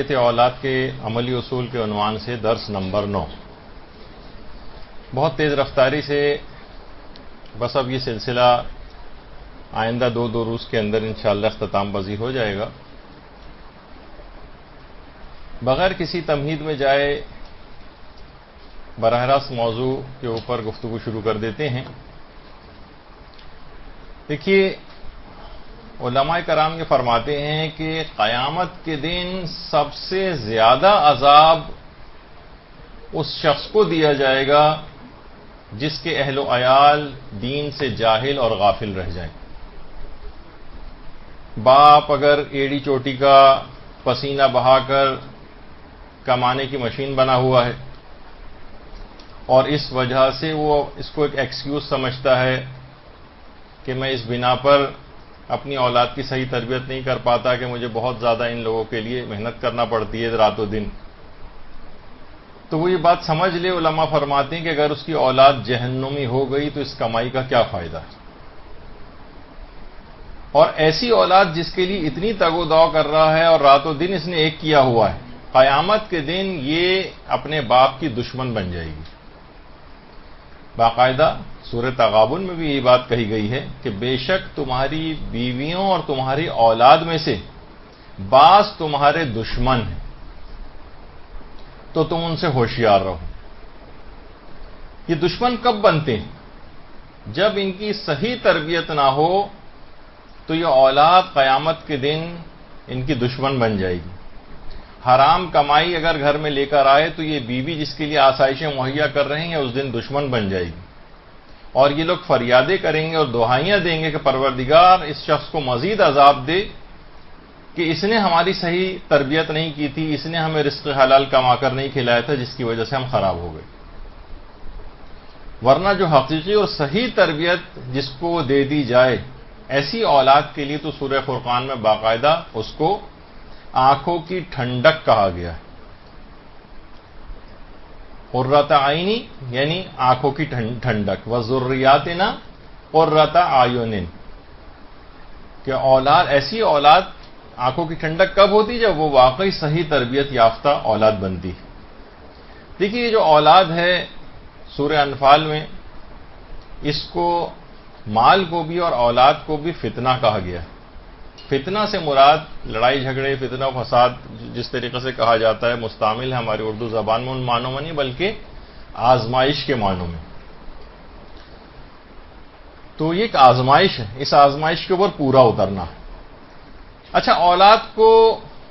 تھے اولاد کے عملی اصول کے عنوان سے درس نمبر 9. بہت تیز رفتاری سے بس اب یہ سلسلہ آئندہ دو دروس کے اندر انشاءاللہ اختتام پذیر ہو جائے گا. بغیر کسی تمہید میں جائے براہ راست موضوع کے اوپر گفتگو شروع کر دیتے ہیں. دیکھیے، علماء کرام یہ فرماتے ہیں کہ قیامت کے دن سب سے زیادہ عذاب اس شخص کو دیا جائے گا جس کے اہل و عیال دین سے جاہل اور غافل رہ جائیں. باپ اگر ایڑی چوٹی کا پسینہ بہا کر کمانے کی مشین بنا ہوا ہے اور اس وجہ سے وہ اس کو ایک ایکسکیوز سمجھتا ہے کہ میں اس بنا پر اپنی اولاد کی صحیح تربیت نہیں کر پاتا کہ مجھے بہت زیادہ ان لوگوں کے لیے محنت کرنا پڑتی ہے رات و دن، تو وہ یہ بات سمجھ لے. علماء فرماتے ہیں کہ اگر اس کی اولاد جہنمی ہو گئی تو اس کمائی کا کیا فائدہ ہے. اور ایسی اولاد جس کے لیے اتنی تگ و دو کر رہا ہے اور رات و دن اس نے ایک کیا ہوا ہے، قیامت کے دن یہ اپنے باپ کی دشمن بن جائے گی. باقاعدہ سورہ تغابن میں بھی یہ بات کہی گئی ہے کہ بے شک تمہاری بیویوں اور تمہاری اولاد میں سے بعض تمہارے دشمن ہیں، تو تم ان سے ہوشیار رہو. یہ دشمن کب بنتے ہیں؟ جب ان کی صحیح تربیت نہ ہو تو یہ اولاد قیامت کے دن ان کی دشمن بن جائے گی. حرام کمائی اگر گھر میں لے کر آئے تو یہ بیوی جس کے لیے آسائشیں مہیا کر رہے ہیں اس دن دشمن بن جائے گی. اور یہ لوگ فریادیں کریں گے اور دہائیاں دیں گے کہ پروردگار اس شخص کو مزید عذاب دے کہ اس نے ہماری صحیح تربیت نہیں کی تھی، اس نے ہمیں رزق حلال کما کر نہیں کھلایا تھا جس کی وجہ سے ہم خراب ہو گئے. ورنہ جو حقیقی اور صحیح تربیت جس کو دے دی جائے ایسی اولاد کے لیے تو سورہ فرقان میں باقاعدہ اس کو آنکھوں کی ٹھنڈک کہا گیا ہے. قرۃ عینی یعنی آنکھوں کی ٹھنڈک، وذریاتنا قرۃ اعین، کہ اولاد ایسی اولاد آنکھوں کی ٹھنڈک کب ہوتی جب وہ واقعی صحیح تربیت یافتہ اولاد بنتی ہے. دیکھیے یہ جو اولاد ہے سورہ انفال میں اس کو مال کو بھی اور اولاد کو بھی فتنہ کہا گیا ہے. فتنہ سے مراد لڑائی جھگڑے، فتنہ و فساد جس طریقے سے کہا جاتا ہے مستعمل ہے ہماری اردو زبان میں ان معنوں میں نہیں بلکہ آزمائش کے معنوں میں. تو یہ ایک آزمائش ہے، اس آزمائش کے اوپر پورا اترنا ہے. اچھا، اولاد کو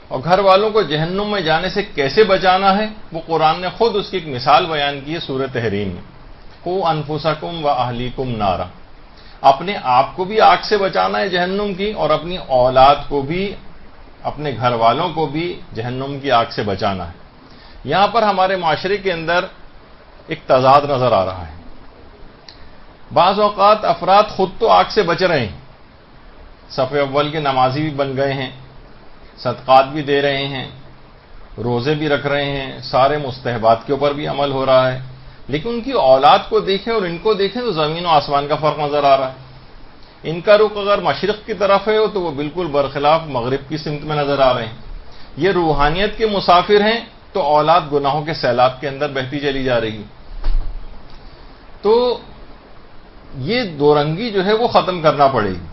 اور گھر والوں کو جہنم میں جانے سے کیسے بچانا ہے وہ قرآن نے خود اس کی ایک مثال بیان کی ہے سورہ تحریم میں. قوا انفسکم واہلیکم نارا، اپنے آپ کو بھی آگ سے بچانا ہے جہنم کی اور اپنی اولاد کو بھی، اپنے گھر والوں کو بھی جہنم کی آگ سے بچانا ہے. یہاں پر ہمارے معاشرے کے اندر ایک تضاد نظر آ رہا ہے. بعض اوقات افراد خود تو آگ سے بچ رہے ہیں، صف اول کے نمازی بھی بن گئے ہیں، صدقات بھی دے رہے ہیں، روزے بھی رکھ رہے ہیں، سارے مستحبات کے اوپر بھی عمل ہو رہا ہے، لیکن ان کی اولاد کو دیکھیں اور ان کو دیکھیں تو زمین و آسمان کا فرق نظر آ رہا ہے. ان کا رخ اگر مشرق کی طرف ہے تو وہ بالکل برخلاف مغرب کی سمت میں نظر آ رہے ہیں. یہ روحانیت کے مسافر ہیں تو اولاد گناہوں کے سیلاب کے اندر بہتی چلی جا رہی. تو یہ دو رنگی جو ہے وہ ختم کرنا پڑے گی.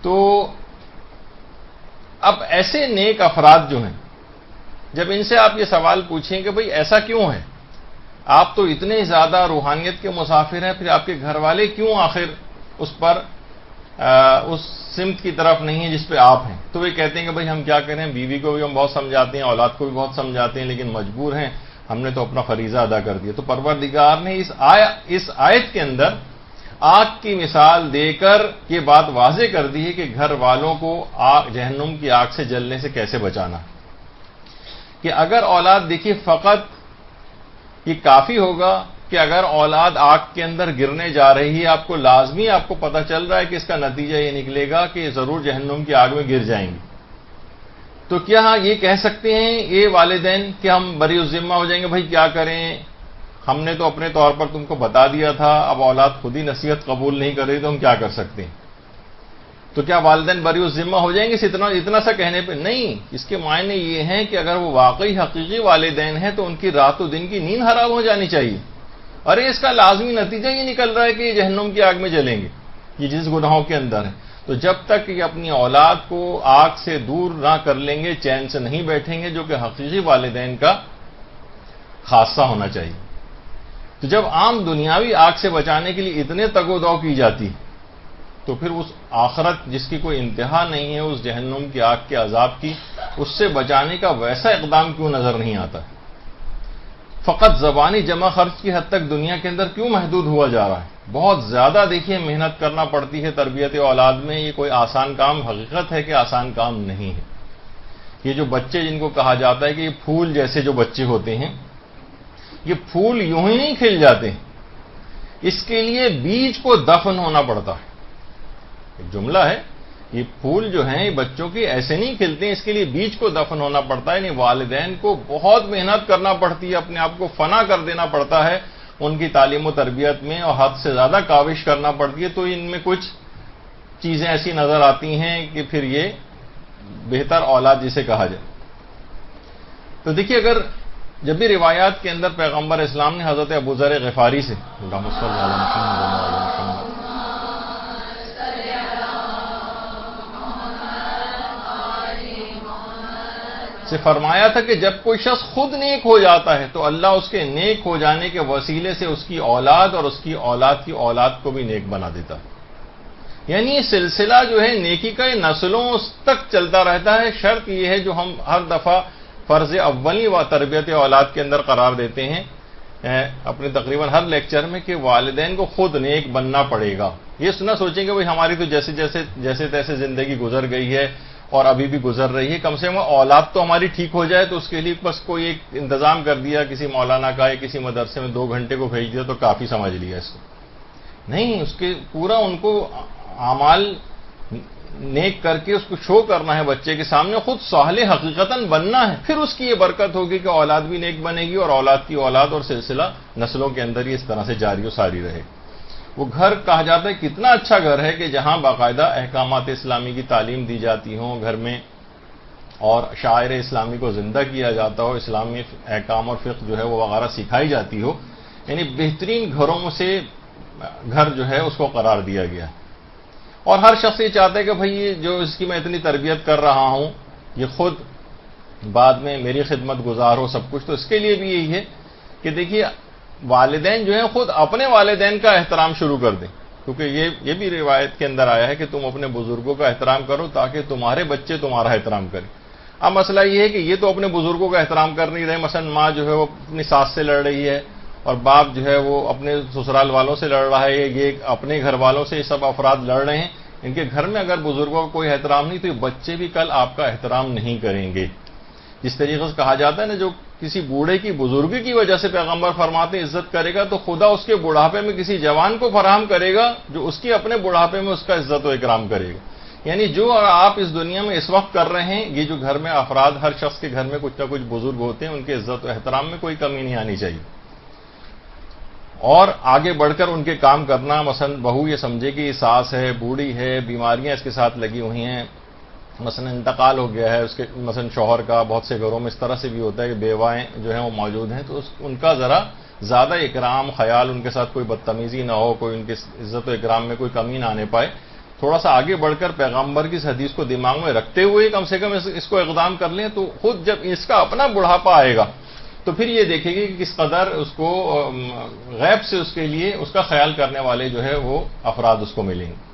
تو اب ایسے نیک افراد جو ہیں جب ان سے آپ یہ سوال پوچھیں کہ بھئی ایسا کیوں ہے، آپ تو اتنے زیادہ روحانیت کے مسافر ہیں، پھر آپ کے گھر والے کیوں آخر اس پر اس سمت کی طرف نہیں ہیں جس پہ آپ ہیں؟ تو وہ کہتے ہیں کہ بھئی ہم کیا کریں، بیوی کو بھی ہم بہت سمجھاتے ہیں، اولاد کو بھی بہت سمجھاتے ہیں، لیکن مجبور ہیں، ہم نے تو اپنا فریضہ ادا کر دیا. تو پروردگار نے اس آیت کے اندر آگ کی مثال دے کر یہ بات واضح کر دی ہے کہ گھر والوں کو جہنم کی آگ سے جلنے سے کیسے بچانا. کہ اگر اولاد دیکھیے فقط یہ کافی ہوگا کہ اگر اولاد آگ کے اندر گرنے جا رہی ہے، آپ کو لازمی آپ کو پتہ چل رہا ہے کہ اس کا نتیجہ یہ نکلے گا کہ ضرور جہنم کی آگ میں گر جائیں گے، تو کیا یہ کہہ سکتے ہیں یہ والدین کہ ہم بری الذمہ ہو جائیں گے، بھائی کیا کریں، ہم نے تو اپنے طور پر تم کو بتا دیا تھا، اب اولاد خود ہی نصیحت قبول نہیں کر رہی تو ہم کیا کر سکتے ہیں؟ تو کیا والدین بری الذمہ ہو جائیں گے اتنا سا کہنے پہ؟ نہیں، اس کے معنی یہ ہیں کہ اگر وہ واقعی حقیقی والدین ہیں تو ان کی رات و دن کی نیند حرام ہو جانی چاہیے، اور اس کا لازمی نتیجہ یہ نکل رہا ہے کہ یہ جہنم کی آگ میں جلیں گے، یہ جس گناہوں کے اندر ہے۔ تو جب تک یہ اپنی اولاد کو آگ سے دور نہ کر لیں گے چین سے نہیں بیٹھیں گے، جو کہ حقیقی والدین کا خاصہ ہونا چاہیے۔ تو جب عام دنیاوی آگ سے بچانے کے لیے اتنے تگ و دو کی جاتی تو پھر اس آخرت جس کی کوئی انتہا نہیں ہے، اس جہنم کی آگ کے عذاب کی، اس سے بچانے کا ویسا اقدام کیوں نظر نہیں آتا؟ فقط زبانی جمع خرچ کی حد تک دنیا کے اندر کیوں محدود ہوا جا رہا ہے؟ بہت زیادہ دیکھیے محنت کرنا پڑتی ہے تربیت اولاد میں، یہ کوئی آسان کام، حقیقت ہے کہ آسان کام نہیں ہے۔ یہ جو بچے جن کو کہا جاتا ہے کہ یہ پھول جیسے جو بچے ہوتے ہیں، یہ پھول یوں ہی نہیں کھل جاتے، اس کے لیے بیج کو دفن ہونا پڑتا ہے۔ ایک جملہ ہے، یہ پھول جو ہیں بچوں کی ایسے نہیں کھلتے ہیں، اس کے لیے بیج کو دفن ہونا پڑتا ہے، یعنی والدین کو بہت محنت کرنا پڑتی ہے، اپنے آپ کو فنا کر دینا پڑتا ہے ان کی تعلیم و تربیت میں، اور حد سے زیادہ کاوش کرنا پڑتی ہے، تو ان میں کچھ چیزیں ایسی نظر آتی ہیں کہ پھر یہ بہتر اولاد جسے کہا جائے۔ تو دیکھیے، اگر جب بھی روایات کے اندر پیغمبر اسلام نے حضرت ابو ذر غفاری سے سے فرمایا تھا کہ جب کوئی شخص خود نیک ہو جاتا ہے تو اللہ اس کے نیک ہو جانے کے وسیلے سے اس کی اولاد اور اس کی اولاد کی اولاد کو بھی نیک بنا دیتا ہے، یعنی یہ سلسلہ جو ہے نیکی کا، یہ نسلوں تک چلتا رہتا ہے۔ شرط یہ ہے جو ہم ہر دفعہ فرض اولی و تربیت اولاد کے اندر قرار دیتے ہیں اپنے تقریباً ہر لیکچر میں، کہ والدین کو خود نیک بننا پڑے گا۔ یہ نہ سوچیں کہ بھئی ہماری تو جیسے تیسے زندگی گزر گئی ہے اور ابھی بھی گزر رہی ہے، کم سے کم اولاد تو ہماری ٹھیک ہو جائے، تو اس کے لیے بس کوئی ایک انتظام کر دیا کسی مولانا کا یا کسی مدرسے میں 2 گھنٹے کو بھیج دیا تو کافی سمجھ لیا اس کو۔ نہیں، اس کے پورا ان کو اعمال نیک کر کے اس کو شو کرنا ہے بچے کے سامنے، خود صالح حقیقتاً بننا ہے، پھر اس کی یہ برکت ہوگی کہ اولاد بھی نیک بنے گی، اور اولاد کی اولاد اور سلسلہ نسلوں کے اندر ہی اس طرح سے جاری و ساری رہے۔ وہ گھر کہا جاتا ہے کتنا اچھا گھر ہے کہ جہاں باقاعدہ احکامات اسلامی کی تعلیم دی جاتی ہوں گھر میں، اور شاعر اسلامی کو زندہ کیا جاتا ہو، اسلامی احکام اور فقہ جو ہے وہ وغیرہ سکھائی جاتی ہو، یعنی بہترین گھروں میں سے گھر جو ہے اس کو قرار دیا گیا ہے۔ اور ہر شخص یہ چاہتا ہے کہ بھئی یہ جو اس کی میں اتنی تربیت کر رہا ہوں یہ خود بعد میں میری خدمت گزار ہو سب کچھ، تو اس کے لیے بھی یہی ہے کہ دیکھیے والدین جو ہیں خود اپنے والدین کا احترام شروع کر دیں، کیونکہ یہ بھی روایت کے اندر آیا ہے کہ تم اپنے بزرگوں کا احترام کرو تاکہ تمہارے بچے تمہارا احترام کریں۔ اب مسئلہ یہ ہے کہ یہ تو اپنے بزرگوں کا احترام کر نہیں رہے، مثلا ماں جو ہے وہ اپنی ساس سے لڑ رہی ہے، اور باپ جو ہے وہ اپنے سسرال والوں سے لڑ رہا ہے، یہ اپنے گھر والوں سے، یہ سب افراد لڑ رہے ہیں، ان کے گھر میں اگر بزرگوں کا کوئی احترام نہیں تو یہ بچے بھی کل آپ کا احترام نہیں کریں گے۔ جس طریقے سے کہا جاتا ہے نا، جو کسی بوڑھے کی بزرگی کی وجہ سے پیغمبر فرماتے ہیں عزت کرے گا، تو خدا اس کے بڑھاپے میں کسی جوان کو فراہم کرے گا جو اس کی اپنے بڑھاپے میں اس کا عزت و اکرام کرے گا۔ یعنی جو آپ اس دنیا میں اس وقت کر رہے ہیں، یہ جو گھر میں افراد، ہر شخص کے گھر میں کچھ نہ کچھ بزرگ ہوتے ہیں، ان کے عزت و احترام میں کوئی کمی نہیں آنی چاہیے، اور آگے بڑھ کر ان کے کام کرنا۔ مثلا بہو یہ سمجھے کہ یہ ساس ہے، بوڑھی ہے، بیماریاں اس کے ساتھ لگی ہوئی ہیں، مثلا انتقال ہو گیا ہے اس کے، مثلا شوہر کا، بہت سے گھروں میں اس طرح سے بھی ہوتا ہے کہ بیوائیں جو ہیں وہ موجود ہیں، تو ان کا ذرا زیادہ اکرام خیال، ان کے ساتھ کوئی بدتمیزی نہ ہو، کوئی ان کی عزت و اکرام میں کوئی کمی نہ آنے پائے، تھوڑا سا آگے بڑھ کر پیغمبر کی اس حدیث کو دماغ میں رکھتے ہوئے کم سے کم اس کو اقدام کر لیں، تو خود جب اس کا اپنا بڑھاپا آئے گا تو پھر یہ دیکھے گی کہ کس قدر اس کو غیب سے اس کے لیے اس کا خیال کرنے والے جو ہے وہ افراد اس کو ملیں گے۔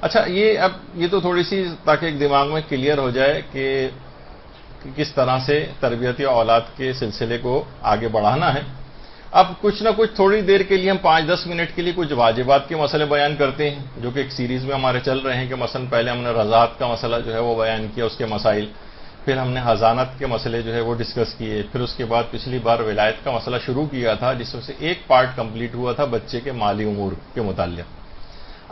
اچھا، یہ تو تھوڑی سی تاکہ ایک دماغ میں کلیئر ہو جائے کہ کس طرح سے تربیتی اولاد کے سلسلے کو آگے بڑھانا ہے۔ اب کچھ نہ کچھ تھوڑی دیر کے لیے ہم 5-10 منٹ کے لیے کچھ واجبات کے مسئلے بیان کرتے ہیں، جو کہ ایک سیریز میں ہمارے چل رہے ہیں، کہ مثلا پہلے ہم نے رضاعت کا مسئلہ جو ہے وہ بیان کیا، اس کے مسائل، پھر ہم نے حضانت کے مسئلے جو ہے وہ ڈسکس کیے، پھر اس کے بعد پچھلی بار ولایت کا مسئلہ شروع کیا تھا، جس میں سے ایک پارٹ کمپلیٹ ہوا تھا بچے کے مالی امور کے متعلق۔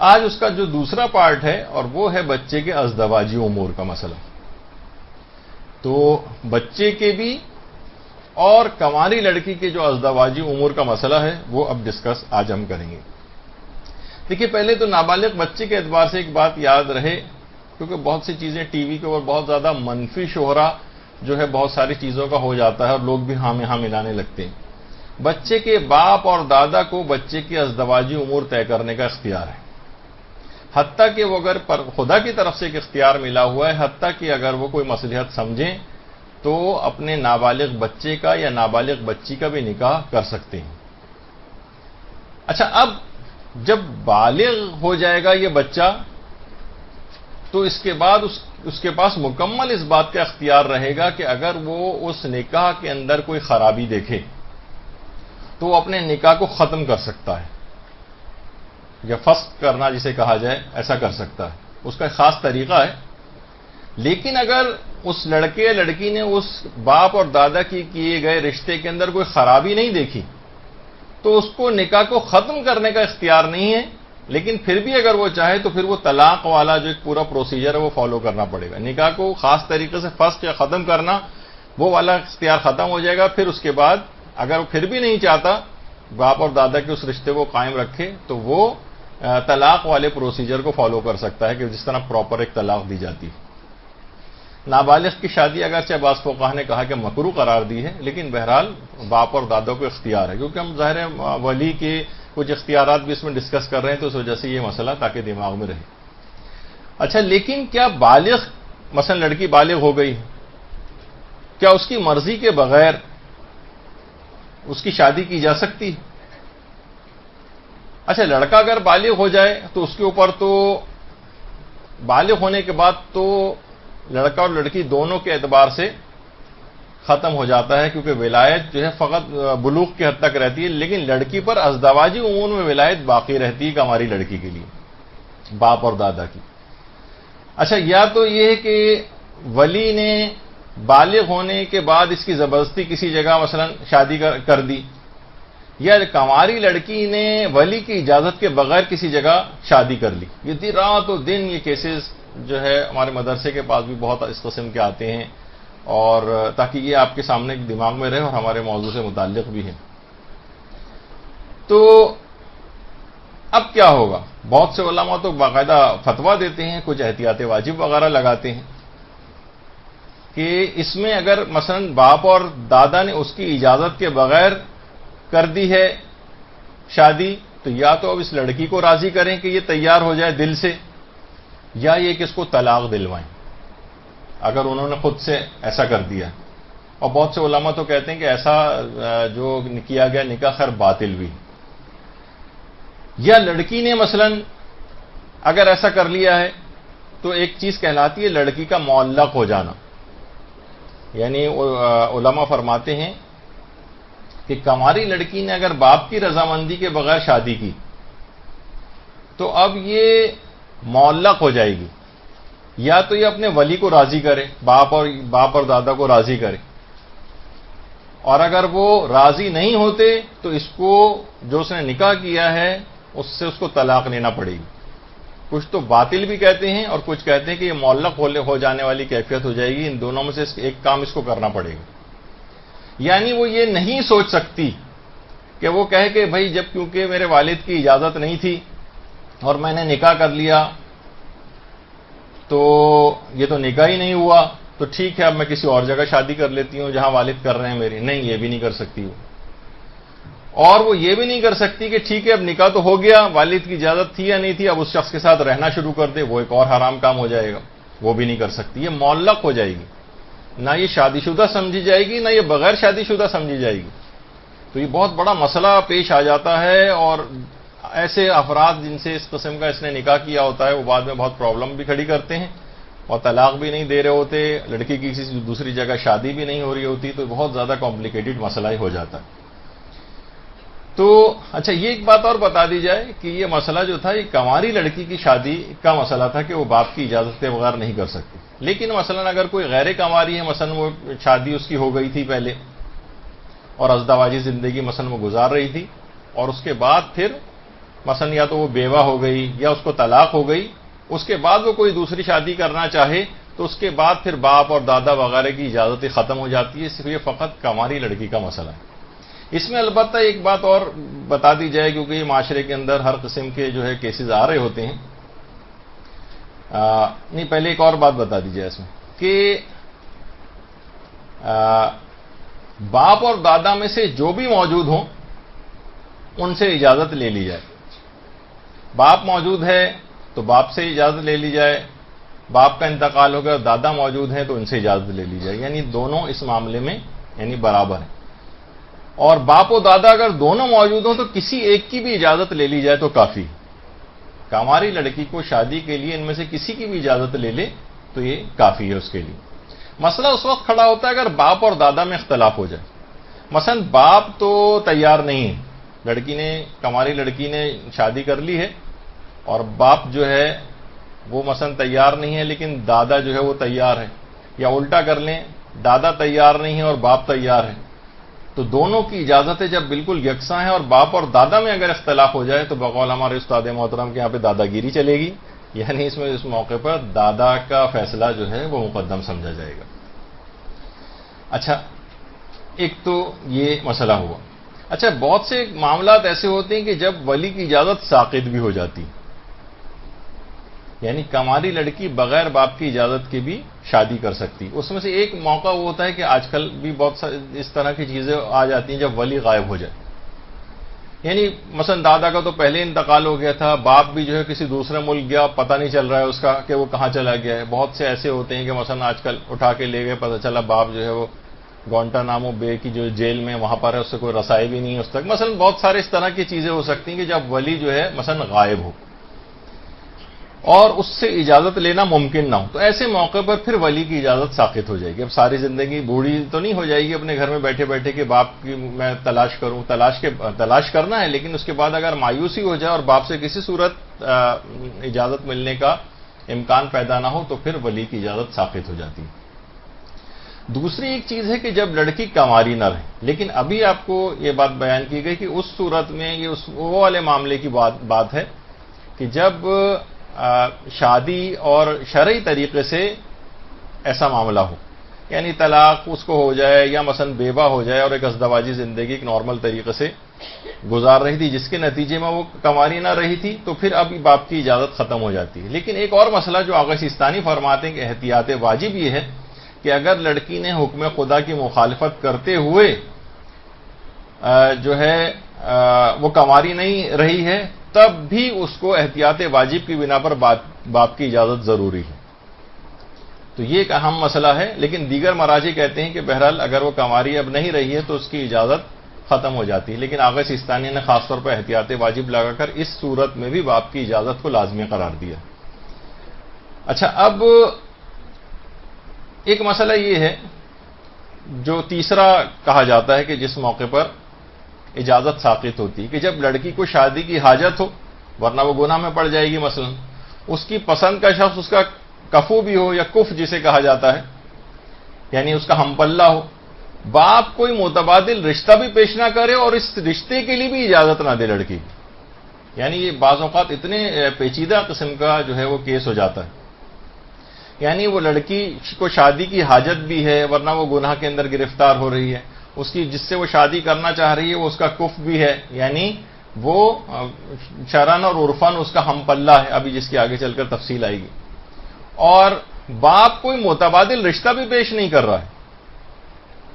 آج اس کا جو دوسرا پارٹ ہے، اور وہ ہے بچے کے ازدواجی امور کا مسئلہ۔ تو بچے کے بھی اور کماری لڑکی کے جو ازدواجی امور کا مسئلہ ہے وہ اب ڈسکس آج ہم کریں گے۔ دیکھیے پہلے تو نابالغ بچے کے اعتبار سے ایک بات یاد رہے، کیونکہ بہت سی چیزیں ٹی وی کے اوپر بہت زیادہ منفی شہرا جو ہے بہت ساری چیزوں کا ہو جاتا ہے اور لوگ بھی ہاں میں ہاں ملانے لگتے ہیں۔ بچے کے باپ اور دادا کو بچے کے ازدواجی امور طے کرنے کا اختیار ہے، حتیٰ کہ وہ اگر خدا کی طرف سے ایک اختیار ملا ہوا ہے، حتیٰ کہ اگر وہ کوئی مصلحت سمجھیں تو اپنے نابالغ بچے کا یا نابالغ بچی کا بھی نکاح کر سکتے ہیں۔ اچھا، اب جب بالغ ہو جائے گا یہ بچہ تو اس کے بعد اس کے پاس مکمل اس بات کا اختیار رہے گا کہ اگر وہ اس نکاح کے اندر کوئی خرابی دیکھے تو وہ اپنے نکاح کو ختم کر سکتا ہے، یا فسخ کرنا جسے کہا جائے ایسا کر سکتا ہے، اس کا ایک خاص طریقہ ہے۔ لیکن اگر اس لڑکے یا لڑکی نے اس باپ اور دادا کی کیے گئے رشتے کے اندر کوئی خرابی نہیں دیکھی تو اس کو نکاح کو ختم کرنے کا اختیار نہیں ہے، لیکن پھر بھی اگر وہ چاہے تو پھر وہ طلاق والا جو ایک پورا پروسیجر ہے وہ فالو کرنا پڑے گا۔ نکاح کو خاص طریقے سے فسخ یا ختم کرنا وہ والا اختیار ختم ہو جائے گا، پھر اس کے بعد اگر وہ پھر بھی نہیں چاہتا باپ اور دادا کے اس رشتے کو قائم رکھے تو وہ طلاق والے پروسیجر کو فالو کر سکتا ہے کہ جس طرح پراپر ایک طلاق دی جاتی ہے۔ نابالغ کی شادی اگرچہ بعض فقہا نے کہا کہ مکروہ قرار دی ہے، لیکن بہرحال باپ اور دادا کو اختیار ہے، کیونکہ ہم ظاہر ولی کے کچھ اختیارات بھی اس میں ڈسکس کر رہے ہیں تو اس وجہ سے یہ مسئلہ تاکہ دماغ میں رہے۔ اچھا، لیکن کیا بالغ مثلا لڑکی بالغ ہو گئی، کیا اس کی مرضی کے بغیر اس کی شادی کی جا سکتی؟ اچھا، لڑکا اگر بالغ ہو جائے تو اس کے اوپر تو بالغ ہونے کے بعد تو لڑکا اور لڑکی دونوں کے اعتبار سے ختم ہو جاتا ہے، کیونکہ ولایت جو ہے فقط بلوغ کی حد تک رہتی ہے، لیکن لڑکی پر ازدواجی امور میں ولایت باقی رہتی ہے ہماری لڑکی کے لیے باپ اور دادا کی۔ اچھا، یا تو یہ ہے کہ ولی نے بالغ ہونے کے بعد اس کی زبردستی کسی جگہ مثلا شادی کر دی، یا کنواری لڑکی نے ولی کی اجازت کے بغیر کسی جگہ شادی کر لی۔ یہ رات و دن یہ کیسز جو ہے ہمارے مدرسے کے پاس بھی بہت اس قسم کے آتے ہیں، اور تاکہ یہ آپ کے سامنے دماغ میں رہے اور ہمارے موضوع سے متعلق بھی ہے۔ تو اب کیا ہوگا؟ بہت سے علماء تو باقاعدہ فتویٰ دیتے ہیں، کچھ احتیاط واجب وغیرہ لگاتے ہیں کہ اس میں اگر مثلا باپ اور دادا نے اس کی اجازت کے بغیر کر دی ہے شادی، تو یا تو اب اس لڑکی کو راضی کریں کہ یہ تیار ہو جائے دل سے، یا یہ کہ اس کو طلاق دلوائیں اگر انہوں نے خود سے ایسا کر دیا۔ اور بہت سے علماء تو کہتے ہیں کہ ایسا جو کیا گیا نکاح خیر باطل بھی۔ یا لڑکی نے مثلا اگر ایسا کر لیا ہے تو ایک چیز کہلاتی ہے لڑکی کا معلق ہو جانا، یعنی علماء فرماتے ہیں کہ کنواری لڑکی نے اگر باپ کی رضامندی کے بغیر شادی کی تو اب یہ معلق ہو جائے گی، یا تو یہ اپنے ولی کو راضی کرے، باپ اور دادا کو راضی کرے، اور اگر وہ راضی نہیں ہوتے تو اس کو جو اس نے نکاح کیا ہے اس سے اس کو طلاق لینا پڑے گی۔ کچھ تو باطل بھی کہتے ہیں اور کچھ کہتے ہیں کہ یہ معلق ہو جانے والی کیفیت ہو جائے گی، ان دونوں میں سے ایک کام اس کو کرنا پڑے گا۔ یعنی وہ یہ نہیں سوچ سکتی کہ وہ کہے کہ بھائی جب کیونکہ میرے والد کی اجازت نہیں تھی اور میں نے نکاح کر لیا تو یہ تو نکاح ہی نہیں ہوا، تو ٹھیک ہے اب میں کسی اور جگہ شادی کر لیتی ہوں جہاں والد کر رہے ہیں میری۔ نہیں، یہ بھی نہیں کر سکتی وہ۔ اور وہ یہ بھی نہیں کر سکتی کہ ٹھیک ہے اب نکاح تو ہو گیا، والد کی اجازت تھی یا نہیں تھی، اب اس شخص کے ساتھ رہنا شروع کر دے، وہ ایک اور حرام کام ہو جائے گا، وہ بھی نہیں کر سکتی۔ یہ معلق ہو جائے گی، نہ یہ شادی شدہ سمجھی جائے گی، نہ یہ بغیر شادی شدہ سمجھی جائے گی۔ تو یہ بہت بڑا مسئلہ پیش آ جاتا ہے، اور ایسے افراد جن سے اس قسم کا اس نے نکاح کیا ہوتا ہے وہ بعد میں بہت پرابلم بھی کھڑی کرتے ہیں، اور طلاق بھی نہیں دے رہے ہوتے، لڑکی کی کسی دوسری جگہ شادی بھی نہیں ہو رہی ہوتی، تو بہت زیادہ کمپلیکیٹڈ مسئلہ ہی ہو جاتا ہے۔ تو اچھا، یہ ایک بات اور بتا دی جائے کہ یہ مسئلہ جو تھا یہ کنواری لڑکی کی شادی کا مسئلہ تھا کہ وہ باپ کی اجازت کے بغیر نہیں کر سکتی، لیکن مثلا اگر کوئی غیر کنواری ہے، مثلا وہ شادی اس کی ہو گئی تھی پہلے اور ازدواجی زندگی مثلا وہ گزار رہی تھی، اور اس کے بعد پھر مثلا یا تو وہ بیوہ ہو گئی یا اس کو طلاق ہو گئی، اس کے بعد وہ کوئی دوسری شادی کرنا چاہے تو اس کے بعد پھر باپ اور دادا وغیرہ کی اجازت ختم ہو جاتی ہے، صرف یہ فقط کنواری لڑکی کا مسئلہ ہے۔ اس میں البتہ ایک بات اور بتا دی جائے، کیونکہ یہ معاشرے کے اندر ہر قسم کے جو ہے کیسز آ رہے ہوتے ہیں. نہیں، پہلے ایک اور بات بتا دی جائے اس میں کہ باپ اور دادا میں سے جو بھی موجود ہوں ان سے اجازت لے لی جائے. باپ موجود ہے تو باپ سے اجازت لے لی جائے، باپ کا انتقال ہو گیا، دادا موجود ہیں تو ان سے اجازت لے لی جائے. یعنی دونوں اس معاملے میں یعنی برابر ہیں. اور باپ و دادا اگر دونوں موجود ہوں تو کسی ایک کی بھی اجازت لے لی جائے تو کافی. ہماری لڑکی کو شادی کے لیے ان میں سے کسی کی بھی اجازت لے لے تو یہ کافی ہے اس کے لیے. مسئلہ اس وقت کھڑا ہوتا ہے اگر باپ اور دادا میں اختلاف ہو جائے. مثلا باپ تو تیار نہیں ہے، ہماری لڑکی نے شادی کر لی ہے اور باپ جو ہے وہ مثلا تیار نہیں ہے لیکن دادا جو ہے وہ تیار ہے، یا الٹا کر لیں دادا تیار نہیں ہے اور باپ تیار ہے، تو دونوں کی اجازتیں جب بالکل یکساں ہیں اور باپ اور دادا میں اگر اختلاف ہو جائے تو بقول ہمارے استاد محترم کے یہاں پہ دادا گیری چلے گی. یعنی اس موقع پر دادا کا فیصلہ جو ہے وہ مقدم سمجھا جائے گا. اچھا، ایک تو یہ مسئلہ ہوا. اچھا، بہت سے معاملات ایسے ہوتے ہیں کہ جب ولی کی اجازت ساقط بھی ہو جاتی، یعنی کماری لڑکی بغیر باپ کی اجازت کے بھی شادی کر سکتی. اس میں سے ایک موقع وہ ہوتا ہے کہ آج کل بھی بہت اس طرح کی چیزیں آ جاتی ہیں جب ولی غائب ہو جائے. یعنی مثلا دادا کا تو پہلے انتقال ہو گیا تھا، باپ بھی جو ہے کسی دوسرے ملک گیا، پتہ نہیں چل رہا ہے اس کا کہ وہ کہاں چلا گیا ہے. بہت سے ایسے ہوتے ہیں کہ مثلا آج کل اٹھا کے لے گئے، پتہ چلا باپ جو ہے وہ گوانٹانامو بے کی جو جیل میں وہاں پر ہے، اس سے کوئی رسائی بھی نہیں ہے اس تک. مثلا بہت سارے اس طرح کی چیزیں ہو سکتی ہیں کہ جب ولی جو ہے مثلا غائب ہو اور اس سے اجازت لینا ممکن نہ ہو، تو ایسے موقع پر پھر ولی کی اجازت ساقط ہو جائے گی. اب ساری زندگی بوڑھی تو نہیں ہو جائے گی اپنے گھر میں بیٹھے بیٹھے کہ باپ کی میں تلاش کروں. تلاش کرنا ہے، لیکن اس کے بعد اگر مایوسی ہو جائے اور باپ سے کسی صورت اجازت ملنے کا امکان پیدا نہ ہو تو پھر ولی کی اجازت ساقط ہو جاتی. دوسری ایک چیز ہے کہ جب لڑکی کنواری نہ رہے، لیکن ابھی آپ کو یہ بات بیان کی گئی کہ اس صورت میں یہ وہ والے معاملے کی بات ہے کہ جب شادی اور شرعی طریقے سے ایسا معاملہ ہو، یعنی طلاق اس کو ہو جائے یا مثلا بیوہ ہو جائے اور ایک ازدواجی زندگی ایک نارمل طریقے سے گزار رہی تھی جس کے نتیجے میں وہ کنواری نہ رہی تھی، تو پھر ابھی باپ کی اجازت ختم ہو جاتی ہے. لیکن ایک اور مسئلہ جو آغا سیستانی فرماتے ہیں کہ احتیاط واجب یہ ہے کہ اگر لڑکی نے حکم خدا کی مخالفت کرتے ہوئے جو ہے وہ کنواری نہیں رہی ہے تب بھی اس کو احتیاط واجب کی بنا پر باپ کی اجازت ضروری ہے. تو یہ ایک اہم مسئلہ ہے. لیکن دیگر مراجع کہتے ہیں کہ بہرحال اگر وہ کنواری اب نہیں رہی ہے تو اس کی اجازت ختم ہو جاتی ہے. لیکن آغا سیستانی نے خاص طور پر احتیاط واجب لگا کر اس صورت میں بھی باپ کی اجازت کو لازمی قرار دیا. اچھا، اب ایک مسئلہ یہ ہے جو تیسرا کہا جاتا ہے کہ جس موقع پر اجازت ساقط ہوتی ہے کہ جب لڑکی کو شادی کی حاجت ہو، ورنہ وہ گناہ میں پڑ جائے گی. مثلا اس کی پسند کا شخص اس کا کفو بھی ہو یا کف جسے کہا جاتا ہے، یعنی اس کا ہم پلہ ہو، باپ کوئی متبادل رشتہ بھی پیش نہ کرے اور اس رشتے کے لیے بھی اجازت نہ دے لڑکی. یعنی یہ بعض اوقات اتنے پیچیدہ قسم کا جو ہے وہ کیس ہو جاتا ہے. یعنی وہ لڑکی کو شادی کی حاجت بھی ہے ورنہ وہ گناہ کے اندر گرفتار ہو رہی ہے، اس کی جس سے وہ شادی کرنا چاہ رہی ہے وہ اس کا کف بھی ہے، یعنی وہ شرعن اور عرفن اس کا ہم پلہ ہے، ابھی جس کی آگے چل کر تفصیل آئے گی. اور باپ کوئی متبادل رشتہ بھی پیش نہیں کر رہا ہے.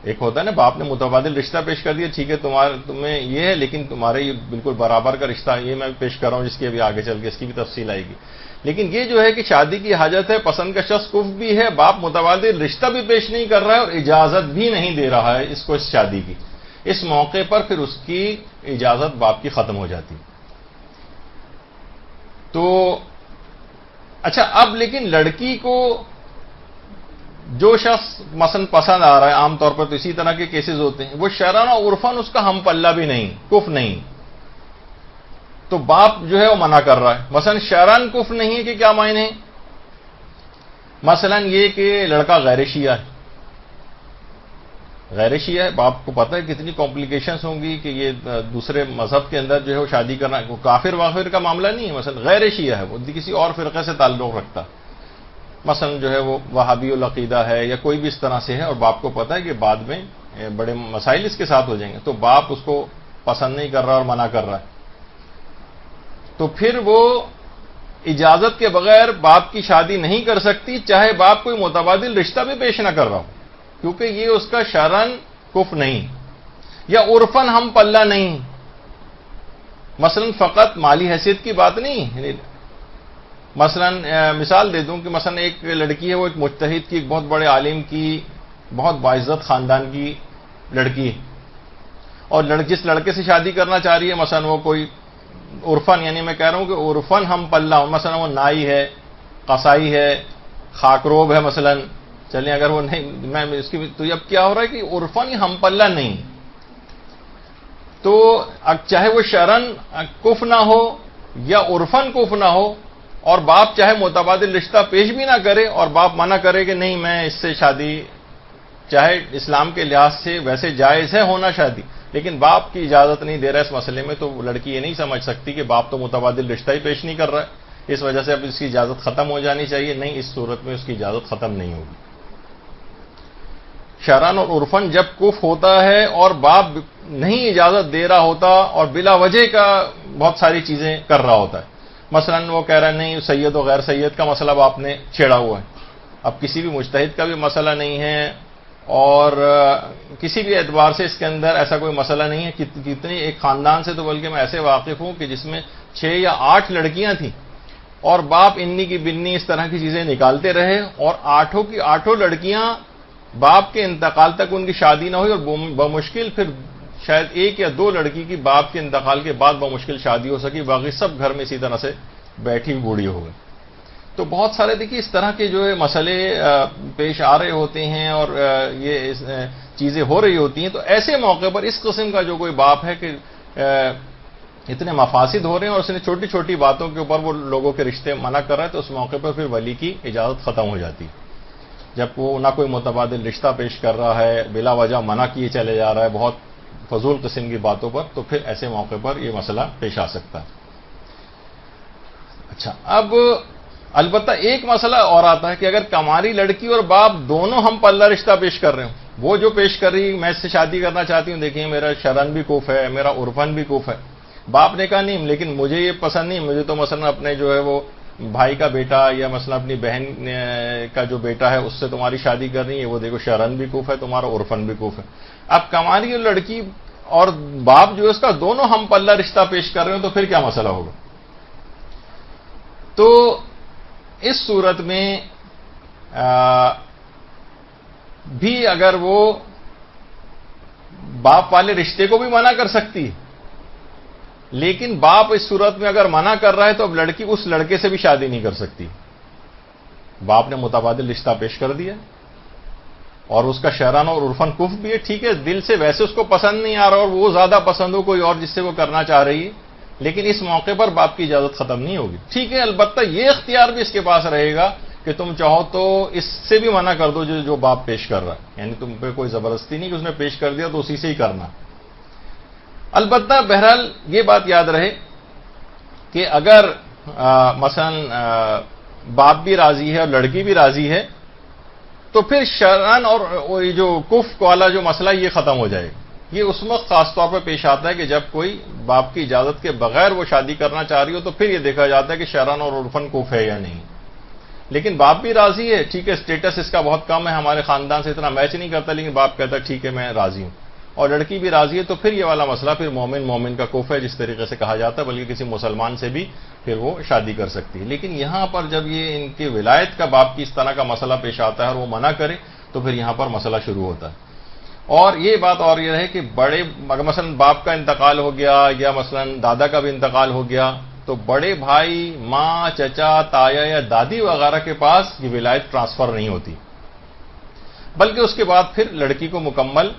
ایک ہوتا ہے نا باپ نے متبادل رشتہ پیش کر دیا، ٹھیک ہے تمہیں یہ ہے لیکن تمہارے یہ بالکل برابر کا رشتہ یہ میں پیش کر رہا ہوں جس کی ابھی آگے چل کے اس کی بھی تفصیل آئے گی. لیکن یہ جو ہے کہ شادی کی حاجت ہے، پسند کا شخص کف بھی ہے، باپ متبادل رشتہ بھی پیش نہیں کر رہا ہے اور اجازت بھی نہیں دے رہا ہے اس کو اس شادی کی، اس موقع پر پھر اس کی اجازت باپ کی ختم ہو جاتی. تو اچھا، اب لیکن لڑکی کو جو شخص مثلا پسند آ رہا ہے، عام طور پر تو اسی طرح کے کیسز ہوتے ہیں، وہ شرعن اور عرفن اس کا ہم پلہ بھی نہیں، کف نہیں، تو باپ جو ہے وہ منع کر رہا ہے. مثلا شرعن کف نہیں ہے کہ کیا معنی ہے؟ مثلا یہ کہ لڑکا غیر شیعہ ہے، غیر شیعہ ہے، باپ کو پتہ ہے کتنی کمپلیکیشنز ہوں گی کہ یہ دوسرے مذہب کے اندر جو ہے وہ شادی کرنا، وہ کافر واخر کا معاملہ نہیں ہے. مثلا غیر شیعہ ہے، وہ کسی اور فرقے سے تعلق رکھتا، مثلا جو ہے وہ وہابی العقیدہ ہے یا کوئی بھی اس طرح سے ہے، اور باپ کو پتہ ہے کہ بعد میں بڑے مسائل اس کے ساتھ ہو جائیں گے. تو باپ اس کو پسند نہیں کر رہا اور منع کر رہا ہے, تو پھر وہ اجازت کے بغیر باپ کی شادی نہیں کر سکتی, چاہے باپ کوئی متبادل رشتہ بھی پیش نہ کر رہا ہو, کیونکہ یہ اس کا شرعن کفر نہیں یا عرفن ہم پلہ نہیں. مثلا فقط مالی حیثیت کی بات نہیں. مثلا مثال دے دوں کہ مثلا ایک لڑکی ہے, وہ ایک مجتہد کی, ایک بہت بڑے عالم کی, بہت باعزت خاندان کی لڑکی, اور جس لڑکے سے شادی کرنا چاہ رہی ہے مثلا وہ کوئی عرفن, یعنی میں کہہ رہا ہوں کہ عرفن ہم پلہ ہوں, مثلا وہ نائی ہے, قصائی ہے, خاکروب ہے مثلا, چلیں اگر وہ نہیں, میں اس کی تو اب کیا ہو رہا ہے کہ عرفن ہم پلہ نہیں, تو چاہے وہ شرعن کفر نہ ہو یا عرفن کفر نہ ہو, اور باپ چاہے متبادل رشتہ پیش بھی نہ کرے اور باپ منع کرے کہ نہیں میں اس سے شادی, چاہے اسلام کے لحاظ سے ویسے جائز ہے ہونا شادی, لیکن باپ کی اجازت نہیں دے رہا اس مسئلے میں, تو لڑکی یہ نہیں سمجھ سکتی کہ باپ تو متبادل رشتہ ہی پیش نہیں کر رہا ہے, اس وجہ سے اب اس کی اجازت ختم ہو جانی چاہیے. نہیں, اس صورت میں اس کی اجازت ختم نہیں ہوگی. شرعن اور عرفن جب کفر ہوتا ہے اور باپ نہیں اجازت دے رہا ہوتا اور بلا وجہ کا بہت ساری چیزیں کر رہا ہوتا ہے, مثلا وہ کہہ رہا ہے نہیں سید و غیر سید کا مسئلہ باپ نے چھیڑا ہوا ہے, اب کسی بھی مجتہد کا بھی مسئلہ نہیں ہے اور کسی بھی اعتبار سے اس کے اندر ایسا کوئی مسئلہ نہیں ہے. کتنی ایک خاندان سے تو بلکہ میں ایسے واقف ہوں کہ جس میں 6 یا 8 لڑکیاں تھیں اور باپ انی کی بنی اس طرح کی چیزیں نکالتے رہے, اور 8 کی 8 لڑکیاں باپ کے انتقال تک ان کی شادی نہ ہوئی, اور بمشکل پھر شاید 1 یا 2 لڑکی کی باپ کے انتقال کے بعد بمشکل شادی ہو سکی, باقی سب گھر میں اسی طرح سے بیٹھی بوڑھی ہو گئی. تو بہت سارے دیکھیے اس طرح کے جو ہے مسئلے پیش آ رہے ہوتے ہیں اور یہ چیزیں ہو رہی ہوتی ہیں, تو ایسے موقع پر اس قسم کا جو کوئی باپ ہے کہ اتنے مفاسد ہو رہے ہیں اور اس نے چھوٹی چھوٹی باتوں کے اوپر وہ لوگوں کے رشتے منع کر رہا ہے, تو اس موقع پر پھر ولی کی اجازت ختم ہو جاتی ہے. جب وہ نہ کوئی متبادل رشتہ پیش کر رہا ہے, بلا وجہ منع کیے چلے جا رہا ہے بہت فضول قسم کی باتوں پر, تو پھر ایسے موقع پر یہ مسئلہ پیش آ سکتا ہے. اچھا, اب البتہ ایک مسئلہ اور آتا ہے کہ اگر کماری لڑکی اور باپ دونوں ہم پلہ رشتہ پیش کر رہے ہوں, وہ جو پیش کر رہی میں اس سے شادی کرنا چاہتی ہوں, دیکھیں میرا شرعن بھی کفر ہے, میرا عرفن بھی کفر ہے, باپ نے کہا نہیں لیکن مجھے یہ پسند نہیں, مجھے تو مثلا اپنے جو ہے وہ بھائی کا بیٹا یا مثلا اپنی بہن کا جو بیٹا ہے اس سے تمہاری شادی کرنی ہے, وہ دیکھو شرعن بھی کفر ہے, تمہارا عرفن بھی کفر ہے. اب کماری لڑکی اور باپ جو ہے اس کا دونوں ہم پلہ رشتہ پیش کر رہے ہوں, تو پھر کیا مسئلہ ہوگا؟ تو اس صورت میں بھی اگر وہ باپ والے رشتے کو بھی منع کر سکتی ہے, لیکن باپ اس صورت میں اگر منع کر رہا ہے تو اب لڑکی اس لڑکے سے بھی شادی نہیں کر سکتی. باپ نے متبادل رشتہ پیش کر دیا اور اس کا شرعن اور عرفن کفر بھی ہے, ٹھیک ہے دل سے ویسے اس کو پسند نہیں آ رہا اور وہ زیادہ پسند ہو کوئی اور جس سے وہ کرنا چاہ رہی ہے, لیکن اس موقع پر باپ کی اجازت ختم نہیں ہوگی. ٹھیک ہے, البتہ یہ اختیار بھی اس کے پاس رہے گا کہ تم چاہو تو اس سے بھی منع کر دو جو باپ پیش کر رہا ہے, یعنی تم پہ کوئی زبردستی نہیں کہ اس نے پیش کر دیا تو اسی سے ہی کرنا. البتہ بہرحال یہ بات یاد رہے کہ اگر مثلا باپ بھی راضی ہے اور لڑکی بھی راضی ہے تو پھر شرعن اور یہ جو کفر والا جو مسئلہ یہ ختم ہو جائے گا. یہ اس وقت خاص طور پر پیش آتا ہے کہ جب کوئی باپ کی اجازت کے بغیر وہ شادی کرنا چاہ رہی ہو, تو پھر یہ دیکھا جاتا ہے کہ شرعن اور عرفن کفر ہے یا نہیں. لیکن باپ بھی راضی ہے, ٹھیک ہے اسٹیٹس اس کا بہت کم ہے, ہمارے خاندان سے اتنا میچ نہیں کرتا, لیکن باپ کہتا ہے ٹھیک ہے میں راضی ہوں, اور لڑکی بھی راضی ہے, تو پھر یہ والا مسئلہ پھر مومن کا کفر ہے جس طریقے سے کہا جاتا ہے, بلکہ کسی مسلمان سے بھی پھر وہ شادی کر سکتی ہے. لیکن یہاں پر جب یہ ان کی ولایت کا باپ کی اس طرح کا مسئلہ پیش آتا ہے اور وہ منع کرے, تو پھر یہاں پر مسئلہ شروع ہوتا ہے. اور یہ بات اور یہ ہے کہ بڑے مثلا باپ کا انتقال ہو گیا یا مثلا دادا کا بھی انتقال ہو گیا, تو بڑے بھائی, ماں, چچا, تایا یا دادی وغیرہ کے پاس یہ ولایت ٹرانسفر نہیں ہوتی, بلکہ اس کے بعد پھر لڑکی کو مکمل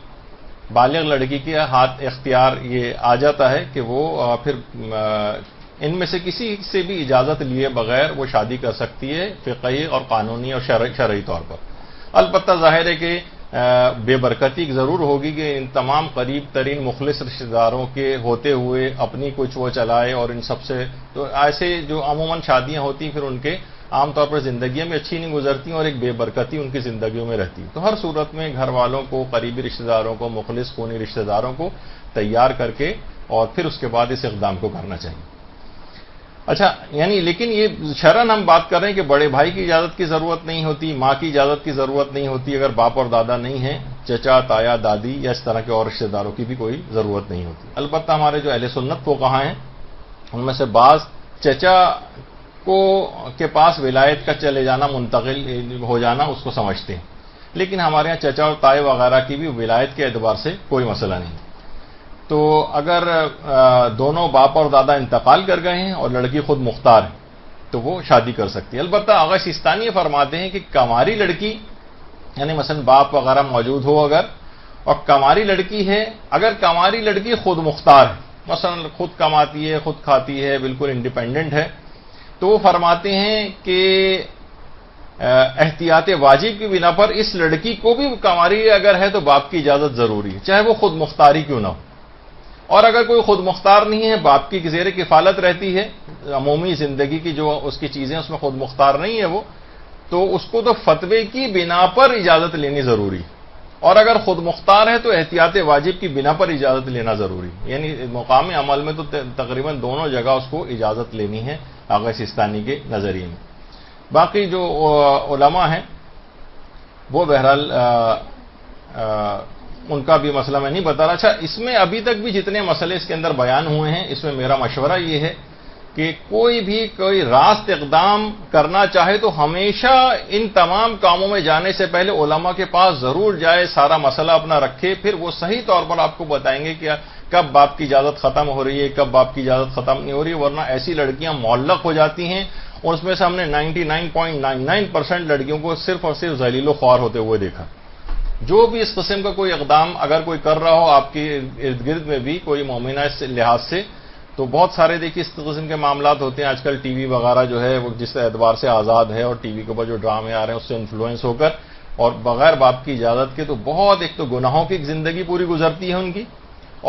بالغ لڑکی کے ہاتھ اختیار یہ آ جاتا ہے کہ وہ پھر ان میں سے کسی سے بھی اجازت لیے بغیر وہ شادی کر سکتی ہے فقہی اور قانونی اور شرعی طور پر. البتہ ظاہر ہے کہ بے برکتی ضرور ہوگی کہ ان تمام قریب ترین مخلص رشتہ داروں کے ہوتے ہوئے اپنی کچھ وہ چلائے, اور ان سب سے تو ایسے جو عموماً شادیاں ہوتی ہیں پھر ان کے عام طور پر زندگیاں بھی اچھی نہیں گزرتی اور ایک بے برکتی ان کی زندگیوں میں رہتی. تو ہر صورت میں گھر والوں کو، قریبی رشتہ داروں کو، مخلص خونی رشتہ داروں کو تیار کر کے اور پھر اس کے بعد اس اقدام کو کرنا چاہیے. اچھا، یعنی لیکن یہ شرعاً ہم بات کر رہے ہیں کہ بڑے بھائی کی اجازت کی ضرورت نہیں ہوتی، ماں کی اجازت کی ضرورت نہیں ہوتی، اگر باپ اور دادا نہیں ہیں، چچا، تایا، دادی یا اس طرح کے اور رشتہ داروں کی بھی کوئی ضرورت نہیں ہوتی. البتہ ہمارے جو اہل سنت کو کہاں ہیں، ان میں سے بعض چچا کے پاس ولایت کا چلے جانا، منتقل ہو جانا، اس کو سمجھتے ہیں. لیکن ہمارے ہاں چچا اور تائے وغیرہ کی بھی ولایت کے اعتبار سے کوئی مسئلہ نہیں. تو اگر دونوں باپ اور دادا انتقال کر گئے ہیں اور لڑکی خود مختار ہے تو وہ شادی کر سکتی ہے. البتہ آغا سیستانی یہ فرماتے ہیں کہ کماری لڑکی، یعنی مثلا باپ وغیرہ موجود ہو اگر، اور کماری لڑکی ہے، اگر کماری لڑکی خود مختار ہے، مثلا خود کماتی ہے، خود کھاتی ہے، بالکل انڈیپینڈنٹ ہے، تو وہ فرماتے ہیں کہ احتیاط واجب کی بنا پر اس لڑکی کو بھی کماری اگر ہے تو باپ کی اجازت ضروری ہے، چاہے وہ خود مختاری کیوں نہ ہو. اور اگر کوئی خود مختار نہیں ہے، باپ کی زیر کفالت رہتی ہے، عمومی زندگی کی جو اس کی چیزیں اس میں خود مختار نہیں ہے وہ، تو اس کو تو فتوے کی بنا پر اجازت لینی ضروری ہے. اور اگر خود مختار ہے تو احتیاط واجب کی بنا پر اجازت لینا ضروری ہے. یعنی مقام عمل میں تو تقریباً دونوں جگہ اس کو اجازت لینی ہے آغا سیستانی کے نظریے میں. باقی جو علماء ہیں وہ بہرحال ان کا بھی مسئلہ میں نہیں بتا رہا. اچھا، اس میں ابھی تک بھی جتنے مسئلے اس کے اندر بیان ہوئے ہیں، اس میں میرا مشورہ یہ ہے کہ کوئی راست اقدام کرنا چاہے تو ہمیشہ ان تمام کاموں میں جانے سے پہلے علماء کے پاس ضرور جائے، سارا مسئلہ اپنا رکھے، پھر وہ صحیح طور پر آپ کو بتائیں گے کہ کب باپ کی اجازت ختم ہو رہی ہے، کب باپ کی اجازت ختم نہیں ہو رہی ہے. ورنہ ایسی لڑکیاں معلق ہو جاتی ہیں اور اس میں سے ہم نے 99.99% لڑکیوں کو صرف اور صرف ذلیل و خوار ہوتے ہوئے دیکھا. جو بھی اس قسم کا کوئی اقدام اگر کوئی کر رہا ہو آپ کے ارد گرد میں بھی کوئی مومنہ اس لحاظ سے، تو بہت سارے دیکھیے اس قسم کے معاملات ہوتے ہیں. آج کل ٹی وی وغیرہ جو ہے وہ جس اعتبار سے آزاد ہے اور ٹی وی کے اوپر جو ڈرامے آ رہے ہیں اس سے انفلوئنس ہو کر اور بغیر باپ کی اجازت کے تو بہت ایک تو گناہوں کی زندگی پوری گزرتی ہے ان کی،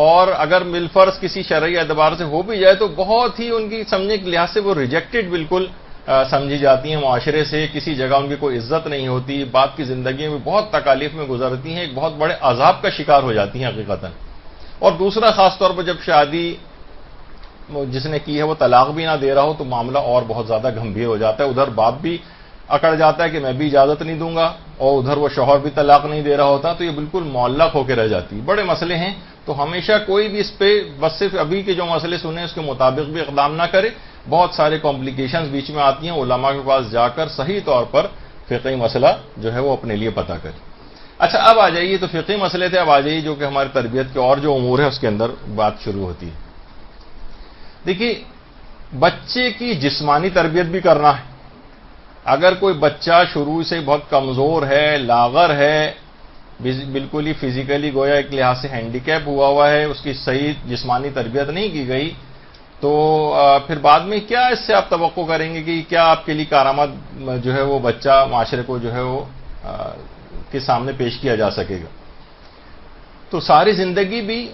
اور اگر بالفرض کسی شرعی اعتبار سے ہو بھی جائے تو بہت ہی ان کی سمجھنے کے لحاظ سے وہ ریجیکٹڈ بالکل سمجھی جاتی ہیں معاشرے سے. کسی جگہ ان کی کوئی عزت نہیں ہوتی، باپ کی زندگی میں بہت تکالیف میں گزرتی ہیں، ایک بہت بڑے عذاب کا شکار ہو جاتی ہیں حقیقتاً. اور دوسرا خاص طور پر جب شادی جس نے کی ہے وہ طلاق بھی نہ دے رہا ہو تو معاملہ اور بہت زیادہ گمبھیر ہو جاتا ہے. ادھر باپ بھی اکڑ جاتا ہے کہ میں بھی اجازت نہیں دوں گا، اور ادھر وہ شوہر بھی طلاق نہیں دے رہا ہوتا، تو یہ بالکل معلق ہو کے رہ جاتی ہے. بڑے مسئلے ہیں، تو ہمیشہ کوئی بھی اس پہ بس صرف ابھی کے جو مسئلے سنے اس کے مطابق بھی اقدام نہ کرے. بہت سارے کمپلیکیشنز بیچ میں آتی ہیں، علماء کے پاس جا کر صحیح طور پر فقہی مسئلہ جو ہے وہ اپنے لیے پتہ کرے. اچھا، اب آ جائیے، تو فقہی مسئلے تھے، اب آ جائیے جو کہ ہماری تربیت کے اور جو امور ہے اس کے اندر بات شروع ہوتی ہے. دیکھیے، بچے کی جسمانی تربیت بھی کرنا ہے. اگر کوئی بچہ شروع سے بہت کمزور ہے، لاغر ہے، بالکل ہی فزیکلی گویا ایک لحاظ سے ہینڈی کیپ ہوا ہے، اس کی صحیح جسمانی تربیت نہیں کی گئی، تو پھر بعد میں کیا اس سے آپ توقع کریں گے کہ کیا آپ کے لیے کارآمد جو ہے وہ بچہ معاشرے کو جو ہے وہ کے سامنے پیش کیا جا سکے گا. تو ساری زندگی بھی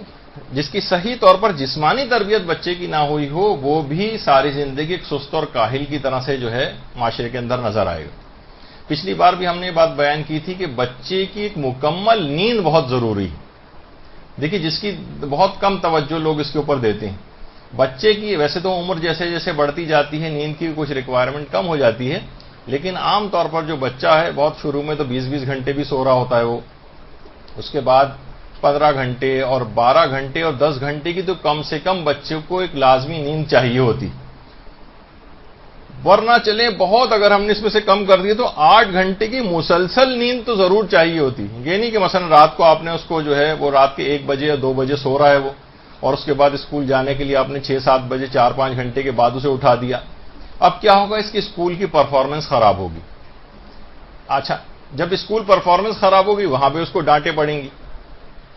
جس کی صحیح طور پر جسمانی تربیت بچے کی نہ ہوئی ہو، وہ بھی ساری زندگی ایک سست اور کاہل کی طرح سے جو ہے معاشرے کے اندر نظر آئے گا. پچھلی بار بھی ہم نے یہ بات بیان کی تھی کہ بچے کی ایک مکمل نیند بہت ضروری ہے. دیکھیے، جس کی بہت کم توجہ لوگ اس کے اوپر دیتے ہیں. بچے کی ویسے تو عمر جیسے جیسے بڑھتی جاتی ہے نیند کی کچھ ریکوائرمنٹ کم ہو جاتی ہے، لیکن عام طور پر جو بچہ ہے بہت شروع میں تو 20-20 گھنٹے بھی سو رہا ہوتا ہے وہ، اس کے بعد 15 گھنٹے اور 12 گھنٹے اور 10 گھنٹے کی تو کم سے کم بچے کو ایک لازمی نیند چاہیے ہوتی. ورنہ چلیں بہت اگر ہم نے اس میں سے کم کر دیے تو 8 گھنٹے کی مسلسل نیند تو ضرور چاہیے ہوتی. یہ نہیں کہ مثلا رات کو آپ نے اس کو جو ہے وہ رات کے 1 بجے یا 2 بجے سو رہا ہے وہ، اور اس کے بعد اسکول جانے کے لیے آپ نے 6-7 بجے 4-5 گھنٹے کے بعد اسے اٹھا دیا. اب کیا ہوگا؟ اس کی اسکول کی پرفارمنس خراب ہوگی. اچھا، جب اسکول پرفارمنس خراب ہوگی وہاں پہ اس کو ڈانٹیں پڑیں گی،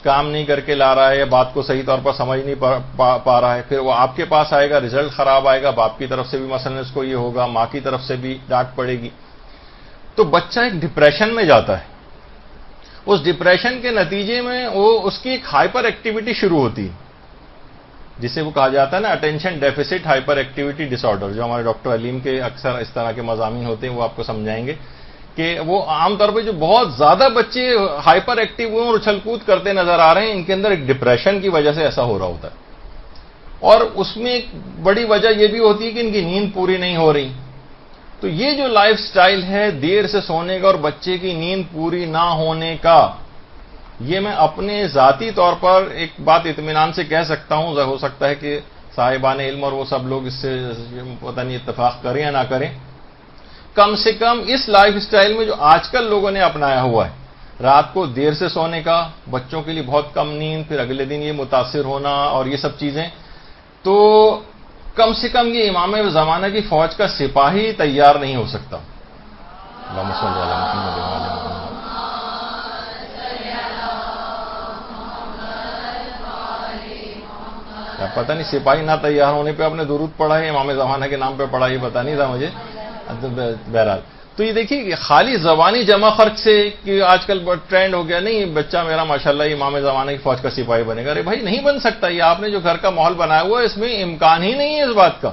کام نہیں کر کے لا رہا ہے یا بات کو صحیح طور پر سمجھ نہیں پا رہا ہے. پھر وہ آپ کے پاس آئے گا، رزلٹ خراب آئے گا، باپ کی طرف سے بھی مثلا اس کو یہ ہوگا، ماں کی طرف سے بھی ڈانٹ پڑے گی. تو بچہ ایک ڈپریشن میں جاتا ہے. اس ڈپریشن کے نتیجے میں وہ اس کی ایک ہائپر ایکٹیویٹی شروع ہوتی ہے. جسے وہ کہا جاتا ہے نا اٹینشن ڈیفیسٹ ہائپر ایکٹیویٹی ڈس آرڈر، جو ہمارے ڈاکٹر علیم کے اکثر اس طرح کے مضامین ہوتے ہیں وہ آپ کو سمجھائیں گے کہ وہ عام طور پہ جو بہت زیادہ بچے ہائپر ایکٹیو ہوئے اور اچھل کود کرتے نظر آ رہے ہیں، ان کے اندر ایک ڈپریشن کی وجہ سے ایسا ہو رہا ہوتا ہے، اور اس میں ایک بڑی وجہ یہ بھی ہوتی ہے کہ ان کی نیند پوری نہیں ہو رہی۔ تو یہ جو لائف سٹائل ہے دیر سے سونے کا اور بچے کی نیند پوری نہ ہونے کا، یہ میں اپنے ذاتی طور پر ایک بات اطمینان سے کہہ سکتا ہوں، ہو سکتا ہے کہ صاحبان علم اور وہ سب لوگ اس سے پتہ نہیں اتفاق کریں یا نہ کریں، کم سے کم اس لائف سٹائل میں جو آج کل لوگوں نے اپنایا ہوا ہے، رات کو دیر سے سونے کا، بچوں کے لیے بہت کم نیند، پھر اگلے دن یہ متاثر ہونا اور یہ سب چیزیں، تو کم سے کم یہ امام زمانہ کی فوج کا سپاہی تیار نہیں ہو سکتا۔ اللہم صلی علی محمد و علی محمد۔ پتہ نہیں سپاہی نہ تیار ہونے پہ آپ نے درود پڑھا ہے، امام زمانہ کے نام پہ پڑھا، یہ پتہ نہیں تھا مجھے، بہرحال۔ تو یہ دیکھیے کہ خالی زبانی جمع خرچ سے کہ آج کل ٹرینڈ ہو گیا، نہیں بچہ میرا ماشاءاللہ امام زمانہ کی فوج کا سپاہی بنے گا، ارے بھائی نہیں بن سکتا، یہ آپ نے جو گھر کا ماحول بنایا ہوا ہے اس میں امکان ہی نہیں ہے اس بات کا۔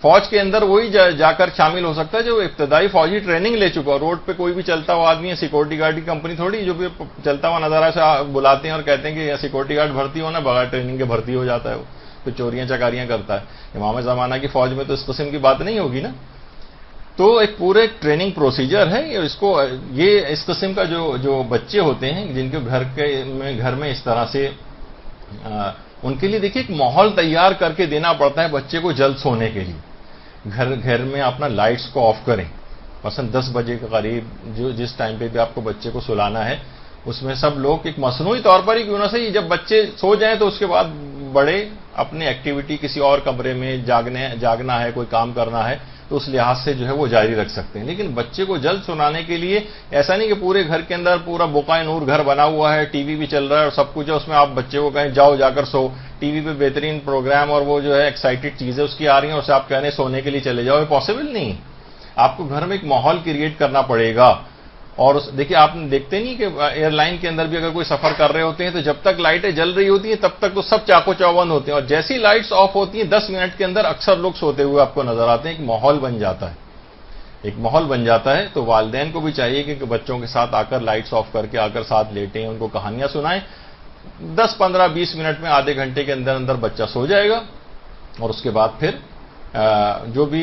فوج کے اندر وہی جا کر شامل ہو سکتا ہے جو ابتدائی فوجی ٹریننگ لے چکا، روڈ پہ کوئی بھی چلتا ہوا آدمی ہے، سیکورٹی گارڈ کی کمپنی تھوڑی جو بھی چلتا ہوا نظارہ سے بلاتے ہیں اور کہتے ہیں کہ سیکورٹی گارڈ بھرتی ہونا، بغیر ٹریننگ کے بھرتی ہو جاتا ہے، وہ پھر چوریاں چکاریاں کرتا ہے۔ امام زمانہ کی فوج میں تو اس قسم کی بات نہیں ہوگی نا، تو ایک پورے ٹریننگ پروسیجر ہے یہ اس قسم کا جو بچے ہوتے ہیں جن کے گھر میں اس طرح سے ان کے لیے دیکھیے ایک ماحول تیار کر کے دینا پڑتا ہے بچے کو جلد سونے کے لیے۔ گھر میں اپنا لائٹس کو آف کریں، مثلا 10 بجے کے قریب جس ٹائم پہ بھی آپ کو بچے کو سلانا ہے، اس میں سب لوگ ایک مصنوعی طور پر ہی کیوں نہ صحیح جب بچے سو جائیں تو اس کے بعد بڑے اپنی ایکٹیویٹی کسی اور کمرے میں جاگنا ہے، کوئی کام کرنا ہے تو اس لحاظ سے جو ہے وہ جاری رکھ سکتے ہیں، لیکن بچے کو جلد سنانے کے لیے ایسا نہیں کہ پورے گھر کے اندر پورا بقائے نور گھر بنا ہوا ہے، ٹی وی بھی چل رہا ہے اور سب کچھ ہے، اس میں آپ بچے کو کہیں جاؤ جا کر سو، ٹی وی پہ بہترین پروگرام اور وہ جو ہے ایکسائٹڈ چیزیں اس کی آ رہی ہیں، اسے آپ کہنے سونے کے لیے چلے جاؤ، یہ پاسبل نہیں۔ آپ کو گھر میں ایک ماحول کریٹ کرنا پڑے گا۔ اور دیکھیے آپ دیکھتے نہیں کہ ایئر لائن کے اندر بھی اگر کوئی سفر کر رہے ہوتے ہیں تو جب تک لائٹیں جل رہی ہوتی ہیں تب تک تو سب چاقو چوبند ہوتے ہیں، اور جیسی لائٹس آف ہوتی ہیں 10 منٹ کے اندر اکثر لوگ سوتے ہوئے آپ کو نظر آتے ہیں، ایک ماحول بن جاتا ہے۔ تو والدین کو بھی چاہیے کہ بچوں کے ساتھ آ کر لائٹس آف کر کے آ کر ساتھ لیٹیں، ان کو کہانیاں سنائیں، 10, 15, 20 منٹ میں آدھے گھنٹے کے اندر بچہ سو جائے گا، اور اس کے بعد پھر جو بھی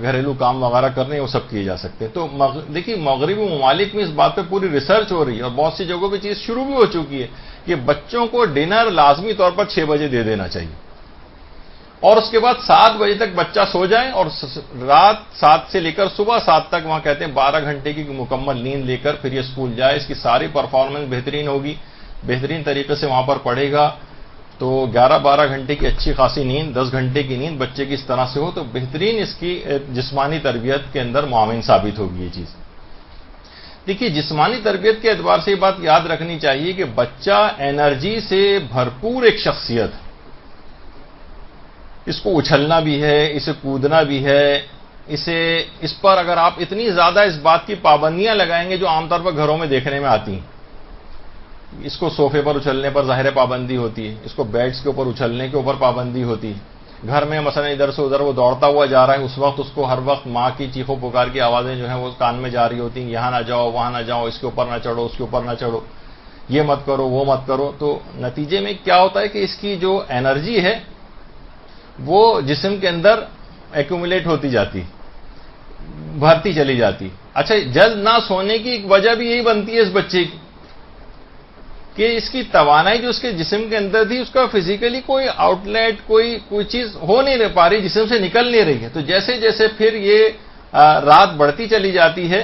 گھریلو کام وغیرہ کرنے ہیں وہ سب کیے جا سکتے ہیں۔ تو دیکھیے مغربی ممالک میں اس بات پہ پوری ریسرچ ہو رہی ہے اور بہت سی جگہوں پہ چیز شروع بھی ہو چکی ہے کہ بچوں کو ڈنر لازمی طور پر 6 بجے دے دینا چاہیے، اور اس کے بعد 7 بجے تک بچہ سو جائے، اور رات 7 سے لے کر صبح 7 تک وہاں کہتے ہیں 12 گھنٹے کی مکمل نیند لے کر پھر یہ اسکول جائے، اس کی ساری پرفارمنس بہترین ہوگی، بہترین طریقے سے وہاں پر پڑھے گا۔ تو 11-12 گھنٹے کی اچھی خاصی نیند، 10 گھنٹے کی نیند بچے کی اس طرح سے ہو تو بہترین اس کی جسمانی تربیت کے اندر معاون ثابت ہوگی یہ چیز۔ دیکھیے جسمانی تربیت کے اعتبار سے یہ بات یاد رکھنی چاہیے کہ بچہ انرجی سے بھرپور ایک شخصیت ہے، اس کو اچھلنا بھی ہے، اسے کودنا بھی ہے، اس پر اگر آپ اتنی زیادہ اس بات کی پابندیاں لگائیں گے جو عام طور پر گھروں میں دیکھنے میں آتی ہیں، اس کو صوفے پر اچھلنے پر ظاہر پابندی ہوتی ہے، اس کو بیڈز کے اوپر اچھلنے کے اوپر پابندی ہوتی ہے، گھر میں مثلا ادھر سے ادھر وہ دوڑتا ہوا جا رہا ہے، اس وقت اس کو ہر وقت ماں کی چیخو پکار کی آوازیں جو ہیں وہ کان میں جا رہی ہوتی ہیں، یہاں نہ جاؤ وہاں نہ جاؤ، اس کے اوپر نہ چڑھو اس کے اوپر نہ چڑھو، یہ مت کرو وہ مت کرو۔ تو نتیجے میں کیا ہوتا ہے کہ اس کی جو انرجی ہے وہ جسم کے اندر ایکومولیٹ ہوتی جاتی، بھرتی چلی جاتی۔ اچھا جلد نہ سونے کی ایک وجہ بھی یہی بنتی ہے اس بچے کی کہ اس کی توانائی جو اس کے جسم کے اندر تھی اس کا فزیکلی کوئی آؤٹ لیٹ کوئی چیز ہو نہیں پا رہی، جسم سے نکل نہیں رہی ہے۔ تو جیسے جیسے پھر یہ رات بڑھتی چلی جاتی ہے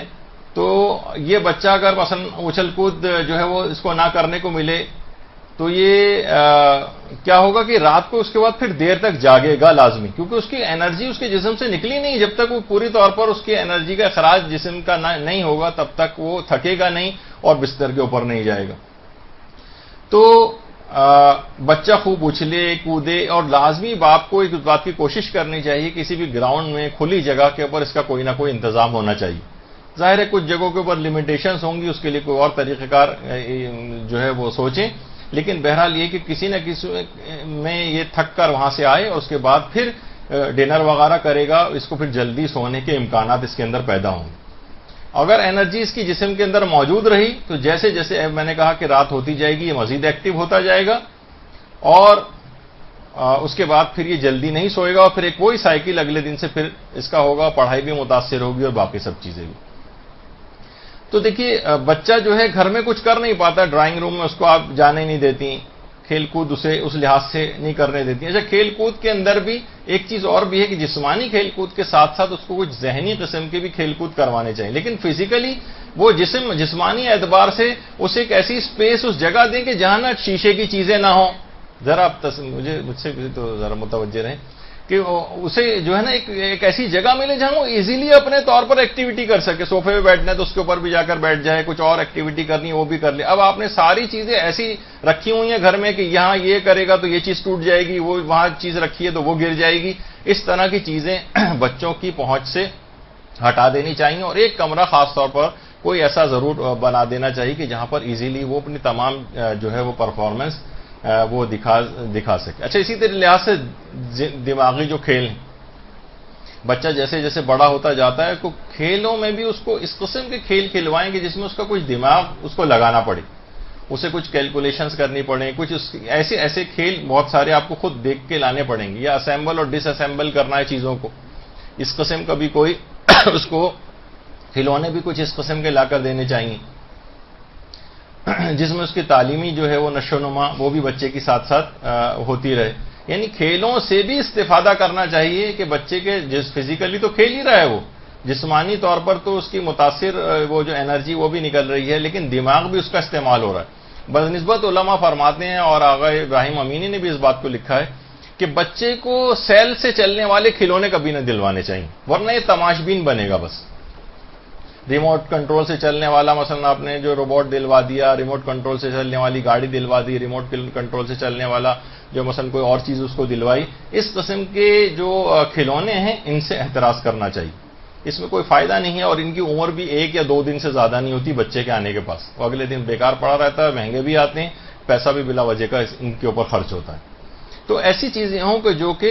تو یہ بچہ اگر مثلا اچھل کود جو ہے وہ اس کو نہ کرنے کو ملے تو یہ کیا ہوگا کہ رات کو اس کے بعد پھر دیر تک جاگے گا لازمی، کیونکہ اس کی انرجی اس کے جسم سے نکلی نہیں، جب تک وہ پوری طور پر اس کی انرجی کا اخراج جسم کا نہیں ہوگا تب تک وہ تھکے گا نہیں اور بستر کے اوپر نہیں جائے گا۔ تو بچہ خوب اچھلے کودے، اور لازمی باپ کو ایک بات کی کوشش کرنی چاہیے کسی بھی گراؤنڈ میں کھلی جگہ کے اوپر اس کا کوئی نہ کوئی انتظام ہونا چاہیے۔ ظاہر ہے کچھ جگہوں کے اوپر لمیٹیشنز ہوں گی، اس کے لیے کوئی اور طریقہ کار جو ہے وہ سوچیں، لیکن بہرحال یہ کہ کسی نہ کسی میں یہ تھک کر وہاں سے آئے اور اس کے بعد پھر ڈنر وغیرہ کرے گا، اس کو پھر جلدی سونے کے امکانات اس کے اندر پیدا ہوں گے۔ اگر انرجی اس کی جسم کے اندر موجود رہی تو جیسے جیسے میں نے کہا کہ رات ہوتی جائے گی یہ مزید ایکٹیو ہوتا جائے گا، اور اس کے بعد پھر یہ جلدی نہیں سوئے گا، اور پھر ایک وہی سائیکل اگلے دن سے پھر اس کا ہوگا، پڑھائی بھی متاثر ہوگی اور باقی سب چیزیں بھی۔ تو دیکھیے بچہ جو ہے گھر میں کچھ کر نہیں پاتا، ڈرائنگ روم میں اس کو آپ جانے نہیں دیتی، کھیل کود اسے اس لحاظ سے نہیں کرنے دیتی۔ اچھا، کھیل کود کے اندر بھی ایک چیز اور بھی ہے کہ جسمانی کھیل کود کے ساتھ ساتھ اس کو کچھ ذہنی قسم کے بھی کھیل کود کروانے چاہیے، لیکن فزیکلی وہ جسمانی اعتبار سے اسے ایک ایسی اسپیس اس جگہ دیں کہ جہاں نہ شیشے کی چیزیں نہ ہوں۔ ذرا آپ مجھ سے تو ذرا متوجہ رہیں کہ اسے جو ہے نا ایک ایسی جگہ ملے جہاں وہ ایزیلی اپنے طور پر ایکٹیویٹی کر سکے، صوفے پہ بیٹھنا ہے تو اس کے اوپر بھی جا کر بیٹھ جائے، کچھ اور ایکٹیویٹی کرنی ہے وہ بھی کر لے۔ اب آپ نے ساری چیزیں ایسی رکھی ہوئی ہیں گھر میں کہ یہاں یہ کرے گا تو یہ چیز ٹوٹ جائے گی، وہ وہاں چیز رکھی ہے تو وہ گر جائے گی، اس طرح کی چیزیں بچوں کی پہنچ سے ہٹا دینی چاہیے، اور ایک کمرہ خاص طور پر کوئی ایسا ضرور بنا دینا چاہیے کہ جہاں پر ایزیلی وہ اپنی تمام جو ہے وہ پرفارمنس وہ دکھا سکے۔ اچھا، اسی طرح لحاظ سے دماغی جو کھیل ہیں، بچہ جیسے جیسے بڑا ہوتا جاتا ہے تو کھیلوں میں بھی اس کو اس قسم کے کھیل کھلوائیں گے جس میں اس کا کچھ دماغ اس کو لگانا پڑے، اسے کچھ کیلکولیشنز کرنی پڑیں، کچھ ایسے کھیل بہت سارے آپ کو خود دیکھ کے لانے پڑیں گے، یا اسمبل اور ڈس اسمبل کرنا ہے چیزوں کو، اس قسم کا بھی کوئی اس کو کھلونے بھی کچھ اس قسم کے لا کر دینے چاہیے جس میں اس کی تعلیمی جو ہے وہ نشو و نما وہ بھی بچے کے ساتھ ساتھ ہوتی رہے۔ یعنی کھیلوں سے بھی استفادہ کرنا چاہیے کہ بچے کے فزیکلی تو کھیل ہی رہا ہے، وہ جسمانی طور پر تو اس کی متاثر وہ جو انرجی وہ بھی نکل رہی ہے، لیکن دماغ بھی اس کا استعمال ہو رہا ہے۔ بنسبت علماء فرماتے ہیں، اور آغا ابراہیم امینی نے بھی اس بات کو لکھا ہے کہ بچے کو سیل سے چلنے والے کھلونے کبھی نہ دلوانے چاہیے، ورنہ یہ تماشبین بنے گا بس۔ ریموٹ کنٹرول سے چلنے والا، مثلا آپ نے جو روبوٹ دلوا دیا، ریموٹ کنٹرول سے چلنے والی گاڑی دلوا دی، ریموٹ کنٹرول سے چلنے والا جو مثلا کوئی اور چیز اس کو دلوائی، اس قسم کے جو کھلونے ہیں ان سے احتراز کرنا چاہیے، اس میں کوئی فائدہ نہیں ہے، اور ان کی عمر بھی 1 یا 2 دن سے زیادہ نہیں ہوتی بچے کے آنے کے پاس، وہ اگلے دن بیکار پڑا رہتا ہے، مہنگے بھی آتے ہیں، پیسہ بھی بلا وجہ کا ان کے اوپر خرچ ہوتا ہے۔ تو ایسی چیزیں ہوں کہ جو کہ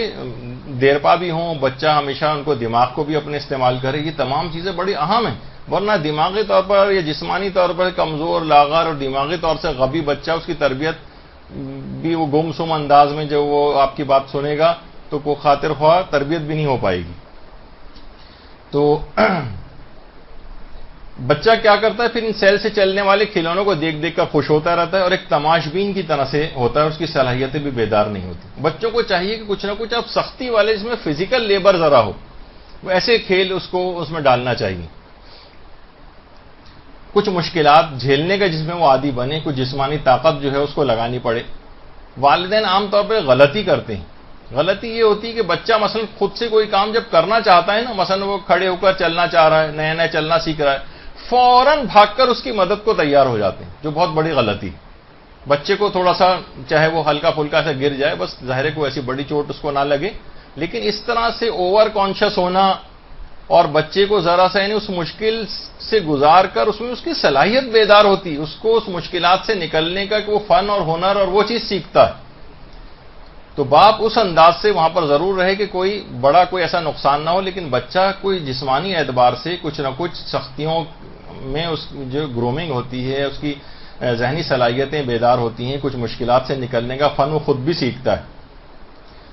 دیرپا بھی ہوں، بچہ ہمیشہ ان کو دماغ کو بھی اپنے استعمال کرے، یہ تمام چیزیں بڑی اہم ہیں، ورنہ دماغی طور پر یا جسمانی طور پر کمزور، لاغر اور دماغی طور سے غبی بچہ، اس کی تربیت بھی وہ گم سم انداز میں جو وہ آپ کی بات سنے گا تو کوئی خاطر خواہ تربیت بھی نہیں ہو پائے گی۔ تو بچہ کیا کرتا ہے پھر ان سیل سے چلنے والے کھلونوں کو دیکھ دیکھ کر خوش ہوتا رہتا ہے، اور ایک تماشبین کی طرح سے ہوتا ہے، اس کی صلاحیتیں بھی بیدار نہیں ہوتی۔ بچوں کو چاہیے کہ کچھ نہ کچھ اب سختی والے جس میں فزیکل لیبر ذرا ہو، وہ ایسے کھیل اس کو اس میں ڈالنا چاہیے، کچھ مشکلات جھیلنے کا جس میں وہ عادی بنے، کچھ جسمانی طاقت جو ہے اس کو لگانی پڑے۔ والدین عام طور پہ غلطی کرتے ہیں، غلطی یہ ہوتی ہے کہ بچہ مثلا خود سے کوئی کام جب کرنا چاہتا ہے نا، مثلا وہ کھڑے ہو کر چلنا چاہ رہا ہے، نیا نیا چلنا سیکھ رہا ہے، فوراً بھاگ کر اس کی مدد کو تیار ہو جاتے ہیں، جو بہت بڑی غلطی ہے۔ بچے کو تھوڑا سا چاہے وہ ہلکا پھلکا سے گر جائے، بس ظاہر ہے کوئی ایسی بڑی چوٹ اس کو نہ لگے، لیکن اس طرح سے اوور کانشیس ہونا اور بچے کو ذرا سا یعنی اس مشکل سے گزار کر اس میں اس کی صلاحیت بیدار ہوتی، اس کو اس مشکلات سے نکلنے کا کہ وہ فن اور ہنر اور وہ چیز سیکھتا ہے۔ تو باپ اس انداز سے وہاں پر ضرور رہے کہ کوئی بڑا کوئی ایسا نقصان نہ ہو، لیکن بچہ کوئی جسمانی اعتبار سے کچھ نہ کچھ سختیوں میں اس جو گرومنگ ہوتی ہے، اس کی ذہنی صلاحیتیں بیدار ہوتی ہیں، کچھ مشکلات سے نکلنے کا فن وہ خود بھی سیکھتا ہے۔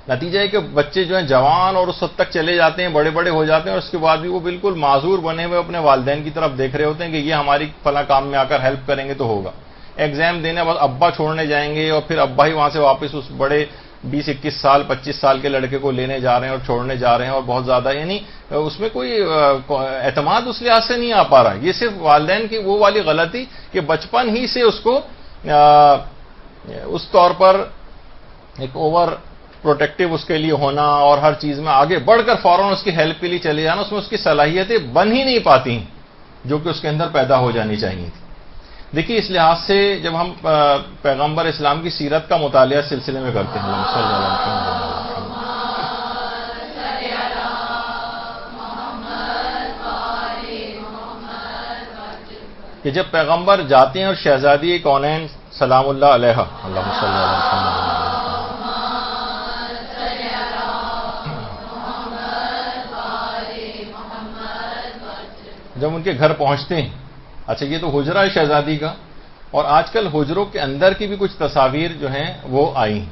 نتیجہ ہے کہ بچے جو ہیں جوان اور اس حد تک چلے جاتے ہیں، بڑے بڑے ہو جاتے ہیں، اور اس کے بعد بھی وہ بالکل معذور بنے ہوئے اپنے والدین کی طرف دیکھ رہے ہوتے ہیں کہ یہ ہماری فلاں کام میں آ کر ہیلپ کریں گے تو ہوگا۔ ایگزام دینے بعد ابا چھوڑنے جائیں گے، اور پھر ابا ہی وہاں سے واپس اس بڑے 20-21 سال 25 سال کے لڑکے کو لینے جا رہے ہیں اور چھوڑنے جا رہے ہیں، اور بہت زیادہ یعنی اس میں کوئی اعتماد اس لحاظ سے نہیں آ پا رہا ہے۔ یہ صرف والدین کی وہ والی غلطی کہ بچپن ہی سے اس کو اس طور پر ایک اوور پروٹیکٹیو اس کے لیے ہونا، اور ہر چیز میں آگے بڑھ کر فوراً اس کی ہیلپ کے لیے چلے جانا، اس میں اس کی صلاحیتیں بن ہی نہیں پاتی جو کہ اس کے اندر پیدا ہو جانی چاہیے تھی۔ دیکھیے اس لحاظ سے جب ہم پیغمبر اسلام کی سیرت کا مطالعہ سلسلے میں کرتے ہیں، کہ جب پیغمبر جاتے ہیں اور شہزادی کونین سلام اللہ علیہ اللہم صلی اللہ علیہ وسلم جب ان کے گھر پہنچتے ہیں، اچھا یہ تو حجرہ ہے شہزادی کا، اور آج کل حجروں کے اندر کی بھی کچھ تصاویر جو ہیں وہ آئی ہیں،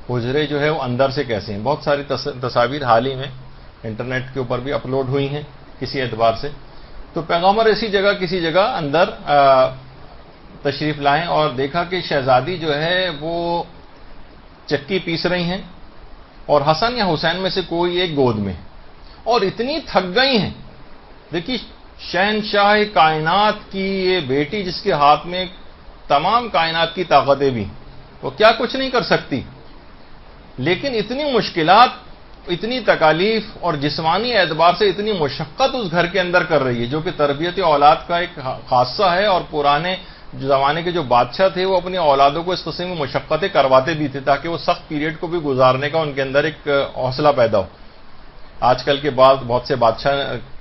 حجرے جو ہے وہ اندر سے کیسے ہیں، بہت ساری تصاویر حال ہی میں انٹرنیٹ کے اوپر بھی اپلوڈ ہوئی ہیں کسی اعتبار سے. تو پیغمبر کسی جگہ اندر تشریف لائیں اور دیکھا کہ شہزادی جو ہے وہ چکی پیس رہی ہیں اور حسن یا حسین میں سے کوئی ایک گود میں، اور اتنی تھک گئی ہیں. دیکھیے شہنشاہ کائنات کی یہ بیٹی جس کے ہاتھ میں تمام کائنات کی طاقتیں بھی، وہ کیا کچھ نہیں کر سکتی، لیکن اتنی مشکلات، اتنی تکالیف اور جسمانی اعتبار سے اتنی مشقت اس گھر کے اندر کر رہی ہے، جو کہ تربیت اولاد کا ایک خاصہ ہے. اور پرانے زمانے کے جو بادشاہ تھے وہ اپنی اولادوں کو اس قسم کی مشقتیں کرواتے بھی تھے تاکہ وہ سخت پیریڈ کو بھی گزارنے کا ان کے اندر ایک حوصلہ پیدا ہو. آج کل کے بعد بہت سے بادشاہ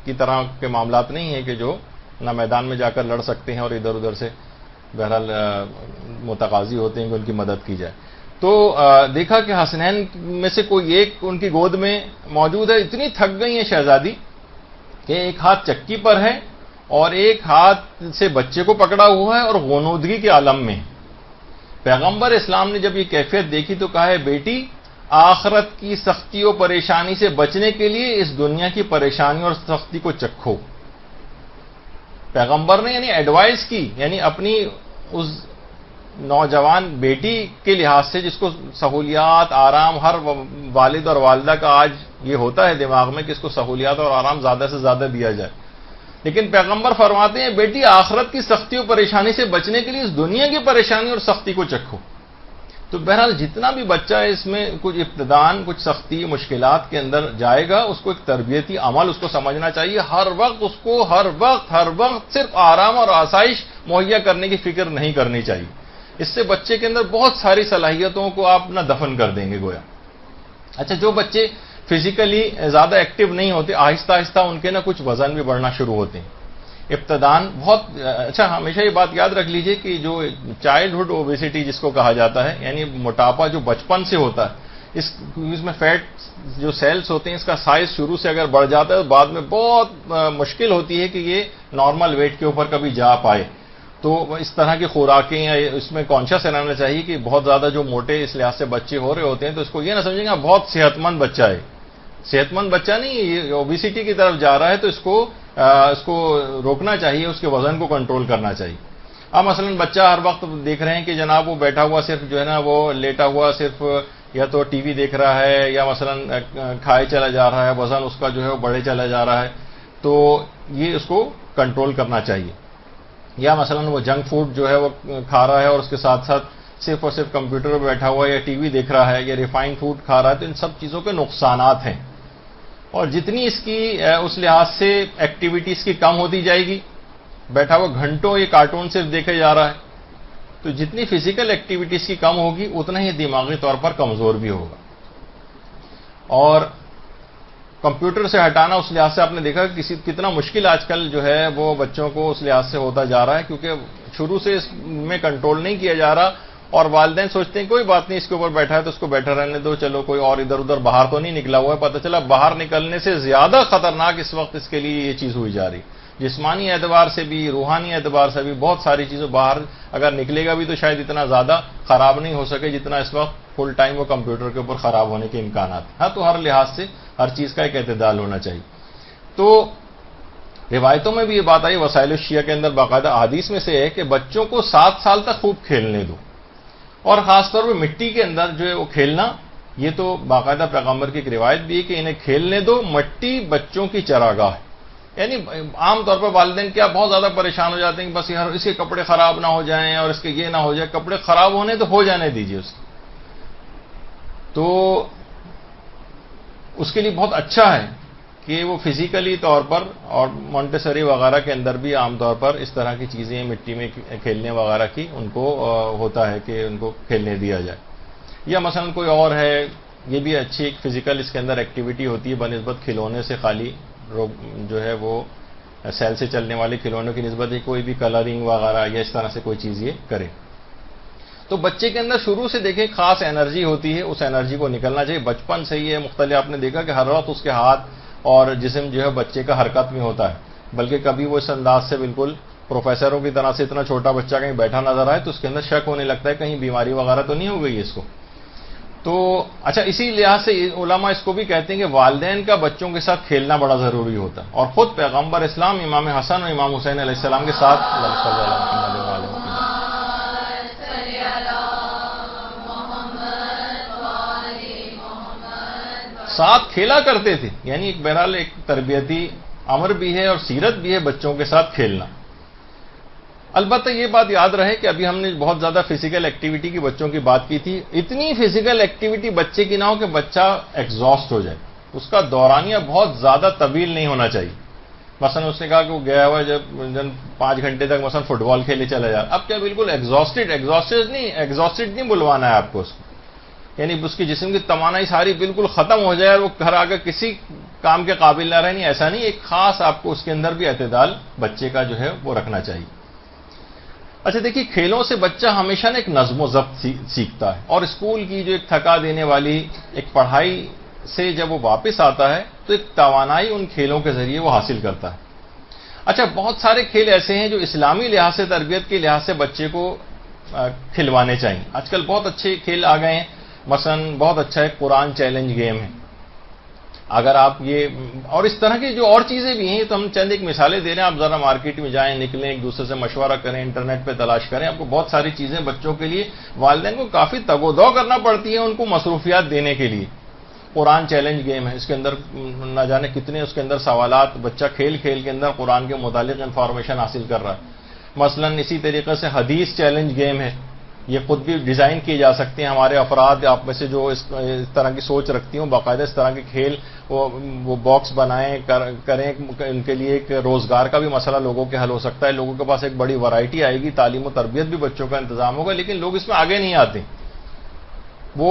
کی طرح کے معاملات نہیں ہیں کہ جو نہ میدان میں جا کر لڑ سکتے ہیں اور ادھر ادھر سے بہرحال متقاضی ہوتے ہیں کہ ان کی مدد کی جائے. تو دیکھا کہ حسنین میں سے کوئی ایک ان کی گود میں موجود ہے. اتنی تھک گئی ہیں شہزادی کہ ایک ہاتھ چکی پر ہے اور ایک ہاتھ سے بچے کو پکڑا ہوا ہے اور غنودگی کے عالم میں. پیغمبر اسلام نے جب یہ کیفیت دیکھی تو کہا ہے بیٹی آخرت کی سختی و پریشانی سے بچنے کے لیے اس دنیا کی پریشانی اور سختی کو چکھو. پیغمبر نے یعنی ایڈوائز کی، یعنی اپنی اس نوجوان بیٹی کے لحاظ سے جس کو سہولیات آرام، ہر والد اور والدہ کا آج یہ ہوتا ہے دماغ میں کہ اس کو سہولیات اور آرام زیادہ سے زیادہ دیا جائے، لیکن پیغمبر فرماتے ہیں بیٹی آخرت کی سختی و پریشانی سے بچنے کے لیے اس دنیا کی پریشانی اور سختی کو چکھو. تو بہرحال جتنا بھی بچہ اس میں کچھ ابتدان کچھ سختی مشکلات کے اندر جائے گا، اس کو ایک تربیتی عمل اس کو سمجھنا چاہیے. ہر وقت صرف آرام اور آسائش مہیا کرنے کی فکر نہیں کرنی چاہیے. اس سے بچے کے اندر بہت ساری صلاحیتوں کو آپ نہ دفن کر دیں گے گویا. اچھا جو بچے فزیکلی زیادہ ایکٹیو نہیں ہوتے، آہستہ آہستہ ان کے نا کچھ وزن بھی بڑھنا شروع ہوتے ہیں. ابتدان بہت اچھا، ہمیشہ یہ بات یاد رکھ لیجئے کہ جو چائلڈہڈ اوبیسٹی جس کو کہا جاتا ہے، یعنی موٹاپا جو بچپن سے ہوتا ہے، اس میں فیٹ جو سیلز ہوتے ہیں اس کا سائز شروع سے اگر بڑھ جاتا ہے تو بعد میں بہت مشکل ہوتی ہے کہ یہ نارمل ویٹ کے اوپر کبھی جا پائے. تو اس طرح کی خوراکیں یا اس میں کانشیس رہنا چاہیے کہ بہت زیادہ جو موٹے اس لحاظ سے بچے ہو رہے ہوتے ہیں تو اس کو یہ نہ سمجھیں گے بہت صحت مند بچہ ہے. صحت مند بچہ نہیں، یہ اوبیسٹی کی طرف جا رہا ہے تو اس کو روکنا چاہیے، اس کے وزن کو کنٹرول کرنا چاہیے. اب مثلا بچہ ہر وقت دیکھ رہے ہیں کہ جناب وہ بیٹھا ہوا صرف جو ہے نا وہ لیٹا ہوا صرف یا تو ٹی وی دیکھ رہا ہے یا مثلا کھائے چلا جا رہا ہے، وزن اس کا جو ہے وہ بڑھے چلا جا رہا ہے، تو یہ اس کو کنٹرول کرنا چاہیے. یا مثلا وہ جنک فوڈ جو ہے وہ کھا رہا ہے اور اس کے ساتھ ساتھ صرف اور صرف کمپیوٹر پہ بیٹھا ہوا ہے یا ٹی وی دیکھ رہا ہے یا ریفائنڈ فوڈ کھا رہا ہے، تو ان سب چیزوں کے نقصانات ہیں. اور جتنی اس کی اس لحاظ سے ایکٹیویٹیز کی کم ہوتی جائے گی، بیٹھا ہوا گھنٹوں یہ کارٹون صرف دیکھے جا رہا ہے، تو جتنی فزیکل ایکٹیویٹیز کی کم ہوگی اتنا ہی دماغی طور پر کمزور بھی ہوگا. اور کمپیوٹر سے ہٹانا اس لحاظ سے آپ نے دیکھا کہ کتنا مشکل آج کل جو ہے وہ بچوں کو اس لحاظ سے ہوتا جا رہا ہے، کیونکہ شروع سے اس میں کنٹرول نہیں کیا جا رہا اور والدین سوچتے ہیں کوئی بات نہیں اس کے اوپر بیٹھا ہے تو اس کو بیٹھا رہنے دو، چلو کوئی اور ادھر ادھر باہر تو نہیں نکلا ہوا ہے. پتہ چلا باہر نکلنے سے زیادہ خطرناک اس وقت اس کے لیے یہ چیز ہوئی جا رہی، جسمانی اعتبار سے بھی روحانی اعتبار سے بھی بہت ساری چیزیں. باہر اگر نکلے گا بھی تو شاید اتنا زیادہ خراب نہیں ہو سکے جتنا اس وقت فل ٹائم وہ کمپیوٹر کے اوپر خراب ہونے کے امکانات. ہاں تو ہر لحاظ سے ہر چیز کا ایک اعتدال ہونا چاہیے. تو روایتوں میں بھی یہ بات آئی، وسائل الشیعہ کے اندر باقاعدہ احادیث میں سے ہے کہ بچوں کو 7 سال تک خوب کھیلنے دو، اور خاص طور پہ مٹی کے اندر جو ہے وہ کھیلنا، یہ تو باقاعدہ پیغمبر کی ایک روایت بھی ہے کہ انہیں کھیلنے دو. مٹی بچوں کی چراگاہ ہے. یعنی عام طور پر والدین کیا بہت زیادہ پریشان ہو جاتے ہیں کہ بس اس کے کپڑے خراب نہ ہو جائیں اور اس کے یہ نہ ہو جائے. کپڑے خراب ہونے تو ہو جانے دیجیے اس کے، تو اس کے لیے بہت اچھا ہے کہ وہ فزیکلی طور پر، اور مونٹیسری وغیرہ کے اندر بھی عام طور پر اس طرح کی چیزیں مٹی میں کھیلنے وغیرہ کی ان کو ہوتا ہے کہ ان کو کھیلنے دیا جائے. یا مثلا کوئی اور ہے، یہ بھی اچھی ایک فزیکل اس کے اندر ایکٹیویٹی ہوتی ہے بنسبت کھلونے سے خالی جو ہے وہ سیل سے چلنے والے کھلونوں کی نسبت کوئی بھی کلرنگ وغیرہ یا اس طرح سے کوئی چیز یہ کرے. تو بچے کے اندر شروع سے دیکھیں خاص انرجی ہوتی ہے, اس انرجی کو نکلنا چاہیے بچپن سے ہی ہے. مختلف آپ نے دیکھا کہ ہر وقت اس کے ہاتھ اور جسم جو ہے بچے کا حرکت میں ہوتا ہے, بلکہ کبھی وہ اس انداز سے بالکل پروفیسروں کی طرح سے اتنا چھوٹا بچہ کہیں بیٹھا نظر آئے تو اس کے اندر شک ہونے لگتا ہے کہیں بیماری وغیرہ تو نہیں ہو گئی اس کو. تو اچھا, اسی لحاظ سے علماء اس کو بھی کہتے ہیں کہ والدین کا بچوں کے ساتھ کھیلنا بڑا ضروری ہوتا ہے, اور خود پیغمبر اسلام امام حسن اور امام حسین علیہ السلام کے ساتھ ساتھ کھیلا کرتے تھے. یعنی ایک بہرحال ایک تربیتی امر بھی ہے اور سیرت بھی ہے بچوں کے ساتھ کھیلنا. البتہ یہ بات یاد رہے کہ ابھی ہم نے بہت زیادہ فزیکل ایکٹیویٹی کی بچوں کی بات کی تھی. اتنی فزیکل ایکٹیویٹی بچے کی نہ ہو کہ بچہ ایگزاسٹ ہو جائے, اس کا دورانیہ بہت زیادہ طویل نہیں ہونا چاہیے. مثلا اس نے کہا کہ وہ گیا ہوا جب 5 گھنٹے تک مثلا فٹ بال کھیلے چلا جائے, اب کیا بالکل ایگزاسٹڈ نہیں بلوانا ہے آپ کو اس کو, یعنی اس کی جسم کی توانائی ساری بالکل ختم ہو جائے اور وہ گھر آ کر کسی کام کے قابل نہ رہے. نہیں, ایسا نہیں, ایک خاص آپ کو اس کے اندر بھی اعتدال بچے کا جو ہے وہ رکھنا چاہیے. اچھا دیکھیے, کھیلوں سے بچہ ہمیشہ ایک نظم و ضبط سیکھتا ہے, اور اسکول کی جو ایک تھکا دینے والی ایک پڑھائی سے جب وہ واپس آتا ہے تو ایک توانائی ان کھیلوں کے ذریعے وہ حاصل کرتا ہے. اچھا, بہت سارے کھیل ایسے ہیں جو اسلامی لحاظ سے تربیت کے لحاظ سے بچے کو کھلوانے چاہیے. آج کل بہت اچھے کھیل آ گئے ہیں. مثلا بہت اچھا ایک قرآن چیلنج گیم ہے. اگر آپ یہ اور اس طرح کی جو اور چیزیں بھی ہیں تو ہم چند ایک مثالیں دے رہے ہیں. آپ ذرا مارکیٹ میں جائیں, نکلیں, ایک دوسرے سے مشورہ کریں, انٹرنیٹ پہ تلاش کریں, آپ کو بہت ساری چیزیں بچوں کے لیے والدین کو کافی تگ و دو کرنا پڑتی ہے ان کو مصروفیات دینے کے لیے. قرآن چیلنج گیم ہے, اس کے اندر نہ جانے کتنے اس کے اندر سوالات, بچہ کھیل کھیل کے اندر قرآن کے متعلق انفارمیشن حاصل کر رہا ہے. مثلا اسی طریقے سے حدیث چیلنج گیم ہے, یہ خود بھی ڈیزائن کیے جا سکتے ہیں. ہمارے افراد آپ میں سے جو اس طرح کی سوچ رکھتی ہوں باقاعدہ اس طرح کے کھیل وہ باکس بنائیں کریں, ان کے لیے ایک روزگار کا بھی مسئلہ لوگوں کے حل ہو سکتا ہے. لوگوں کے پاس ایک بڑی ورائٹی آئے گی, تعلیم و تربیت بھی بچوں کا انتظام ہوگا, لیکن لوگ اس میں آگے نہیں آتے. وہ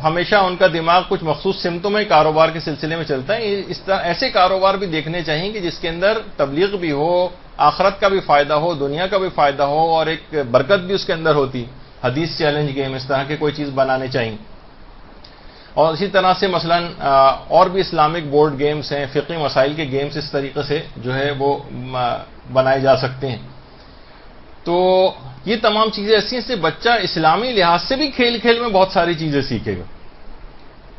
ہمیشہ ان کا دماغ کچھ مخصوص سمتوں میں کاروبار کے سلسلے میں چلتا ہے. اس طرح ایسے کاروبار بھی دیکھنے چاہیے کہ جس کے اندر تبلیغ بھی ہو, آخرت کا بھی فائدہ ہو, دنیا کا بھی فائدہ ہو, اور ایک برکت بھی اس کے اندر ہوتی. حدیث چیلنج گیم, اس طرح کے کوئی چیز بنانے چاہیے. اور اسی طرح سے مثلا اور بھی اسلامک بورڈ گیمز ہیں, فقہی مسائل کے گیمز اس طریقے سے جو ہے وہ بنائے جا سکتے ہیں. تو یہ تمام چیزیں ایسی ہیں سے بچہ اسلامی لحاظ سے بھی کھیل کھیل میں بہت ساری چیزیں سیکھے گا.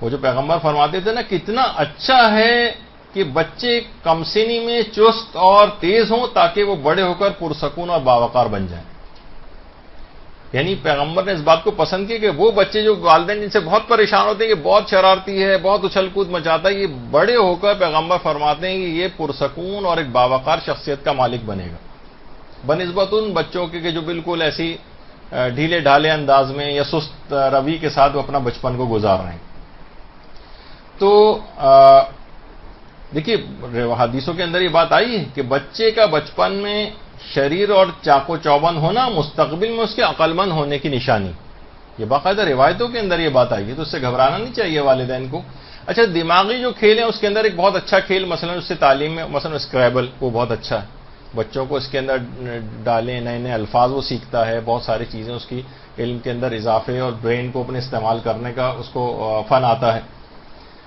وہ جو پیغمبر فرماتے تھے نا, کتنا اچھا ہے کہ بچے کم سنی میں چست اور تیز ہوں تاکہ وہ بڑے ہو کر پرسکون اور باوقار بن جائیں. یعنی پیغمبر نے اس بات کو پسند کیا کہ وہ بچے جو والدین جن سے بہت پریشان ہوتے ہیں کہ بہت شرارتی ہے, بہت اچھل کود مچاتا ہے, یہ بڑے ہو کر پیغمبر فرماتے ہیں کہ یہ پرسکون اور ایک باوقار شخصیت کا مالک بنے گا, بنسبت ان بچوں کے جو بالکل ایسی ڈھیلے ڈھالے انداز میں یا سست روی کے ساتھ وہ اپنا بچپن کو گزار رہے ہیں. تو دیکھیے, حدیثوں کے اندر یہ بات آئی ہے کہ بچے کا بچپن میں شریر اور چاق و چوبند ہونا مستقبل میں اس کے عقل مند ہونے کی نشانی. یہ باقاعدہ روایتوں کے اندر یہ بات آئی ہے, تو اس سے گھبرانا نہیں چاہیے والدین کو. اچھا, دماغی جو کھیل ہیں اس کے اندر ایک بہت اچھا کھیل مثلا اس سے تعلیم میں مثلا اسکریبل, وہ بہت اچھا ہے. بچوں کو اس کے اندر ڈالیں, نئے نئے الفاظ وہ سیکھتا ہے, بہت ساری چیزیں اس کی علم کے اندر اضافے اور برین کو اپنے استعمال کرنے کا اس کو فن آتا ہے.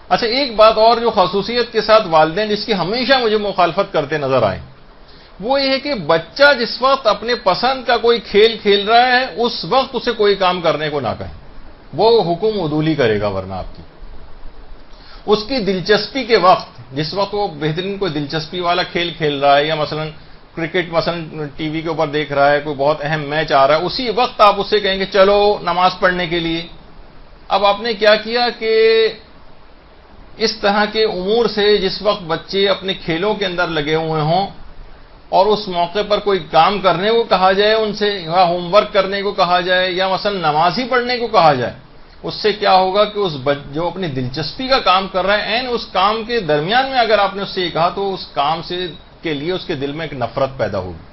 اچھا, ایک بات اور جو خصوصیت کے ساتھ والدین جس کی ہمیشہ مجھے مخالفت کرتے نظر آئے, وہ یہ ہے کہ بچہ جس وقت اپنے پسند کا کوئی کھیل کھیل رہا ہے اس وقت اسے کوئی کام کرنے کو نہ کہیں. وہ حکم عدولی کرے گا ورنہ آپ کی. اس کی دلچسپی کے وقت, جس وقت وہ بہترین کوئی دلچسپی والا کھیل کھیل رہا ہے, یا مثلا کرکٹ مثلا ٹی وی کے اوپر دیکھ رہا ہے, کوئی بہت اہم میچ آ رہا ہے, اسی وقت آپ اسے کہیں گے چلو نماز پڑھنے کے لیے. اب آپ نے کیا کیا کہ اس طرح کے امور سے جس وقت بچے اپنے کھیلوں کے اندر لگے ہوئے ہوں اور اس موقع پر کوئی کام کرنے کو کہا جائے ان سے, یا ہوم ورک کرنے کو کہا جائے, یا مثلا نماز ہی پڑھنے کو کہا جائے, اس سے کیا ہوگا کہ اس جو اپنی دلچسپی کا کام کر رہا ہے, اس کام کے درمیان میں اگر آپ نے اس سے یہ کہا تو اس کام سے کے لیے اس کے دل میں ایک نفرت پیدا ہوگی,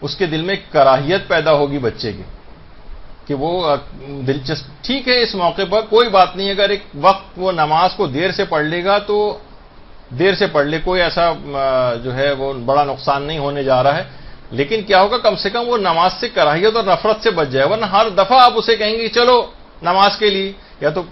اس کے دل میں ایک کراہیت پیدا ہوگی بچے کی کہ وہ دلچسپ. ٹھیک ہے, اس موقع پر کوئی بات نہیں, اگر ایک وقت وہ نماز کو دیر سے پڑھ لے گا تو دیر سے پڑھ لے، کوئی ایسا جو ہے وہ بڑا نقصان نہیں ہونے جا رہا ہے، لیکن کیا ہوگا کم سے کم وہ نماز سے کراہیت اور نفرت سے بچ جائے. ورنہ ہر دفعہ آپ اسے کہیں گے چلو نماز کے لیے، یا تو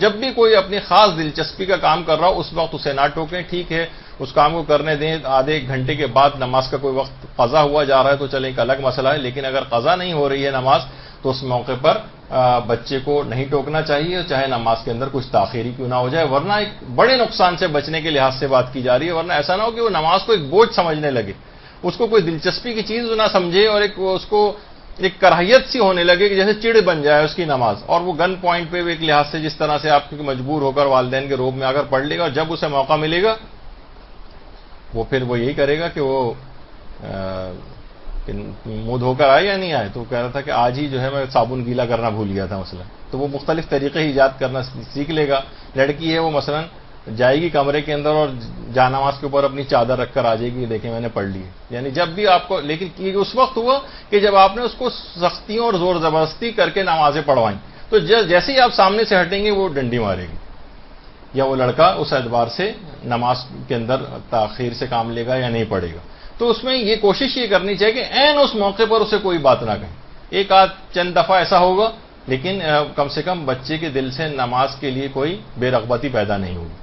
جب بھی کوئی اپنی خاص دلچسپی کا کام کر رہا ہو اس وقت اسے نہ ٹوکیں. ٹھیک ہے اس کام کو کرنے دیں، آدھے ایک گھنٹے کے بعد نماز کا کوئی وقت قضا ہوا جا رہا ہے تو چلیں ایک الگ مسئلہ ہے، لیکن اگر قضا نہیں ہو رہی ہے نماز تو اس موقع پر بچے کو نہیں ٹوکنا چاہیے، چاہے نماز کے اندر کچھ تاخیری کیوں نہ ہو جائے. ورنہ ایک بڑے نقصان سے بچنے کے لحاظ سے بات کی جا رہی ہے. ورنہ ایسا نہ ہو کہ وہ نماز کو ایک بوجھ سمجھنے لگے، اس کو کوئی دلچسپی کی چیز نہ سمجھے، اور اس کو ایک کراہیت سی ہونے لگے کہ جیسے چڑ بن جائے اس کی نماز. اور وہ گن پوائنٹ پہ ایک لحاظ سے جس طرح سے آپ مجبور ہو کر والدین کے روب میں اگر پڑھ لے گا، اور جب اسے موقع ملے گا وہ پھر وہ یہی کرے گا کہ وہ منہ دھو کر آئے یا نہیں آئے. تو کہہ رہا تھا کہ آج ہی جو ہے میں صابن گیلا کرنا بھول گیا تھا مثلا. تو وہ مختلف طریقے ایجاد کرنا سیکھ لے گا. لڑکی ہے وہ مثلا جائے گی کمرے کے اندر اور جانماز کے اوپر اپنی چادر رکھ کر آ جائے گی، دیکھیں میں نے پڑھ لی ہے. یعنی جب بھی آپ کو، لیکن یہ اس وقت ہوا کہ جب آپ نے اس کو سختیوں اور زور زبردستی کر کے نمازیں پڑھوائیں، تو جیسے ہی آپ سامنے سے ہٹیں گے وہ ڈنڈی مارے گی، یا وہ لڑکا اس اعتبار سے نماز کے اندر تاخیر سے کام لے گا یا نہیں پڑھے گا. تو اس میں یہ کوشش یہ کرنی چاہیے کہ عین اس موقع پر اسے کوئی بات نہ کہیں. ایک آدھ چند دفعہ ایسا ہوگا، لیکن کم سے کم بچے کے دل سے نماز کے لیے کوئی بے رغبتی پیدا نہیں ہوگی،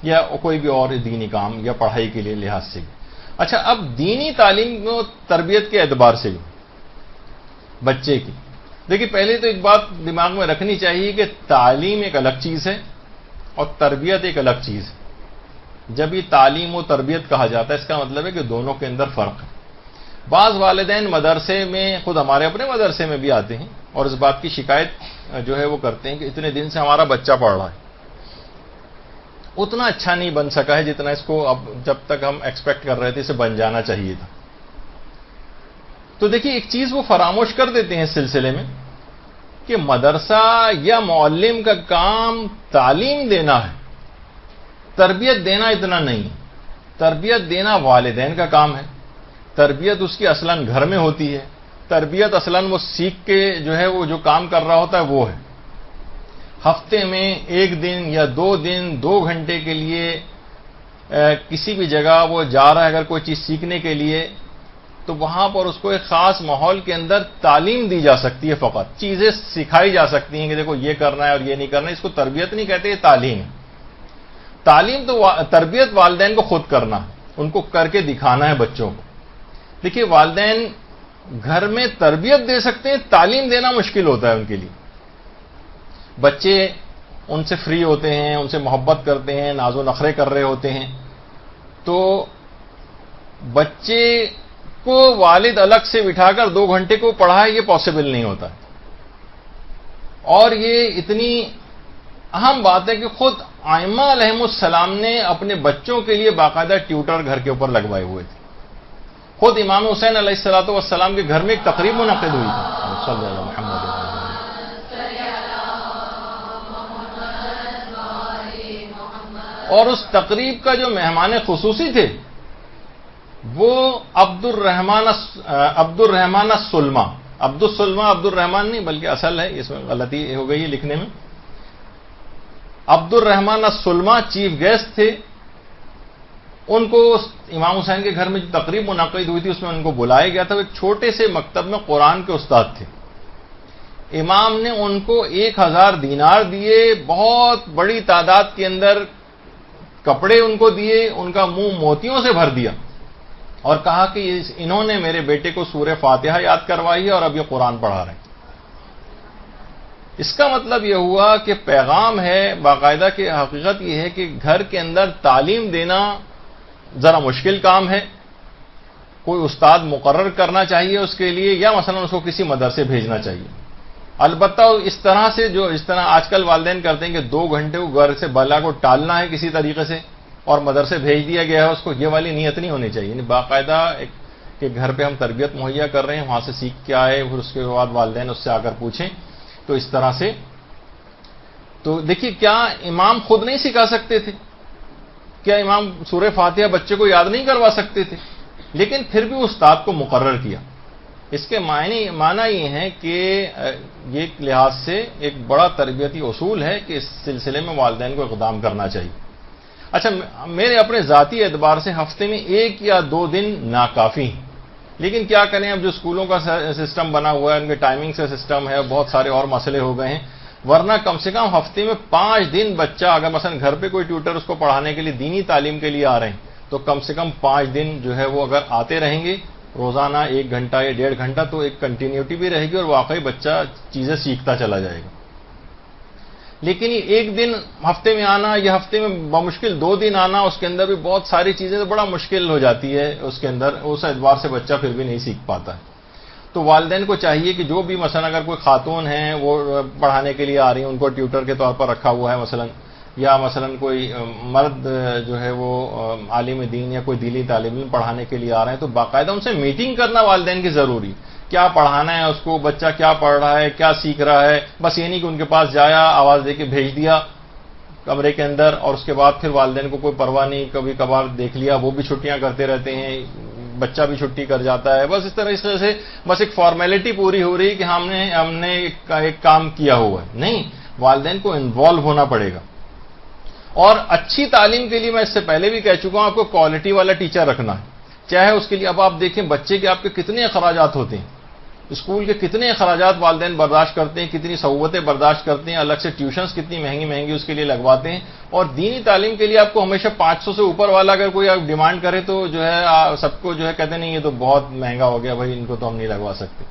یا کوئی بھی اور دینی کام یا پڑھائی کے لیے لحاظ سے. اچھا، اب دینی تعلیم و تربیت کے اعتبار سے بھی بچے کی دیکھیے، پہلے تو ایک بات دماغ میں رکھنی چاہیے کہ تعلیم ایک الگ چیز ہے اور تربیت ایک الگ چیز ہے. جب یہ تعلیم و تربیت کہا جاتا ہے اس کا مطلب ہے کہ دونوں کے اندر فرق ہے. بعض والدین مدرسے میں، خود ہمارے اپنے مدرسے میں بھی آتے ہیں اور اس بات کی شکایت جو ہے وہ کرتے ہیں کہ اتنے دن سے ہمارا بچہ پڑھ رہا ہے، اتنا اچھا نہیں بن سکا ہے جتنا اس کو اب جب تک ہم ایکسپیکٹ کر رہے تھے اسے بن جانا چاہیے تھا. تو دیکھیے ایک چیز وہ فراموش کر دیتے ہیں اس سلسلے میں کہ مدرسہ یا معلم کا کام تعلیم دینا ہے، تربیت دینا اتنا نہیں. تربیت دینا والدین کا کام ہے. تربیت اس کی اصلاً گھر میں ہوتی ہے. تربیت اصلاً وہ سیکھ کے جو ہے وہ جو کام کر رہا ہوتا ہے وہ ہے. ہفتے میں ایک دن یا 2 دن 2 گھنٹے کے لیے کسی بھی جگہ وہ جا رہا ہے اگر کوئی چیز سیکھنے کے لیے، تو وہاں پر اس کو ایک خاص ماحول کے اندر تعلیم دی جا سکتی ہے. فقط چیزیں سکھائی جا سکتی ہیں کہ دیکھو یہ کرنا ہے اور یہ نہیں کرنا ہے. اس کو تربیت نہیں کہتے، یہ تعلیم ہے. تعلیم تو تربیت والدین کو خود کرنا ہے، ان کو کر کے دکھانا ہے بچوں کو. دیکھیے والدین گھر میں تربیت دے سکتے ہیں، تعلیم دینا مشکل ہوتا ہے ان کے لیے. بچے ان سے فری ہوتے ہیں، ان سے محبت کرتے ہیں، ناز و نخرے کر رہے ہوتے ہیں، تو بچے کو والد الگ سے بٹھا کر 2 گھنٹے کو پڑھائے یہ پاسبل نہیں ہوتا. اور یہ اتنی اہم بات ہے کہ خود ائمہ علیہم السلام نے اپنے بچوں کے لیے باقاعدہ ٹیوٹر گھر کے اوپر لگوائے ہوئے تھے. خود امام حسین علیہ الصلوۃ والسلام کے گھر میں ایک تقریب منعقد ہوئی تھی. صلی اللہ محمد. اور اس تقریب کا جو مہمان خصوصی تھے وہ عبد الرحمان السلمہ. عبد الرحمان نہیں بلکہ اصل ہے، اس میں غلطی ہو گئی ہے لکھنے میں. عبد الرحمان السلمہ چیف گیسٹ تھے. ان کو امام حسین کے گھر میں جو تقریب منعقد ہوئی تھی اس میں ان کو بلایا گیا تھا. وہ ایک چھوٹے سے مکتب میں قرآن کے استاد تھے. امام نے ان کو 1000 دینار دیے، بہت بڑی تعداد کے اندر کپڑے ان کو دیے، ان کا منہ موتیوں سے بھر دیا اور کہا کہ انہوں نے میرے بیٹے کو سورہ فاتحہ یاد کروائی ہے اور اب یہ قرآن پڑھا رہے ہیں. اس کا مطلب یہ ہوا کہ پیغام ہے باقاعدہ کہ حقیقت یہ ہے کہ گھر کے اندر تعلیم دینا ذرا مشکل کام ہے. کوئی استاد مقرر کرنا چاہیے اس کے لیے، یا مثلا اس کو کسی مدرسے بھیجنا چاہیے. البتہ اس طرح سے جس طرح آج کل والدین کرتے ہیں کہ 2 گھنٹے کو گھر سے بلا کو ٹالنا ہے کسی طریقے سے اور مدرسے بھیج دیا گیا ہے اس کو، یہ والی نیت نہیں ہونی چاہیے. یعنی باقاعدہ کہ گھر پہ ہم تربیت مہیا کر رہے ہیں، وہاں سے سیکھ کے آئے، پھر اس کے بعد والدین اس سے آ کر پوچھیں. تو اس طرح سے تو دیکھیے کیا امام خود نہیں سکھا سکتے تھے؟ کیا امام سورہ فاتحہ بچے کو یاد نہیں کروا سکتے تھے؟ لیکن پھر بھی استاد کو مقرر کیا. اس کے معنی یہ ہے کہ یہ ایک لحاظ سے ایک بڑا تربیتی اصول ہے کہ اس سلسلے میں والدین کو اقدام کرنا چاہیے. اچھا میرے اپنے ذاتی اعتبار سے ہفتے میں 1 یا 2 دن ناکافی ہیں، لیکن کیا کریں، اب جو اسکولوں کا سسٹم بنا ہوا ہے، ان کے ٹائمنگ سے سسٹم ہے، بہت سارے اور مسئلے ہو گئے ہیں، ورنہ کم سے کم ہفتے میں 5 دن بچہ اگر مثلا گھر پہ کوئی ٹیوٹر اس کو پڑھانے کے لیے دینی تعلیم کے لیے آ رہے ہیں تو کم سے کم 5 دن جو ہے وہ اگر آتے رہیں گے روزانہ 1 گھنٹہ یا 1.5 گھنٹہ تو ایک کنٹینیوٹی بھی رہے گی اور واقعی بچہ چیزیں سیکھتا چلا جائے گا۔ لیکن یہ 1 دن ہفتے میں آنا یا ہفتے میں بمشکل 2 دن آنا، اس کے اندر بھی بہت ساری چیزیں تو بڑا مشکل ہو جاتی ہے، اس کے اندر اس اعتبار سے بچہ پھر بھی نہیں سیکھ پاتا ہے۔ تو والدین کو چاہیے کہ جو بھی مثلا اگر کوئی خاتون ہیں وہ پڑھانے کے لیے آ رہی ہیں، ان کو ٹیوٹر کے طور پر رکھا ہوا ہے مثلا، یا مثلا کوئی مرد جو ہے وہ عالم دین یا کوئی دینی طالب علم پڑھانے کے لیے آ رہے ہیں تو باقاعدہ ان سے میٹنگ کرنا والدین کی ضروری، کیا پڑھانا ہے اس کو، بچہ کیا پڑھ رہا ہے، کیا سیکھ رہا ہے، بس یہ نہیں کہ ان کے پاس جایا آواز دے کے بھیج دیا کمرے کے اندر اور اس کے بعد پھر والدین کو کوئی پرواہ نہیں، کبھی کبھار دیکھ لیا، وہ بھی چھٹیاں کرتے رہتے ہیں، بچہ بھی چھٹی کر جاتا ہے، بس اس طرح سے بس ایک فارمیلٹی پوری ہو رہی کہ ہم نے ایک کام کیا ہوا ہے۔ نہیں، والدین کو انوالو ہونا پڑے گا، اور اچھی تعلیم کے لیے میں اس سے پہلے بھی کہہ چکا ہوں آپ کو کوالٹی والا ٹیچر رکھنا ہے، چاہے اس کے لیے اب آپ دیکھیں بچے کے آپ کے کتنے اخراجات ہوتے ہیں، اسکول کے کتنے اخراجات والدین برداشت کرتے ہیں، کتنی سہولتیں برداشت کرتے ہیں، الگ سے ٹیوشنز کتنی مہنگی مہنگی اس کے لیے لگواتے ہیں، اور دینی تعلیم کے لیے آپ کو ہمیشہ 500 سے اوپر والا اگر کوئی آپ ڈیمانڈ کرے تو جو ہے سب کو جو ہے کہتے نہیں یہ تو بہت مہنگا ہو گیا بھائی، ان کو تو ہم نہیں لگوا سکتے۔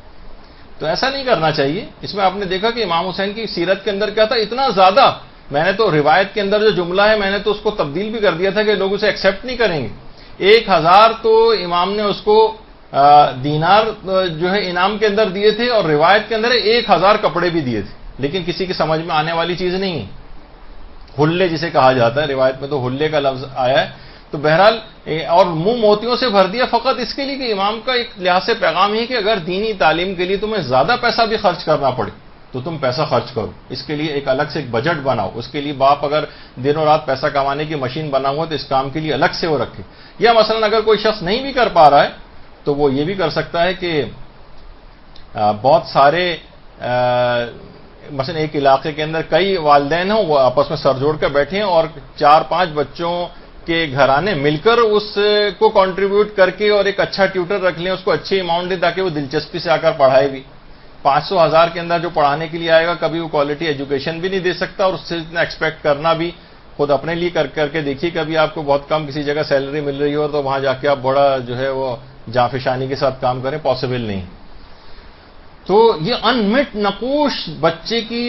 تو ایسا نہیں کرنا چاہیے۔ اس میں آپ نے دیکھا کہ امام حسین کی سیرت کے اندر کیا تھا، اتنا زیادہ، میں نے تو روایت کے اندر جو جملہ ہے میں نے تو اس کو تبدیل بھی کر دیا تھا کہ لوگ اسے ایکسیپٹ نہیں کریں گے۔ 1000 تو امام نے اس کو دینار جو ہے انعام کے اندر دیے تھے، اور روایت کے اندر 1000 کپڑے بھی دیے تھے، لیکن کسی کی سمجھ میں آنے والی چیز نہیں ہے، حلے جسے کہا جاتا ہے، روایت میں تو حلے کا لفظ آیا ہے، تو بہرحال اور منہ موتیوں سے بھر دیا فقط اس کے لیے کہ امام کا ایک لحاظ سے پیغام ہے کہ اگر دینی تعلیم کے لیے تمہیں زیادہ پیسہ بھی خرچ کرنا پڑے تو تم پیسہ خرچ کرو، اس کے لیے ایک الگ سے ایک بجٹ بناؤ، اس کے لیے باپ اگر دن و رات پیسہ کمانے کی مشین بنا ہوا تو اس کام کے لیے الگ سے وہ رکھے، یا مثلا اگر کوئی شخص نہیں بھی کر پا رہا ہے تو وہ یہ بھی کر سکتا ہے کہ بہت سارے مثلا ایک علاقے کے اندر کئی والدین ہوں، وہ آپس میں سر جوڑ کر بیٹھے ہیں اور 4-5 بچوں کے گھرانے مل کر اس کو کنٹریبیوٹ کر کے اور ایک اچھا ٹیوٹر رکھ لیں، اس کو اچھی اماؤنٹ دیں تاکہ وہ دلچسپی سے آ کر پڑھائے بھی۔ 500,000 کے اندر جو پڑھانے کے لیے آئے گا کبھی وہ کوالٹی ایجوکیشن بھی نہیں دے سکتا، اور اس سے اتنا ایکسپیکٹ کرنا بھی خود اپنے لیے کر کے دیکھیے، کبھی آپ کو بہت کم کسی جگہ سیلری مل رہی ہو تو وہاں جا کے آپ بڑا جو ہے وہ جانفشانی کے ساتھ کام کریں، پاسبل نہیں۔ تو یہ انمٹ نقوش بچے کی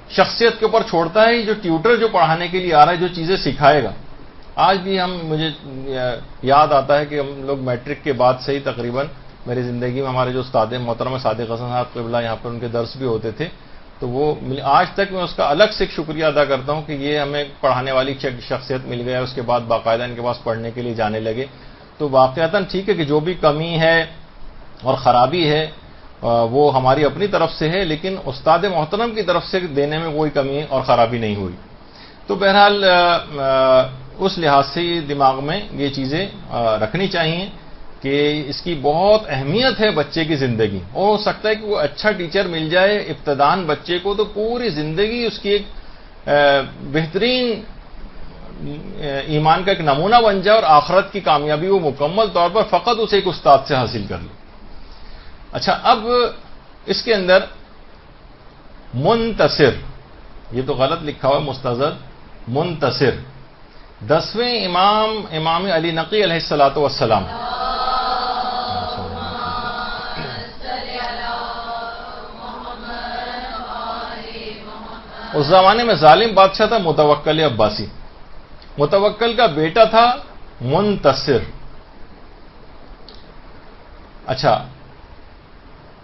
شخصیت کے اوپر چھوڑتا ہے، جو ٹیوٹر جو پڑھانے کے لیے آ رہا ہے جو چیزیں سکھائے گا۔ آج بھی مجھے یاد آتا ہے کہ ہم لوگ میٹرک کے بعد سے ہی تقریباً میری زندگی میں ہمارے جو استاد محترم صادق حسن صاحب قبلہ یہاں پر ان کے درس بھی ہوتے تھے، تو وہ آج تک میں اس کا الگ سے شکریہ ادا کرتا ہوں کہ یہ ہمیں پڑھانے والی شخصیت مل گیا، اس کے بعد باقاعدہ ان کے پاس پڑھنے کے لیے جانے لگے۔ تو واقعتاً ٹھیک ہے کہ جو بھی کمی ہے اور خرابی ہے وہ ہماری اپنی طرف سے ہے، لیکن استاد محترم کی طرف سے دینے میں کوئی کمی اور خرابی نہیں ہوئی۔ تو بہرحال اس لحاظ سے دماغ میں یہ چیزیں رکھنی چاہیے کہ اس کی بہت اہمیت ہے بچے کی زندگی، اور ہو سکتا ہے کہ وہ اچھا ٹیچر مل جائے ابتداءً بچے کو تو پوری زندگی اس کی ایک بہترین ایمان کا ایک نمونہ بن جائے، اور آخرت کی کامیابی وہ مکمل طور پر فقط اسے ایک استاد سے حاصل کر لے۔ اچھا، اب اس کے اندر منتصر، یہ تو غلط لکھا ہوا ہے مستزد، منتصر 10ویں امام علی نقی علیہ الصلوۃ والسلام، اس زمانے میں ظالم بادشاہ تھا متوکل عباسی، متوکل کا بیٹا تھا منتصر۔ اچھا،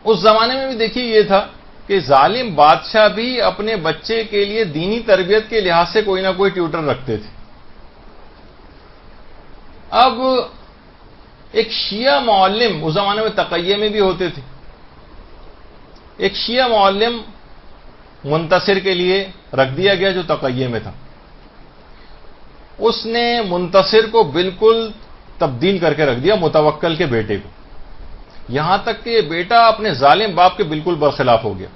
اس زمانے میں بھی دیکھیے یہ تھا کہ ظالم بادشاہ بھی اپنے بچے کے لیے دینی تربیت کے لحاظ سے کوئی نہ کوئی ٹیوٹر رکھتے تھے۔ اب ایک شیعہ معلم، اس زمانے میں تقیہ میں بھی ہوتے تھے، ایک شیعہ معلم منتصر کے لیے رکھ دیا گیا جو تقیہ میں تھا۔ اس نے منتصر کو بالکل تبدیل کر کے رکھ دیا متوکل کے بیٹے کو، یہاں تک کہ یہ بیٹا اپنے ظالم باپ کے بالکل برخلاف ہو گیا۔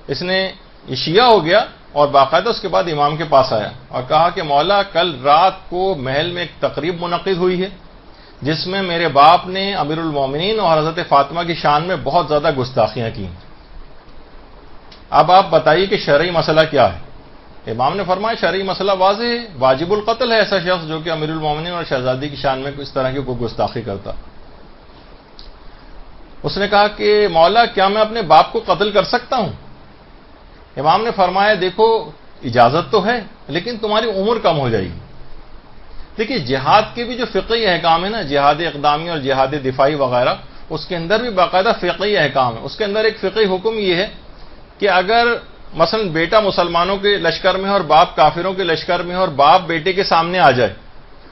اس نے یہ شیعہ ہو گیا اور باقاعدہ اس کے بعد امام کے پاس آیا اور کہا کہ مولا کل رات کو محل میں ایک تقریب منعقد ہوئی ہے جس میں میرے باپ نے امیر المومنین اور حضرت فاطمہ کی شان میں بہت زیادہ گستاخیاں کی. اب آپ بتائیے کہ شرعی مسئلہ کیا ہے؟ امام نے فرمایا شرعی مسئلہ واضح ہے، واجب القتل ہے ایسا شخص جو کہ امیر المومنین اور شہزادی کی شان میں اس طرح کی کوئی گستاخی کرتا. اس نے کہا کہ مولا کیا میں اپنے باپ کو قتل کر سکتا ہوں؟ امام نے فرمایا دیکھو اجازت تو ہے لیکن تمہاری عمر کم ہو جائے گی. دیکھیے جہاد کے بھی جو فقہی احکام ہے نا، جہاد اقدامی اور جہاد دفاعی وغیرہ، اس کے اندر بھی باقاعدہ فقہی احکام ہے. اس کے اندر ایک فقہی حکم یہ ہے کہ اگر مثلا بیٹا مسلمانوں کے لشکر میں ہے اور باپ کافروں کے لشکر میں ہے اور باپ بیٹے کے سامنے آ جائے،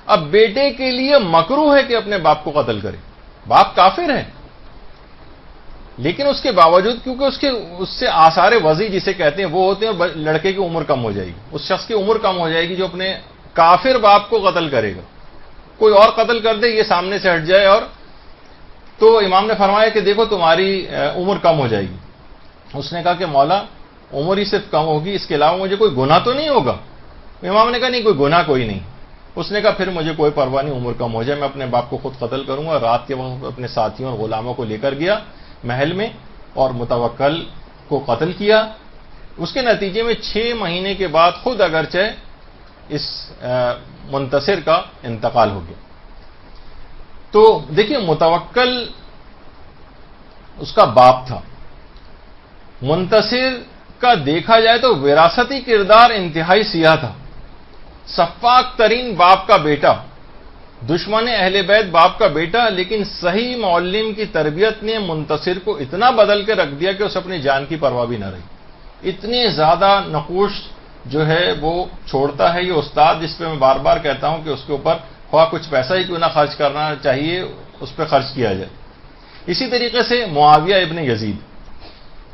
اب بیٹے کے لیے مکروہ ہے کہ اپنے باپ کو قتل کرے. باپ کافر ہے لیکن اس کے باوجود کیونکہ اس سے آثار وضع جسے کہتے ہیں وہ ہوتے ہیں اور لڑکے کی عمر کم ہو جائے گی، اس شخص کی عمر کم ہو جائے گی جو اپنے کافر باپ کو قتل کرے گا. کوئی اور قتل کر دے، یہ سامنے سے ہٹ جائے، اور تو امام نے فرمایا کہ دیکھو تمہاری عمر کم ہو جائے گی. اس نے کہا کہ مولا عمر ہی صرف کم ہوگی، اس کے علاوہ مجھے کوئی گناہ تو نہیں ہوگا؟ امام نے کہا نہیں، کوئی گناہ کوئی نہیں. اس نے کہا پھر مجھے کوئی پرواہ نہیں، عمر کم ہو جائے، میں اپنے باپ کو خود قتل کروں گا. رات کے وقت اپنے ساتھیوں اور غلاموں کو لے کر گیا محل میں اور متوکل کو قتل کیا. اس کے نتیجے میں 6 مہینے کے بعد خود اگرچہ اس منتصر کا انتقال ہو گیا. تو دیکھیے متوکل اس کا باپ تھا، منتصر کا دیکھا جائے تو وراثتی کردار انتہائی سیاہ تھا. سفاک ترین باپ کا بیٹا، دشمن اہل بیت باپ کا بیٹا، لیکن صحیح معلم کی تربیت نے منتصر کو اتنا بدل کے رکھ دیا کہ اسے اپنی جان کی پرواہ بھی نہ رہی. اتنے زیادہ نقوش جو ہے وہ چھوڑتا ہے یہ استاد، جس پہ میں بار بار کہتا ہوں کہ اس کے اوپر خواہ کچھ پیسہ ہی کیوں نہ خرچ کرنا چاہیے، اس پہ خرچ کیا جائے. اسی طریقے سے معاویہ ابن یزید،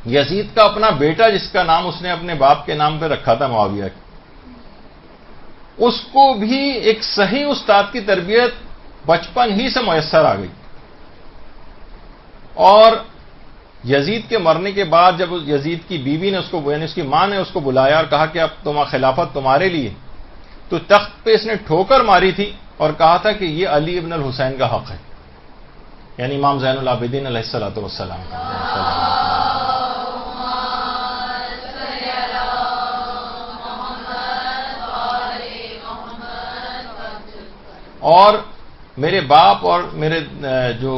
یزید کا اپنا بیٹا جس کا نام اس نے اپنے باپ کے نام پہ رکھا تھا معاویہ، اس کو بھی ایک صحیح استاد کی تربیت بچپن ہی سے میسر آ گئی. اور یزید کے مرنے کے بعد جب یزید کی بیوی نے اس کو، یعنی اس کی ماں نے اس کو بلایا اور کہا کہ اب خلافت تمہارے لیے، تو تخت پہ اس نے ٹھوکر ماری تھی اور کہا تھا کہ یہ علی ابن الحسین کا حق ہے، یعنی امام زین العابدین علیہ الصلوۃ والسلام کا. اور میرے باپ اور میرے جو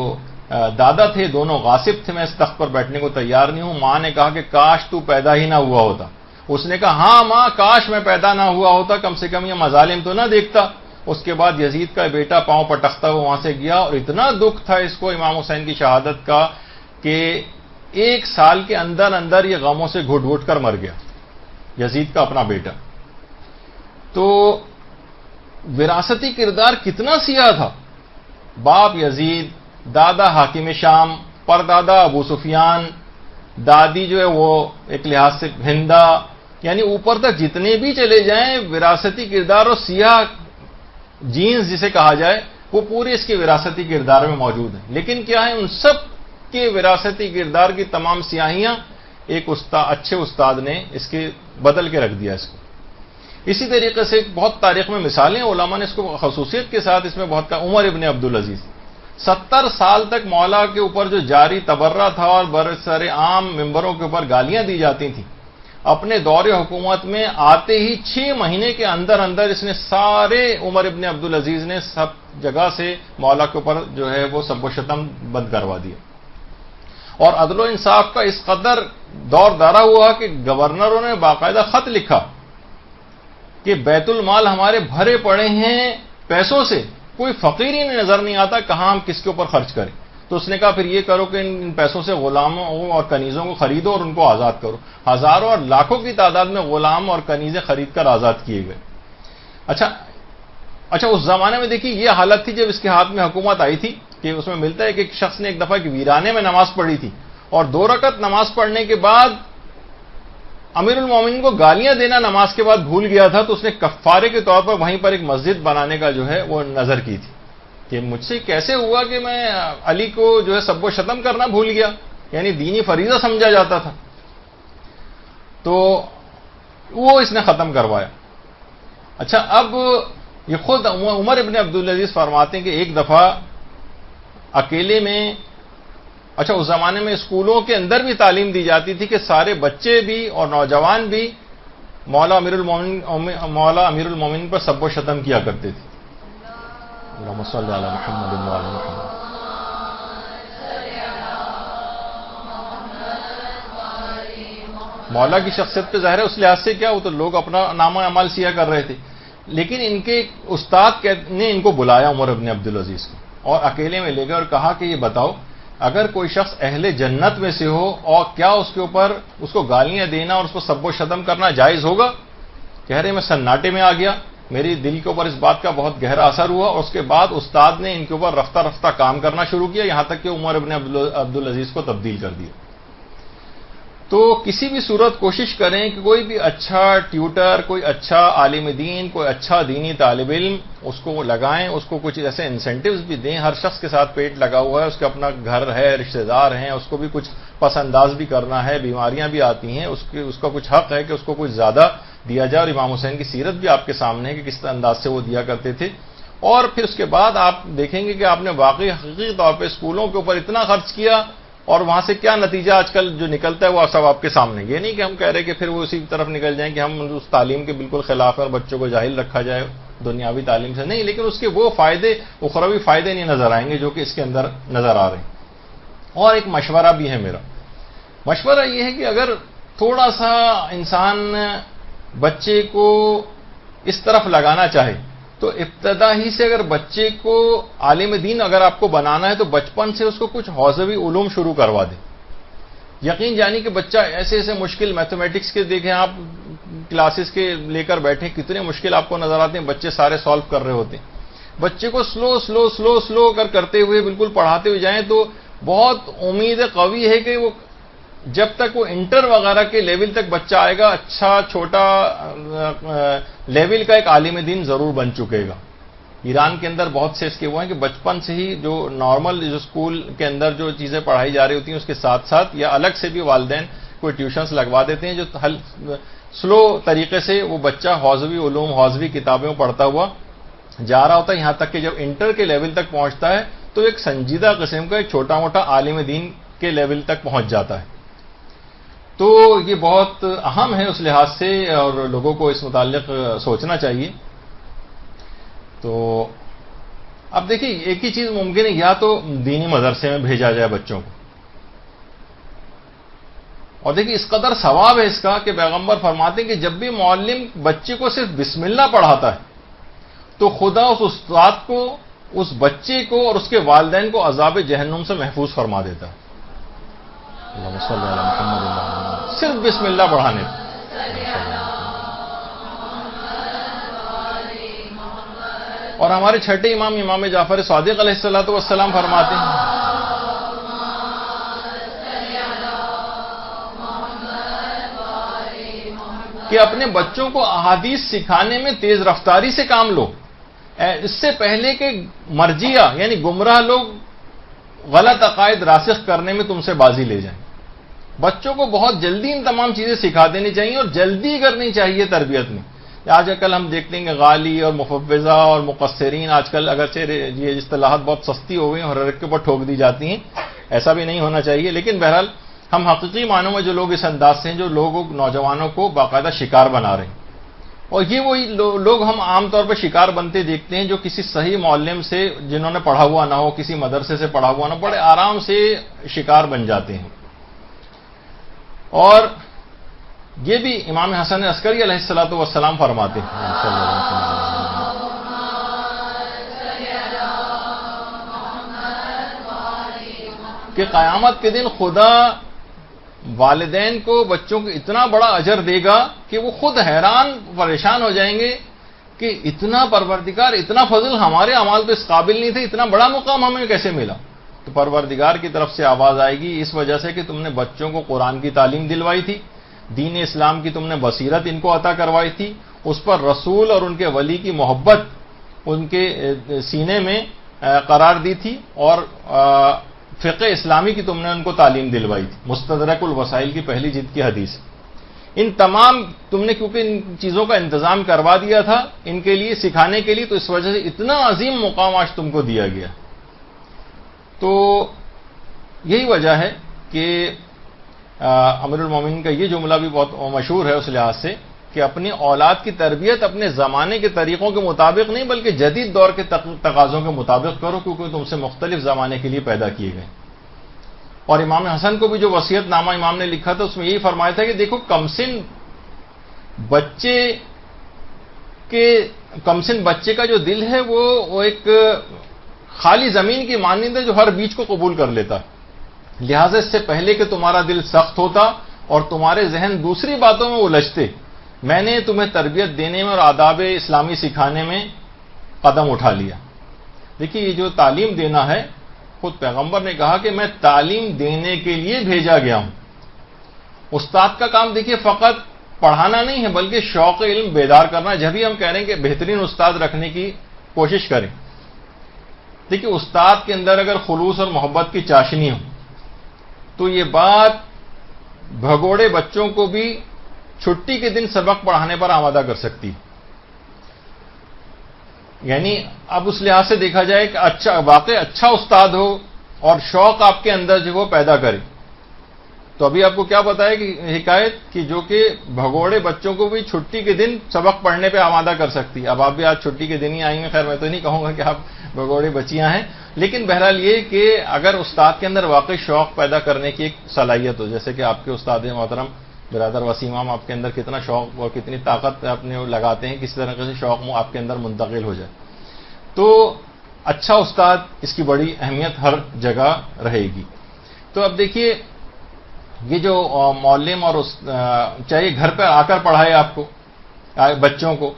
دادا تھے دونوں غاصب تھے، میں اس تخت پر بیٹھنے کو تیار نہیں ہوں. ماں نے کہا کہ کاش تو پیدا ہی نہ ہوا ہوتا. اس نے کہا ہاں ماں کاش میں پیدا نہ ہوا ہوتا، کم سے کم یہ مظالم تو نہ دیکھتا. اس کے بعد یزید کا بیٹا پاؤں پٹکتا ہوا وہاں سے گیا اور اتنا دکھ تھا اس کو امام حسین کی شہادت کا کہ 1 سال کے اندر اندر یہ غموں سے گھٹ گھٹ کر مر گیا، یزید کا اپنا بیٹا. تو وراثتی کردار کتنا سیاہ تھا. باپ یزید، دادا حاکم شام، پردادا ابو سفیان، دادی جو ہے وہ ایک لحاظ سے ہندا، یعنی اوپر تک جتنے بھی چلے جائیں وراثتی کردار اور سیاہ جینز جسے کہا جائے وہ پورے اس کے وراثتی کردار میں موجود ہیں. لیکن کیا ہے ان سب کے وراثتی کردار کی تمام سیاہیاں ایک اچھے استاد نے اس کے بدل کے رکھ دیا اس کو. اسی طریقے سے بہت تاریخ میں مثالیں علماء نے اس کو خصوصیت کے ساتھ اس میں بہت کہا. عمر ابن عبدالعزیز 70 سال تک مولا کے اوپر جو جاری تبرہ تھا اور برسر عام ممبروں کے اوپر گالیاں دی جاتی تھیں، اپنے دور حکومت میں آتے ہی 6 مہینے کے اندر اندر اس نے سارے عمر ابن عبدالعزیز نے سب جگہ سے مولا کے اوپر جو ہے وہ سب و شتم بند کروا دیا. اور عدل و انصاف کا اس قدر دور دارا ہوا کہ گورنروں نے باقاعدہ خط لکھا کہ بیت المال ہمارے بھرے پڑے ہیں پیسوں سے، کوئی فقیر ہی نظر نہیں آتا کہاں ہم کس کے اوپر خرچ کریں. تو اس نے کہا پھر یہ کرو کہ ان پیسوں سے غلاموں اور کنیزوں کو خریدو اور ان کو آزاد کرو. ہزاروں اور لاکھوں کی تعداد میں غلام اور کنیزیں خرید کر آزاد کیے گئے. اچھا اس زمانے میں دیکھیے یہ حالت تھی جب اس کے ہاتھ میں حکومت آئی تھی کہ اس میں ملتا ہے کہ ایک شخص نے ایک دفعہ ایک ویرانے میں نماز پڑھی تھی اور 2 رکعت نماز پڑھنے کے بعد امیر المومنین کو گالیاں دینا نماز کے بعد بھول گیا تھا، تو اس نے کفارے کے طور پر وہیں پر ایک مسجد بنانے کا جو ہے وہ نظر کی تھی کہ مجھ سے کیسے ہوا کہ میں علی کو جو ہے سب و شتم کرنا بھول گیا، یعنی دینی فریضہ سمجھا جاتا تھا. تو وہ اس نے ختم کروایا. اچھا اب یہ خود عمر ابن عبدالعزیز فرماتے ہیں کہ ایک دفعہ اکیلے میں، اچھا اس زمانے میں اسکولوں کے اندر بھی تعلیم دی جاتی تھی کہ سارے بچے بھی اور نوجوان بھی مولا امیر المومنین پر سب و شتم کیا کرتے تھے. اللہم صلی علی محمد و علی محمد. مولا کی شخصیت پہ ظاہر ہے اس لحاظ سے کیا، وہ تو لوگ اپنا نام اعمال سیاہ کر رہے تھے، لیکن ان کے استاد نے ان کو بلایا عمر ابن عبدالعزیز کو اور اکیلے میں لے گئے اور کہا کہ یہ بتاؤ اگر کوئی شخص اہل جنت میں سے ہو اور کیا اس کے اوپر اس کو گالیاں دینا اور اس کو سب و شتم کرنا جائز ہوگا؟ کہہ رہے میں سناٹے میں آ گیا، میری دل کے اوپر اس بات کا بہت گہرا اثر ہوا اور اس کے بعد استاد نے ان کے اوپر رفتہ رفتہ کام کرنا شروع کیا، یہاں تک کہ عمر ابن عبدالعزیز کو تبدیل کر دیا. تو کسی بھی صورت کوشش کریں کہ کوئی بھی اچھا ٹیوٹر، کوئی اچھا عالم دین، کوئی اچھا دینی طالب علم اس کو لگائیں، اس کو کچھ ایسے انسینٹیوز بھی دیں. ہر شخص کے ساتھ پیٹ لگا ہوا ہے، اس کا اپنا گھر ہے، رشتہ دار ہیں، اس کو بھی کچھ پس انداز بھی کرنا ہے، بیماریاں بھی آتی ہیں، اس کا کچھ حق ہے کہ اس کو کچھ زیادہ دیا جائے. اور امام حسین کی سیرت بھی آپ کے سامنے ہے کہ کس انداز سے وہ دیا کرتے تھے. اور پھر اس کے بعد آپ دیکھیں گے کہ آپ نے واقعی حقیقی طور پہ اسکولوں کے اوپر اتنا خرچ کیا اور وہاں سے کیا نتیجہ آج کل جو نکلتا ہے وہ سب آپ کے سامنے. یہ نہیں کہ ہم کہہ رہے کہ پھر وہ اسی طرف نکل جائیں کہ ہم اس تعلیم کے بالکل خلاف ہیں اور بچوں کو جاہل رکھا جائے دنیاوی تعلیم سے، نہیں، لیکن اس کے وہ فائدے، اخروی فائدے نہیں نظر آئیں گے جو کہ اس کے اندر نظر آ رہے ہیں. اور ایک مشورہ بھی ہے میرا، مشورہ یہ ہے کہ اگر تھوڑا سا انسان بچے کو اس طرف لگانا چاہے تو ابتدا ہی سے اگر بچے کو عالم دین اگر آپ کو بنانا ہے تو بچپن سے اس کو کچھ حوزوی علوم شروع کروا دیں. یقین جانی کہ بچہ ایسے ایسے مشکل میتھمیٹکس کے دیکھیں آپ کلاسز کے لے کر بیٹھیں، کتنے مشکل آپ کو نظر آتے ہیں، بچے سارے سالو کر رہے ہوتے ہیں. بچے کو سلو کرتے ہوئے بالکل پڑھاتے ہوئے جائیں تو بہت امید قوی ہے کہ وہ جب تک وہ انٹر وغیرہ کے لیول تک بچہ آئے گا، اچھا چھوٹا لیول کا ایک عالم دین ضرور بن چکے گا. ایران کے اندر بہت سے اس کے وہ ہیں کہ بچپن سے ہی جو نارمل جو اسکول کے اندر جو چیزیں پڑھائی جا رہی ہوتی ہیں اس کے ساتھ ساتھ یا الگ سے بھی والدین کوئی ٹیوشنز لگوا دیتے ہیں جو سلو طریقے سے وہ بچہ حوزوی علوم، حوزوی کتابیں پڑھتا ہوا جا رہا ہوتا ہے، یہاں تک کہ جب انٹر کے لیول تک پہنچتا ہے تو ایک سنجیدہ قسم کا ایک چھوٹا موٹا عالم دین کے لیول تک پہنچ جاتا ہے. تو یہ بہت اہم ہے اس لحاظ سے اور لوگوں کو اس متعلق سوچنا چاہیے. تو اب دیکھیے ایک ہی چیز ممکن ہے، یا تو دینی مدرسے میں بھیجا جائے بچوں کو، اور دیکھیے اس قدر ثواب ہے اس کا کہ پیغمبر فرماتے ہیں کہ جب بھی معلم بچے کو صرف بسم اللہ پڑھاتا ہے تو خدا اس استاد کو، اس بچے کو اور اس کے والدین کو عذاب جہنم سے محفوظ فرما دیتا ہے. اللہم صلی علی محمد، صرف بسم اللہ پڑھانے پہ. اور ہمارے چھٹے امام جعفر صادق علیہ الصلوۃ والسلام فرماتے ہیں کہ اپنے بچوں کو احادیث سکھانے میں تیز رفتاری سے کام لو، اس سے پہلے کہ مرجیہ یعنی گمراہ لوگ غلط عقائد راسخ کرنے میں تم سے بازی لے جائیں. بچوں کو بہت جلدی ان تمام چیزیں سکھا دینی چاہیے اور جلدی کرنی چاہیے تربیت میں. آج کل ہم دیکھتے ہیں کہ غالی اور مفوضہ اور مقصرین آج کل اگرچہ یہ اصطلاحات بہت سستی ہو گئی ہیں اور ہر ایک کے اوپر ٹھوک دی جاتی ہیں، ایسا بھی نہیں ہونا چاہیے، لیکن بہرحال ہم حقیقی معنوں میں جو لوگ اس انداز سے ہیں جو لوگ نوجوانوں کو باقاعدہ شکار بنا رہے ہیں. اور یہ وہی لوگ ہم عام طور پر شکار بنتے دیکھتے ہیں جو کسی صحیح معلم سے جنہوں نے پڑھا ہوا نہ ہو، کسی مدرسے سے پڑھا ہوا نہ ہو، بڑے آرام سے شکار بن جاتے ہیں. اور یہ بھی امام حسن عسکری علیہ الصلوۃ والسلام فرماتے ہیں کہ قیامت کے دن خدا والدین کو بچوں کو اتنا بڑا اجر دے گا کہ وہ خود حیران پریشان ہو جائیں گے کہ اتنا پروردگار، اتنا فضل ہمارے اعمال تو اس قابل نہیں تھے، اتنا بڑا مقام ہمیں کیسے ملا. تو پروردگار کی طرف سے آواز آئے گی اس وجہ سے کہ تم نے بچوں کو قرآن کی تعلیم دلوائی تھی، دین اسلام کی تم نے بصیرت ان کو عطا کروائی تھی، اس پر رسول اور ان کے ولی کی محبت ان کے سینے میں قرار دی تھی، اور فقہ اسلامی کی تم نے ان کو تعلیم دلوائی تھی. مستدرک الوسائل کی پہلی جلد کی حدیث. ان تمام تم نے کیونکہ ان چیزوں کا انتظام کروا دیا تھا ان کے لیے سکھانے کے لیے، تو اس وجہ سے اتنا عظیم مقام آج تم کو دیا گیا. تو یہی وجہ ہے کہ امیر المومنین کا یہ جملہ بھی بہت مشہور ہے اس لحاظ سے کہ اپنی اولاد کی تربیت اپنے زمانے کے طریقوں کے مطابق نہیں بلکہ جدید دور کے تقاضوں کے مطابق کرو، کیونکہ تم سے مختلف زمانے کے لیے پیدا کیے گئے. اور امام حسن کو بھی جو وصیت نامہ امام نے لکھا تھا اس میں یہی فرمایا تھا کہ دیکھو کمسن بچے کا جو دل ہے وہ ایک خالی زمین کی مانند ہے جو ہر بیج کو قبول کر لیتا. لہذا اس سے پہلے کہ تمہارا دل سخت ہوتا اور تمہارے ذہن دوسری باتوں میں الجھتے، میں نے تمہیں تربیت دینے میں اور آداب اسلامی سکھانے میں قدم اٹھا لیا. دیکھیے یہ جو تعلیم دینا ہے، خود پیغمبر نے کہا کہ میں تعلیم دینے کے لیے بھیجا گیا ہوں. استاد کا کام دیکھیے فقط پڑھانا نہیں ہے بلکہ شوق علم بیدار کرنا. جب ہی ہم کہہ رہے ہیں کہ بہترین استاد رکھنے کی کوشش کریں. دیکھیے استاد کے اندر اگر خلوص اور محبت کی چاشنی ہو تو یہ بات بھگوڑے بچوں کو بھی چھٹی کے دن سبق پڑھانے پر آمادہ کر سکتی. یعنی اب اس لحاظ سے دیکھا جائے کہ واقعی اچھا استاد ہو اور شوق آپ کے اندر جو وہ پیدا کرے. تو ابھی آپ کو کیا بتایا کہ حکایت کہ جو کہ بھگوڑے بچوں کو بھی چھٹی کے دن سبق پڑھنے پہ آمادہ کر سکتی. اب آپ بھی آج چھٹی کے دن ہی آئیں گے، خیر میں تو نہیں کہوں گا کہ آپ بھگوڑے بچیاں ہیں، لیکن بہرحال یہ کہ اگر استاد کے اندر واقعی شوق پیدا کرنے کی ایک صلاحیت ہو، جیسے کہ آپ کے استاد محترم برادر وسیم آپ کے اندر کتنا شوق اور کتنی طاقت اپنے لگاتے ہیں، کس طرح سے شوق آپ کے اندر منتقل ہو جائے، تو اچھا استاد اس کی بڑی اہمیت ہر جگہ رہے گی. تو اب دیکھیے یہ جو معلم اور چاہے گھر پہ آ کر پڑھائے آپ کو بچوں کو،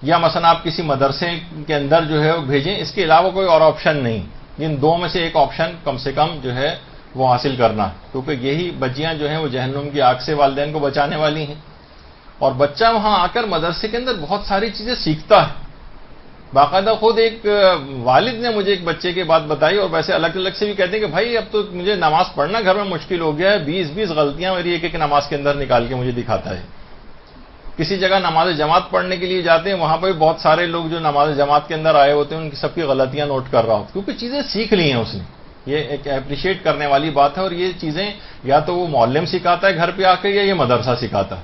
یا مثلا آپ کسی مدرسے کے اندر جو ہے وہ بھیجیں، اس کے علاوہ کوئی اور آپشن نہیں. ان دو میں سے ایک آپشن کم سے کم جو ہے وہ حاصل کرنا، کیونکہ یہی بچیاں جو ہیں وہ جہنم کی آگ سے والدین کو بچانے والی ہیں. اور بچہ وہاں آ کر مدرسے کے اندر بہت ساری چیزیں سیکھتا ہے. باقاعدہ خود ایک والد نے مجھے ایک بچے کی بات بتائی، اور ویسے الگ الگ سے بھی کہتے ہیں کہ بھائی اب تو مجھے نماز پڑھنا گھر میں مشکل ہو گیا ہے، 20 غلطیاں میری ایک نماز کے اندر نکال کے مجھے دکھاتا ہے. کسی جگہ نماز جماعت پڑھنے کے لیے جاتے ہیں، وہاں پہ بہت سارے لوگ جو نماز جماعت کے اندر آئے ہوتے ہیں ان کی سب کی غلطیاں نوٹ کر رہا ہوتا، کیونکہ چیزیں سیکھ لی ہیں اس نے. یہ ایک اپریشیٹ کرنے والی بات ہے، اور یہ چیزیں یا تو وہ معلم سکھاتا ہے گھر پہ آ کے، یا یہ مدرسہ سکھاتا ہے.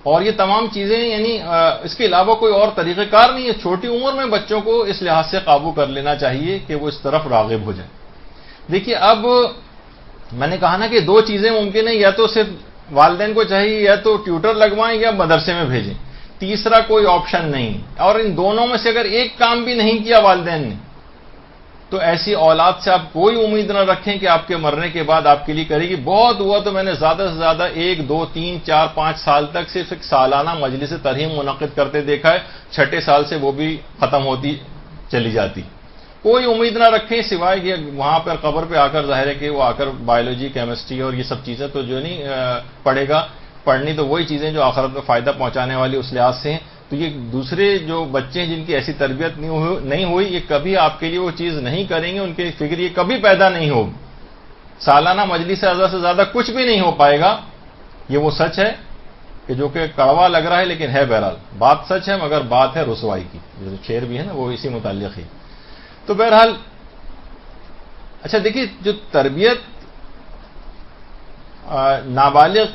اور یہ تمام چیزیں یعنی اس کے علاوہ کوئی اور طریقہ کار نہیں ہے. چھوٹی عمر میں بچوں کو اس لحاظ سے قابو کر لینا چاہیے کہ وہ اس طرف راغب ہو جائیں. دیکھیے اب میں نے کہا نا کہ دو چیزیں ممکن ہیں، یا تو صرف والدین کو چاہیے یا تو ٹیوٹر لگوائیں یا مدرسے میں بھیجیں، تیسرا کوئی آپشن نہیں. اور ان دونوں میں سے اگر ایک کام بھی نہیں کیا والدین نے تو ایسی اولاد سے آپ کوئی امید نہ رکھیں کہ آپ کے مرنے کے بعد آپ کے لیے کرے گی. بہت ہوا تو میں نے زیادہ سے زیادہ 1 2 3 4 5 سال تک صرف ایک سالانہ مجلس ترحیم منعقد کرتے دیکھا ہے. 6 سال سے وہ بھی ختم ہوتی چلی جاتی. کوئی امید نہ رکھیں سوائے کہ وہاں پر قبر پہ آ کر ظاہر ہے کہ وہ آ کر بایولوجی کیمسٹری اور یہ سب چیزیں تو جو نہیں پڑھے گا. پڑھنی تو وہی چیزیں جو آخرت میں فائدہ پہنچانے والی اس لحاظ سے ہیں. تو یہ دوسرے جو بچے ہیں جن کی ایسی تربیت نہیں ہوئی، یہ کبھی آپ کے لیے وہ چیز نہیں کریں گے، ان کی فکر یہ کبھی پیدا نہیں ہوگی. سالانہ مجلس سے زیادہ کچھ بھی نہیں ہو پائے گا. یہ وہ سچ ہے کہ جو کہ کڑوا لگ رہا ہے لیکن ہے، بہرحال بات سچ ہے، مگر بات ہے رسوائی کی. جو شعر بھی ہے نا وہ اسی متعلق ہے. تو بہرحال اچھا دیکھیے جو تربیت نابالغ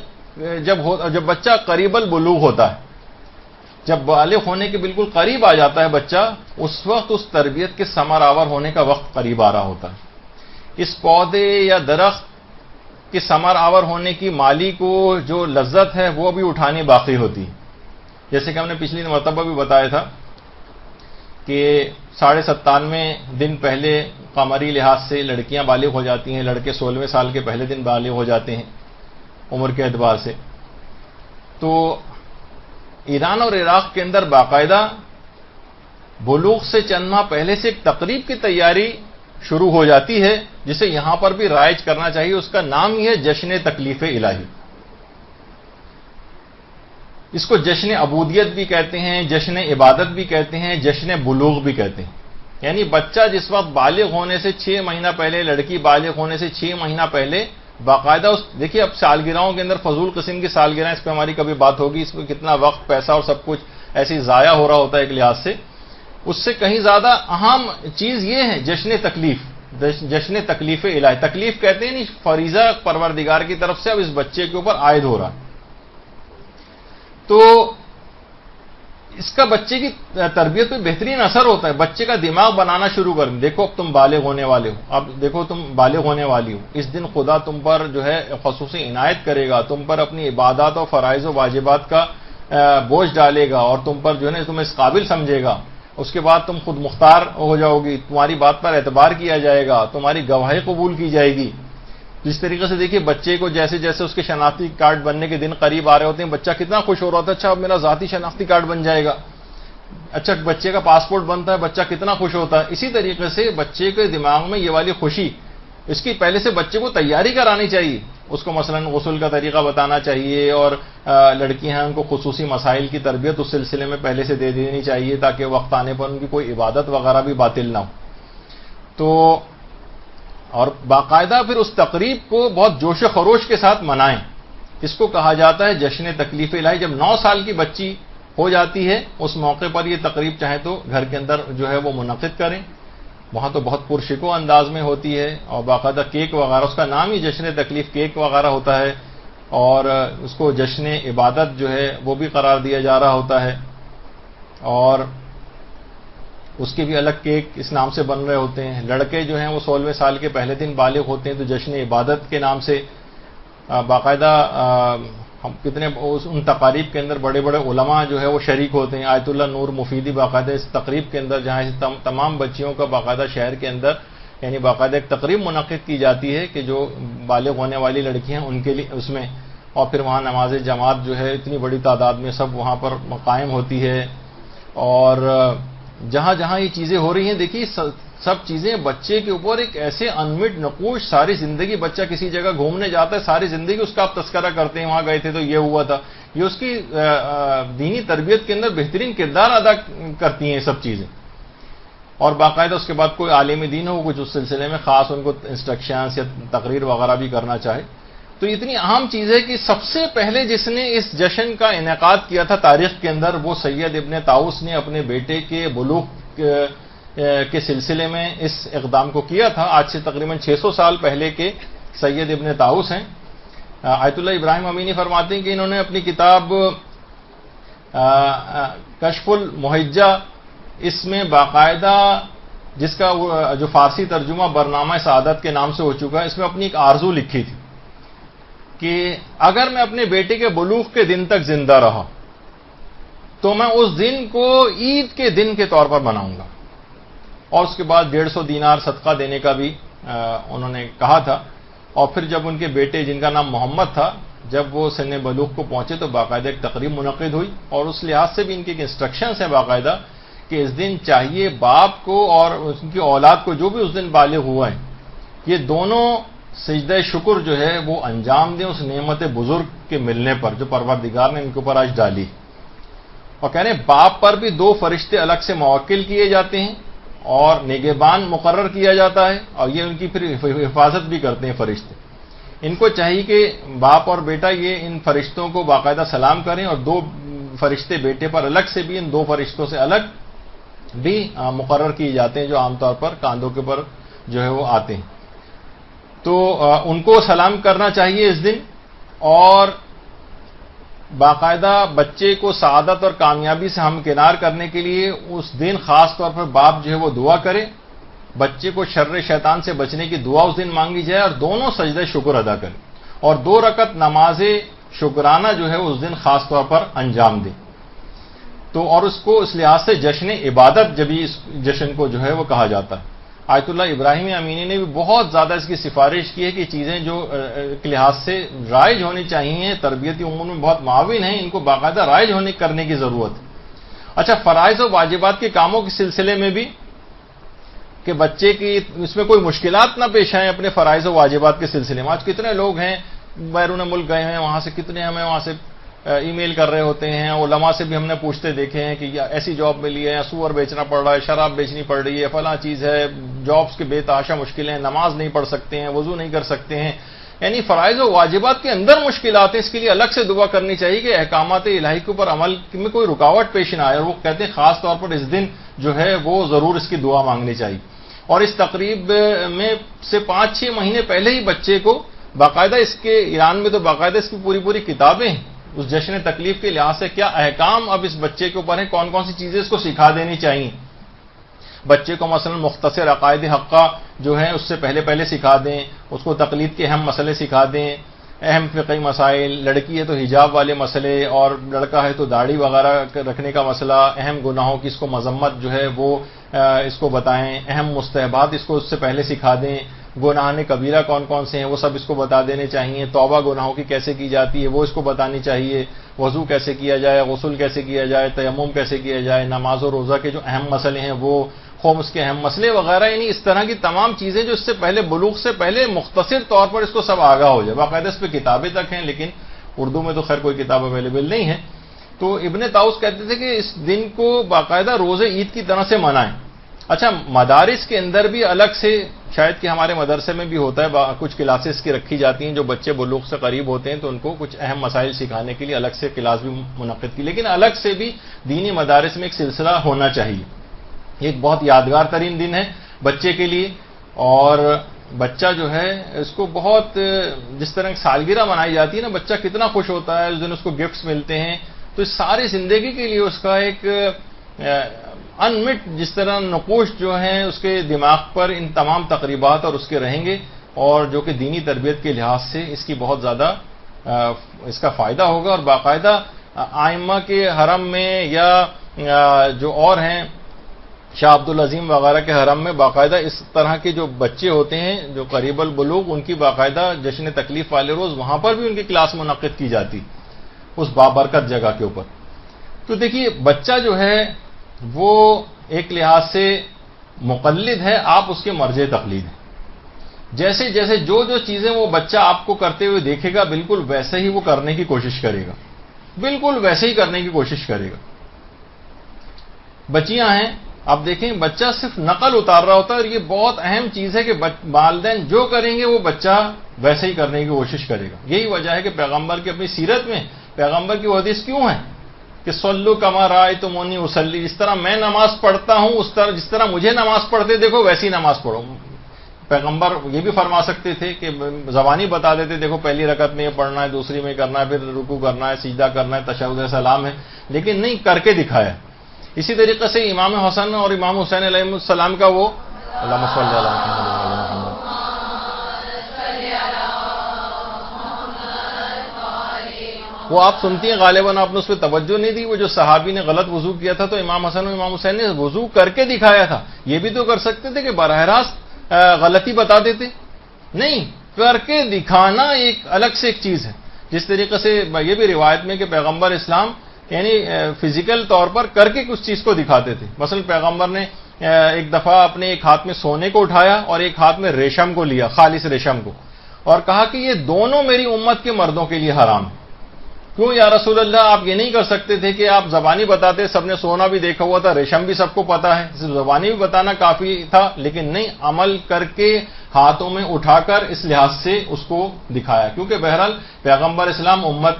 جب بچہ قریب البلوغ ہوتا ہے، جب بالغ ہونے کے بالکل قریب آ جاتا ہے بچہ، اس وقت اس تربیت کے ثمر آور ہونے کا وقت قریب آ رہا ہوتا ہے. اس پودے یا درخت کے ثمر آور ہونے کی مالی کو جو لذت ہے وہ بھی اٹھانی باقی ہوتی ہے. جیسے کہ ہم نے پچھلی مرتبہ بھی بتایا تھا کہ 97.5 دن پہلے قمری لحاظ سے لڑکیاں بالغ ہو جاتی ہیں، لڑکے 16ویں سال کے پہلے دن بالغ ہو جاتے ہیں عمر کے اعتبار سے. تو ایران اور عراق کے اندر باقاعدہ بلوغ سے چند ماہ پہلے سے ایک تقریب کی تیاری شروع ہو جاتی ہے جسے یہاں پر بھی رائج کرنا چاہیے. اس کا نام ہی ہے جشن تکلیف الہی. اس کو جشن عبودیت بھی کہتے ہیں، جشن عبادت بھی کہتے ہیں، جشن بلوغ بھی کہتے ہیں. یعنی بچہ جس وقت بالغ ہونے سے 6 مہینہ پہلے، لڑکی بالغ ہونے سے 6 مہینہ پہلے باقاعدہ دیکھیے اب سالگرہوں کے اندر فضول قسم کی سالگرہیں، اس پہ ہماری کبھی بات ہوگی، اس میں کتنا وقت پیسہ اور سب کچھ ایسی ضائع ہو رہا ہوتا ہے ایک لحاظ سے. اس سے کہیں زیادہ اہم چیز یہ ہے جشن تکلیف، جشن تکلیف الہی. تکلیف کہتے ہیں نہیں، فریضہ پروردگار کی طرف سے اب اس بچے کے اوپر عائد ہو رہا ہے. تو اس کا بچے کی تربیت پہ بہترین اثر ہوتا ہے. بچے کا دماغ بنانا شروع کر دیں. دیکھو اب تم بالغ ہونے والے ہو، اب دیکھو تم بالغ ہونے والی ہو، اس دن خدا تم پر جو ہے خصوصی عنایت کرے گا، تم پر اپنی عبادات اور فرائض و واجبات کا بوجھ ڈالے گا اور تم پر جو ہے تمہیں اس قابل سمجھے گا. اس کے بعد تم خود مختار ہو جاؤ گی، تمہاری بات پر اعتبار کیا جائے گا، تمہاری گواہی قبول کی جائے گی. جس طریقے سے دیکھیے بچے کو جیسے جیسے اس کے شناختی کارڈ بننے کے دن قریب آ رہے ہوتے ہیں، بچہ کتنا خوش ہو رہا ہوتا ہے، اچھا اب میرا ذاتی شناختی کارڈ بن جائے گا. اچھا بچے کا پاسپورٹ بنتا ہے، بچہ کتنا خوش ہوتا ہے. اسی طریقے سے بچے کے دماغ میں یہ والی خوشی، اس کی پہلے سے بچے کو تیاری کرانی چاہیے. اس کو مثلا غسل کا طریقہ بتانا چاہیے، اور لڑکی ہیں ان کو خصوصی مسائل کی تربیت اس سلسلے میں پہلے سے دے دینی چاہیے تاکہ وقت آنے پر ان کی کوئی عبادت وغیرہ بھی باطل نہ ہو. تو اور باقاعدہ پھر اس تقریب کو بہت جوش و خروش کے ساتھ منائیں. اس کو کہا جاتا ہے جشن تکلیف الہی. جب 9 سال کی بچی ہو جاتی ہے اس موقع پر یہ تقریب چاہے تو گھر کے اندر جو ہے وہ منعقد کریں. وہاں تو بہت پرشکو انداز میں ہوتی ہے اور باقاعدہ کیک وغیرہ، اس کا نام ہی جشن تکلیف کیک وغیرہ ہوتا ہے، اور اس کو جشن عبادت جو ہے وہ بھی قرار دیا جا رہا ہوتا ہے. اور اس کے بھی الگ کیک اس نام سے بن رہے ہوتے ہیں. لڑکے جو ہیں وہ 16ویں سال کے پہلے دن بالغ ہوتے ہیں تو جشن عبادت کے نام سے باقاعدہ ہم کتنے ان تقاریب کے اندر بڑے بڑے علماء جو ہے وہ شریک ہوتے ہیں. آیت اللہ نور مفیدی باقاعدہ اس تقریب کے اندر، جہاں تمام بچیوں کا باقاعدہ شہر کے اندر یعنی باقاعدہ ایک تقریب منعقد کی جاتی ہے کہ جو بالغ ہونے والی لڑکیاں ان کے لیے اس میں، اور پھر وہاں نماز جماعت جو ہے اتنی بڑی تعداد میں سب وہاں پر قائم ہوتی ہے. اور جہاں جہاں یہ چیزیں ہو رہی ہیں دیکھیے سب چیزیں بچے کے اوپر ایک ایسے انمٹ نقوش، ساری زندگی بچہ کسی جگہ گھومنے جاتا ہے، ساری زندگی اس کا آپ تذکرہ کرتے ہیں، وہاں گئے تھے تو یہ ہوا تھا. یہ اس کی دینی تربیت کے اندر بہترین کردار ادا کرتی ہیں یہ سب چیزیں. اور باقاعدہ اس کے بعد کوئی عالم دین ہو کچھ اس سلسلے میں خاص ان کو انسٹرکشنز یا تقریر وغیرہ بھی کرنا چاہے. تو اتنی اہم چیز ہے کہ سب سے پہلے جس نے اس جشن کا انعقاد کیا تھا تاریخ کے اندر وہ سید ابن طاؤس نے اپنے بیٹے کے بلوغ کے سلسلے میں اس اقدام کو کیا تھا. آج سے تقریباً 600 سال پہلے کے سید ابن طاؤس ہیں. آیت اللہ ابراہیم امینی فرماتے ہیں کہ انہوں نے اپنی کتاب کشف المحجہ اس میں باقاعدہ جس کا جو فارسی ترجمہ برنامہ سعادت کے نام سے ہو چکا ہے، اس میں اپنی ایک آرزو لکھی تھی کہ اگر میں اپنے بیٹے کے بلوغ کے دن تک زندہ رہا تو میں اس دن کو عید کے دن کے طور پر مناؤں گا. اور اس کے بعد 150 دینار صدقہ دینے کا بھی انہوں نے کہا تھا. اور پھر جب ان کے بیٹے جن کا نام محمد تھا جب وہ سن بلوغ کو پہنچے تو باقاعدہ ایک تقریب منعقد ہوئی. اور اس لحاظ سے بھی ان کی انسٹرکشنز ہیں باقاعدہ کہ اس دن چاہیے باپ کو اور ان کی اولاد کو جو بھی اس دن بالغ ہوا ہے یہ دونوں سجدہ شکر جو ہے وہ انجام دیں اس نعمت بزرگ کے ملنے پر جو پروردگار نے ان کے اوپر آج ڈالی. اور کہہ رہے ہیں باپ پر بھی 2 فرشتے الگ سے موکل کیے جاتے ہیں اور نگہبان مقرر کیا جاتا ہے اور یہ ان کی پھر حفاظت بھی کرتے ہیں فرشتے. ان کو چاہیے کہ باپ اور بیٹا یہ ان فرشتوں کو باقاعدہ سلام کریں اور 2 فرشتے بیٹے پر الگ سے بھی ان 2 فرشتوں سے الگ بھی مقرر کیے جاتے ہیں جو عام طور پر کاندھوں کے پر جو ہے وہ آتے ہیں. تو ان کو سلام کرنا چاہیے اس دن. اور باقاعدہ بچے کو سعادت اور کامیابی سے ہمکنار کرنے کے لیے اس دن خاص طور پر باپ جو ہے وہ دعا کرے، بچے کو شر شیطان سے بچنے کی دعا اس دن مانگی جائے اور دونوں سجدہ شکر ادا کریں اور 2 رکعت نماز شکرانہ جو ہے اس دن خاص طور پر انجام دیں. تو اور اس کو اس لحاظ سے جشن عبادت جب اس جشن کو جو ہے وہ کہا جاتا ہے. آیت اللہ ابراہیم امینی نے بھی بہت زیادہ اس کی سفارش کی ہے کہ چیزیں جو کے لحاظ سے رائج ہونی چاہیے تربیتی امور میں بہت معاون ہیں، ان کو باقاعدہ رائج کرنے کی ضرورت ہے. اچھا فرائض و واجبات کے کاموں کے سلسلے میں بھی کہ بچے کی اس میں کوئی مشکلات نہ پیش آئیں اپنے فرائض و واجبات کے سلسلے میں. آج کتنے لوگ ہیں بیرون ملک گئے ہیں، وہاں سے کتنے ہمیں وہاں سے ای میل کر رہے ہوتے ہیں، علماء سے بھی ہم نے پوچھتے دیکھے ہیں کہ ایسی جاب ملی ہے، سور بیچنا پڑ رہا ہے، شراب بیچنی پڑ رہی ہے، فلاں چیز ہے، جابس کے بے تحاشا مشکلیں ہیں، نماز نہیں پڑھ سکتے ہیں، وضو نہیں کر سکتے ہیں، یعنی فرائض و واجبات کے اندر مشکلات ہیں، اس کے لیے الگ سے دعا کرنی چاہیے کہ احکامات الہی کے اوپر عمل میں کوئی رکاوٹ پیش نہ آئے، اور وہ کہتے ہیں خاص طور پر اس دن جو ہے وہ ضرور اس کی دعا مانگنی چاہیے۔ اور اس تقریب میں سے 5-6 مہینے پہلے ہی بچے کو باقاعدہ، اس کے ایران میں تو باقاعدہ اس کی پوری کتابیں ہیں، اس جشن تکلیف کے لحاظ سے کیا احکام اب اس بچے کے اوپر ہیں، کون کون سی چیزیں اس کو سکھا دینی چاہیے۔ بچے کو مثلا مختصر عقائد حقہ جو ہیں اس سے پہلے سکھا دیں، اس کو تقلید کے اہم مسئلے سکھا دیں، اہم فقہی مسائل، لڑکی ہے تو حجاب والے مسئلے، اور لڑکا ہے تو داڑھی وغیرہ رکھنے کا مسئلہ، اہم گناہوں کی اس کو مذمت جو ہے وہ اس کو بتائیں، اہم مستحبات اس کو اس سے پہلے سکھا دیں، گناہ کبیرہ کون کون سے ہیں وہ سب اس کو بتا دینے چاہیے، توبہ گناہوں کی کیسے کی جاتی ہے وہ اس کو بتانی چاہیے، وضو کیسے کیا جائے، غسل کیسے کیا جائے، تیمم کیسے کیا جائے، نماز و روزہ کے جو اہم مسئلے ہیں وہ، خمس کے اہم مسئلے وغیرہ، یعنی اس طرح کی تمام چیزیں جو اس سے پہلے بلوغ سے پہلے مختصر طور پر اس کو سب آگاہ ہو جائے۔ باقاعدہ اس پہ کتابیں تک ہیں، لیکن اردو میں تو خیر کوئی کتاب اویلیبل نہیں ہے۔ تو ابن طاؤس کہتے تھے کہ اس دن کو باقاعدہ روزے عید کی طرح سے منائیں۔ اچھا، مدارس کے اندر بھی الگ سے، شاید کہ ہمارے مدرسے میں بھی ہوتا ہے، کچھ کلاسز کی رکھی جاتی ہیں جو بچے بلوغ سے قریب ہوتے ہیں تو ان کو کچھ اہم مسائل سکھانے کے لیے الگ سے کلاس بھی منعقد کی، لیکن الگ سے بھی دینی مدارس میں ایک سلسلہ ہونا چاہیے۔ ایک بہت یادگار ترین دن ہے بچے کے لیے، اور بچہ جو ہے اس کو بہت، جس طرح سالگرہ منائی جاتی ہے نا، بچہ کتنا خوش ہوتا ہے اس دن، اس کو گفٹس ملتے ہیں، تو اس ساری زندگی کے لیے اس کا ایک انمٹ جس طرح نقوش جو ہیں اس کے دماغ پر ان تمام تقریبات اور اس کے رہیں گے، اور جو کہ دینی تربیت کے لحاظ سے اس کی بہت زیادہ اس کا فائدہ ہوگا۔ اور باقاعدہ آئمہ کے حرم میں یا جو اور ہیں شاہ عبدالعظیم وغیرہ کے حرم میں باقاعدہ اس طرح کے جو بچے ہوتے ہیں جو قریب البلوغ، ان کی باقاعدہ جشن تکلیف والے روز وہاں پر بھی ان کی کلاس منعقد کی جاتی اس بابرکت جگہ کے اوپر۔ تو دیکھیے بچہ جو ہے وہ ایک لحاظ سے مقلد ہے، آپ اس کے مرجع تقلید ہیں۔ جیسے جیسے جو چیزیں وہ بچہ آپ کو کرتے ہوئے دیکھے گا بالکل ویسے ہی وہ کرنے کی کوشش کرے گا، بالکل ویسے ہی کرنے کی کوشش کرے گا۔ بچیاں ہیں، آپ دیکھیں بچہ صرف نقل اتار رہا ہوتا ہے، اور یہ بہت اہم چیز ہے کہ والدین جو کریں گے وہ بچہ ویسے ہی کرنے کی کوشش کرے گا۔ یہی وجہ ہے کہ پیغمبر کی اپنی سیرت میں پیغمبر کی وہ حدیث کیوں ہے کہ صلو کما رأیتمونی اصلی، جس طرح میں نماز پڑھتا ہوں اس طرح، جس طرح مجھے نماز پڑھتے دیکھو ویسی نماز پڑھو۔ پیغمبر یہ بھی فرما سکتے تھے کہ زبانی بتا دیتے دیکھو پہلی رکعت میں یہ پڑھنا ہے، دوسری میں کرنا ہے، پھر رکوع کرنا ہے، سجدہ کرنا ہے، تشہد سلام ہے، لیکن نہیں، کر کے دکھایا۔ اسی طریقے سے امام حسن اور امام حسین علیہ السلام کا وہ اللہم صلی علی محمد وعلی محمد، وہ آپ سنتی ہیں غالباً آپ نے اس پہ توجہ نہیں دی، وہ جو صحابی نے غلط وضو کیا تھا تو امام حسن اور امام حسین نے وضو کر کے دکھایا تھا۔ یہ بھی تو کر سکتے تھے کہ براہ راست غلطی بتا دیتے، نہیں، کر کے دکھانا ایک الگ سے ایک چیز ہے۔ جس طریقے سے یہ بھی روایت میں کہ پیغمبر اسلام یعنی فزیکل طور پر کر کے کچھ چیز کو دکھاتے تھے۔ مثلا پیغمبر نے ایک دفعہ اپنے ایک ہاتھ میں سونے کو اٹھایا اور ایک ہاتھ میں ریشم کو لیا، خالص ریشم کو، اور کہا کہ یہ دونوں میری امت کے مردوں کے لیے حرام ہے۔ کیوں یا رسول اللہ، آپ یہ نہیں کر سکتے تھے کہ آپ زبانی بتاتے، سب نے سونا بھی دیکھا ہوا تھا، ریشم بھی سب کو پتا ہے، صرف زبانی بھی بتانا کافی تھا، لیکن نہیں، عمل کر کے ہاتھوں میں اٹھا کر اس لحاظ سے اس کو دکھایا، کیونکہ بہرحال پیغمبر اسلام امت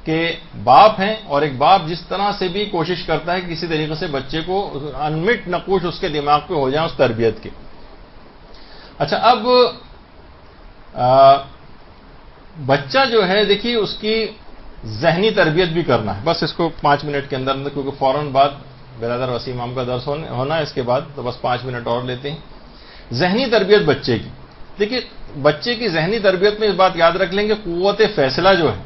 کے باپ ہیں، اور ایک باپ جس طرح سے بھی کوشش کرتا ہے کہ کسی طریقے سے بچے کو انمٹ نقوش اس کے دماغ پہ ہو جائیں اس تربیت کے۔ اچھا، اب بچہ جو ہے دیکھیے اس کی ذہنی تربیت بھی کرنا ہے، بس اس کو 5 منٹ کے اندر، کیونکہ فوراً بعد برادر وسیم امام کا درس ہونا ہے، اس کے بعد تو بس 5 منٹ اور لیتے ہیں۔ ذہنی تربیت بچے کی، دیکھیے بچے کی ذہنی تربیت میں اس بات یاد رکھ لیں کہ قوت فیصلہ جو ہے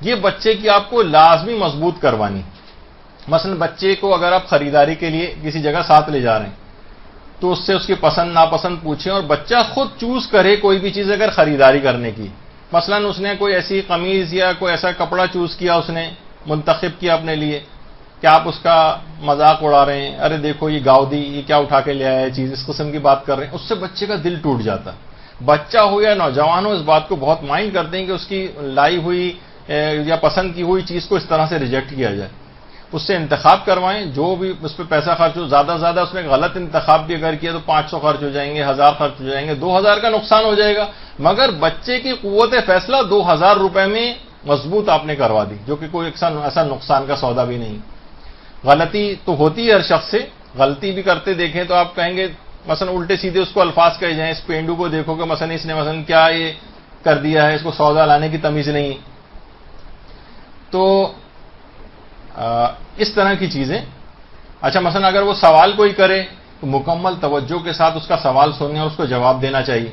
یہ بچے کی آپ کو لازمی مضبوط کروانی۔ مثلا بچے کو اگر آپ خریداری کے لیے کسی جگہ ساتھ لے جا رہے ہیں تو اس سے اس کی پسند ناپسند پوچھیں، اور بچہ خود چوز کرے کوئی بھی چیز اگر خریداری کرنے کی۔ مثلا اس نے کوئی ایسی قمیض یا کوئی ایسا کپڑا چوز کیا، اس نے منتخب کیا اپنے لیے، کہ آپ اس کا مذاق اڑا رہے ہیں، ارے دیکھو یہ گاؤدی، یہ کیا اٹھا کے لے آیا ہے چیز، اس قسم کی بات کر رہے ہیں، اس سے بچے کا دل ٹوٹ جاتا ہے۔ بچہ ہو یا نوجوان ہو اس بات کو بہت مائنڈ کرتے ہیں کہ اس کی لائی ہوئی یا پسند کی ہوئی چیز کو اس طرح سے ریجیکٹ کیا جائے۔ اس سے انتخاب کروائیں. جو بھی اس پہ پیسہ خرچ ہو، زیادہ سے زیادہ اس میں غلط انتخاب بھی اگر کیا تو 500 خرچ ہو جائیں گے، 1000 خرچ ہو جائیں گے، 2000 کا نقصان ہو جائے گا. مگر بچے کی قوت فیصلہ 2000 روپے میں مضبوط آپ نے کروا دی، جو کہ کوئی ایسا نقصان کا سودا بھی نہیں. غلطی تو ہوتی ہے ہر شخص سے، غلطی بھی کرتے دیکھیں تو آپ کہیں گے مثلا الٹے سیدھے اس کو الفاظ کہے جائیں. اس پینڈو کو دیکھو کہ مثلا اس نے مثلا کیا یہ کر دیا ہے، اس کو سودا لانے کی تمیز نہیں. تو اس طرح کی چیزیں. اچھا مثلا اگر وہ سوال کوئی کرے تو مکمل توجہ کے ساتھ اس کا سوال سننے اور اس کو جواب دینا چاہیے،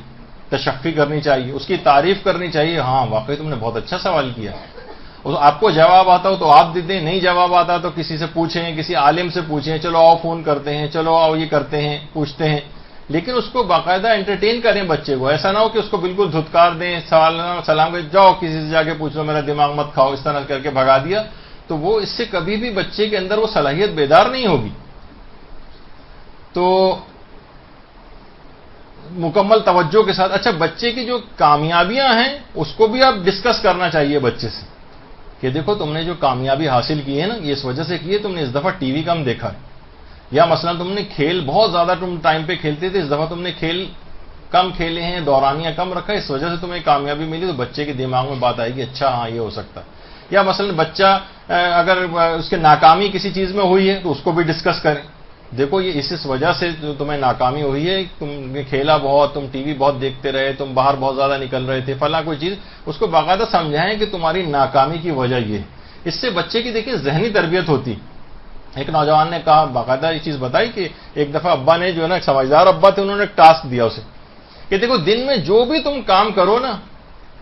تشفی کرنی چاہیے، اس کی تعریف کرنی چاہیے. ہاں واقعی تم نے بہت اچھا سوال کیا. آپ کو جواب آتا ہو تو آپ دے دیں، نہیں جواب آتا تو کسی سے پوچھیں، کسی عالم سے پوچھیں، چلو آؤ فون کرتے ہیں، چلو آؤ یہ کرتے ہیں، پوچھتے ہیں. لیکن اس کو باقاعدہ انٹرٹین کریں بچے کو. ایسا نہ ہو کہ اس کو بالکل دھتکار دیں، سلام کے جاؤ کسی سے جا کے پوچھ لو، میرا دماغ مت کھاؤ، اس طرح کر کے بھگا دیا. تو وہ اس سے کبھی بھی بچے کے اندر وہ صلاحیت بیدار نہیں ہوگی. تو مکمل توجہ کے ساتھ. اچھا بچے کی جو کامیابیاں ہیں اس کو بھی آپ ڈسکس کرنا چاہیے بچے سے کہ دیکھو تم نے جو کامیابی حاصل کی ہے نا، یہ اس وجہ سے کی ہے تم نے اس دفعہ ٹی وی کم دیکھا ہے، یا مثلا تم نے کھیل بہت زیادہ تم ٹائم پہ کھیلتے تھے، اس دفعہ تم نے کھیل کم کھیلے ہیں، دورانیہ کم رکھا ہے، اس وجہ سے تمہیں کامیابی ملی. تو بچے کے دماغ میں بات آئے گی اچھا ہاں یہ ہو سکتا ہے. یا مثلا بچہ اگر اس کے ناکامی کسی چیز میں ہوئی ہے تو اس کو بھی ڈسکس کریں. دیکھو یہ اس وجہ سے جو تمہیں ناکامی ہوئی ہے، تم نے کھیلا بہت، تم ٹی وی بہت دیکھتے رہے، تم باہر بہت زیادہ نکل رہے تھے، فلاں کوئی چیز. اس کو باقاعدہ سمجھائیں کہ تمہاری ناکامی کی وجہ یہ ہے. اس سے بچے کی دیکھیں ذہنی تربیت ہوتی. ایک نوجوان نے کہا، باقاعدہ یہ چیز بتائی کہ ایک دفعہ ابا نے جو ہے نا، ایک سمجھدار ابا تھے، انہوں نے ایک ٹاسک دیا اسے کہ دیکھو دن میں جو بھی تم کام کرو نا،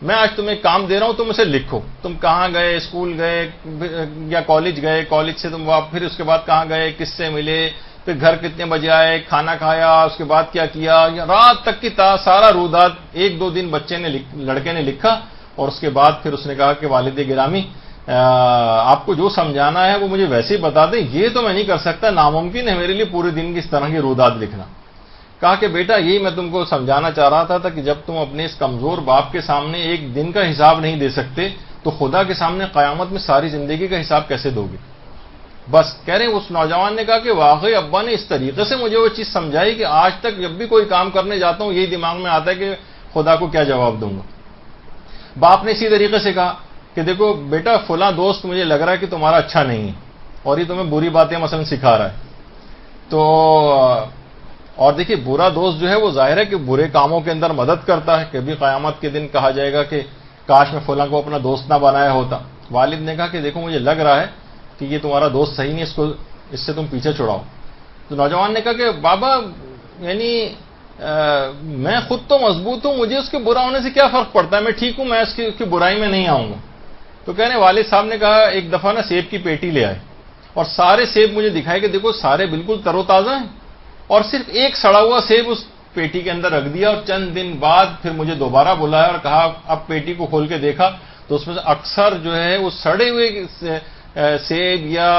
میں آج تمہیں کام دے رہا ہوں، تم اسے لکھو. تم کہاں گئے، اسکول گئے یا کالج گئے، کالج سے تم پھر اس کے بعد کہاں گئے، کس سے ملے، پھر گھر کتنے بجے آئے، کھانا کھایا، اس کے بعد کیا کیا، رات تک کی سارا روداد 1-2 دن لڑکے نے لکھا. اور اس کے بعد پھر اس نے کہا کہ والد گرامی آپ کو جو سمجھانا ہے وہ مجھے ویسے ہی بتا دیں، یہ تو میں نہیں کر سکتا، ناممکن ہے میرے لیے پورے دن کی اس طرح کی روداد لکھنا. کہا کہ بیٹا یہی میں تم کو سمجھانا چاہ رہا تھا کہ جب تم اپنے اس کمزور باپ کے سامنے ایک دن کا حساب نہیں دے سکتے تو خدا کے سامنے قیامت میں ساری زندگی کا حساب کیسے دو گے. بس کہہ رہے ہیں اس نوجوان نے کہا کہ واقعی ابا نے اس طریقے سے مجھے وہ چیز سمجھائی کہ آج تک جب بھی کوئی کام کرنے جاتا ہوں یہی دماغ میں آتا ہے کہ خدا کو کیا جواب دوں گا. باپ نے اسی طریقے سے کہا کہ دیکھو بیٹا فلاں دوست مجھے لگ رہا ہے کہ تمہارا اچھا نہیں ہے اور یہ تمہیں بری باتیں مثلا سکھا رہا ہے. تو اور دیکھیے برا دوست جو ہے وہ ظاہر ہے کہ برے کاموں کے اندر مدد کرتا ہے. کبھی قیامت کے دن کہا جائے گا کہ کاش میں فلاں کو اپنا دوست نہ بنایا ہوتا. والد نے کہا کہ دیکھو مجھے لگ رہا ہے کہ یہ تمہارا دوست صحیح نہیں، اس سے تم پیچھے چھڑاؤ. تو نوجوان نے کہا کہ بابا یعنی میں خود تو مضبوط ہوں، مجھے اس کے برا ہونے سے کیا فرق پڑتا ہے، میں ٹھیک ہوں، میں اس کی برائی میں نہیں آؤں گا. تو کہنے والد صاحب نے کہا ایک دفعہ نا سیب کی پیٹی لے آئے اور سارے سیب مجھے دکھائے کہ دیکھو سارے بالکل تر و تازہ ہیں، اور صرف ایک سڑا ہوا سیب اس پیٹی کے اندر رکھ دیا. اور چند دن بعد پھر مجھے دوبارہ بلایا اور کہا اب پیٹی کو کھول کے دیکھا تو اس میں سے اکثر جو ہے وہ سڑے ہوئے سیب یا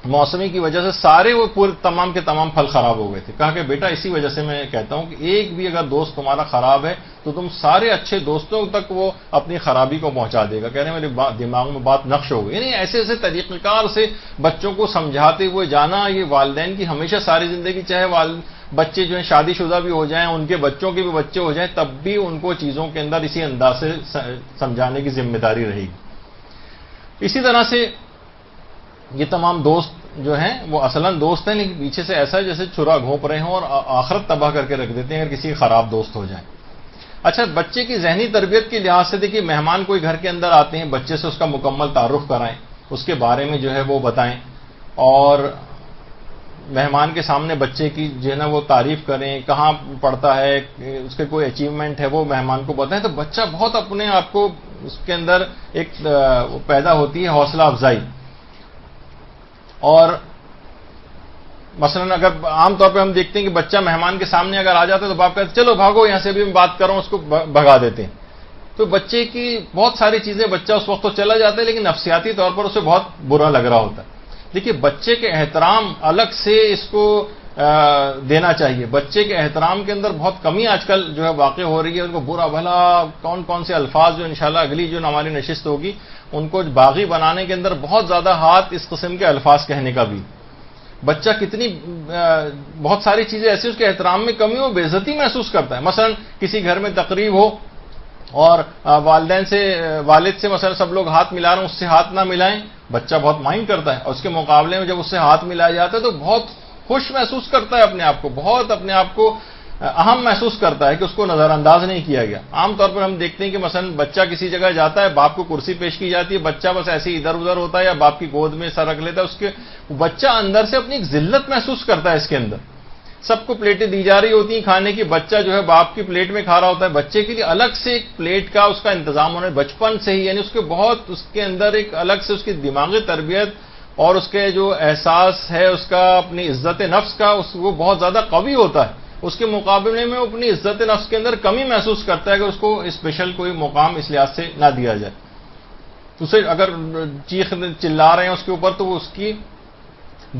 موسمی کی وجہ سے سارے وہ پورے تمام کے تمام پھل خراب ہو گئے تھے. کہا کہ بیٹا اسی وجہ سے میں کہتا ہوں کہ ایک بھی اگر دوست تمہارا خراب ہے تو تم سارے اچھے دوستوں تک وہ اپنی خرابی کو پہنچا دے گا. کہہ رہے ہیں میرے دماغ میں بات نقش ہو گئی. یعنی ایسے ایسے طریقہ کار سے بچوں کو سمجھاتے ہوئے جانا. یہ والدین کی ہمیشہ ساری زندگی، چاہے بچے جو ہیں شادی شدہ بھی ہو جائیں، ان کے بچوں کے بھی بچے ہو جائیں، تب بھی ان کو چیزوں کے اندر اسی انداز سے سمجھانے کی ذمہ داری رہے گی. اسی طرح سے یہ تمام دوست جو ہیں وہ اصلاً دوست ہیں لیکن پیچھے سے ایسا جیسے چرا گھونپ رہے ہوں اور آخرت تباہ کر کے رکھ دیتے ہیں اگر کسی خراب دوست ہو جائیں. اچھا بچے کی ذہنی تربیت کے لحاظ سے دیکھیے مہمان کوئی گھر کے اندر آتے ہیں، بچے سے اس کا مکمل تعارف کرائیں، اس کے بارے میں جو ہے وہ بتائیں اور مہمان کے سامنے بچے کی جو ہے نا وہ تعریف کریں، کہاں پڑھتا ہے، اس کے کوئی اچیومنٹ ہے وہ مہمان کو بتائیں. تو بچہ بہت اپنے آپ کو اس کے اندر ایک پیدا ہوتی ہے حوصلہ افزائی. اور مثلا اگر عام طور پہ ہم دیکھتے ہیں کہ بچہ مہمان کے سامنے اگر آ جاتا ہے تو باپ کہتے ہیں چلو بھاگو یہاں سے بھی میں بات کر رہا ہوں، اس کو بھگا دیتے ہیں. تو بچے کی بہت ساری چیزیں بچہ اس وقت تو چلا جاتا ہے لیکن نفسیاتی طور پر اسے بہت برا لگ رہا ہوتا ہے. دیکھیے بچے کے احترام الگ سے اس کو دینا چاہیے. بچے کے احترام کے اندر بہت کمی آج کل جو ہے واقع ہو رہی ہے. ان کو برا بھلا کون کون سے الفاظ جو انشاءاللہ اگلی جو ہماری نشست ہوگی ان کو باغی بنانے کے اندر بہت زیادہ ہاتھ اس قسم کے الفاظ کہنے کا بھی. بچہ کتنی بہت ساری چیزیں ایسی اس کے احترام میں کمی ہو بے عزتی محسوس کرتا ہے. مثلا کسی گھر میں تقریب ہو اور والد سے مثلا سب لوگ ہاتھ ملا رہے ہیں, اس سے ہاتھ نہ ملائیں, بچہ بہت مائنڈ کرتا ہے. اور اس کے مقابلے میں جب اس سے ہاتھ ملایا جاتا ہے تو بہت خوش محسوس کرتا ہے اپنے آپ کو, بہت اپنے آپ کو اہم محسوس کرتا ہے کہ اس کو نظر انداز نہیں کیا گیا. عام طور پر ہم دیکھتے ہیں کہ مثلا بچہ کسی جگہ جاتا ہے, باپ کو کرسی پیش کی جاتی ہے, بچہ بس ایسے ہی ادھر ادھر ہوتا ہے یا باپ کی گود میں سر رکھ لیتا ہے. اس کے بچہ اندر سے اپنی ایک ذلت محسوس کرتا ہے. اس کے اندر سب کو پلیٹیں دی جا رہی ہوتی ہیں کھانے کی, بچہ جو ہے باپ کی پلیٹ میں کھا رہا ہوتا ہے. بچے کے لیے الگ سے ایک پلیٹ کا اس کا انتظام ہونا ہے بچپن سے ہی, یعنی اس کے اندر ایک الگ سے اس کی دماغی تربیت اور اس کے جو احساس ہے اس کا اپنی عزت نفس کا وہ بہت زیادہ قوی ہوتا ہے. اس کے مقابلے میں وہ اپنی عزت نفس کے اندر کمی محسوس کرتا ہے کہ اس کو اسپیشل کوئی مقام اس لحاظ سے نہ دیا جائے. اسے اگر چلا رہے ہیں اس کے اوپر تو وہ اس کی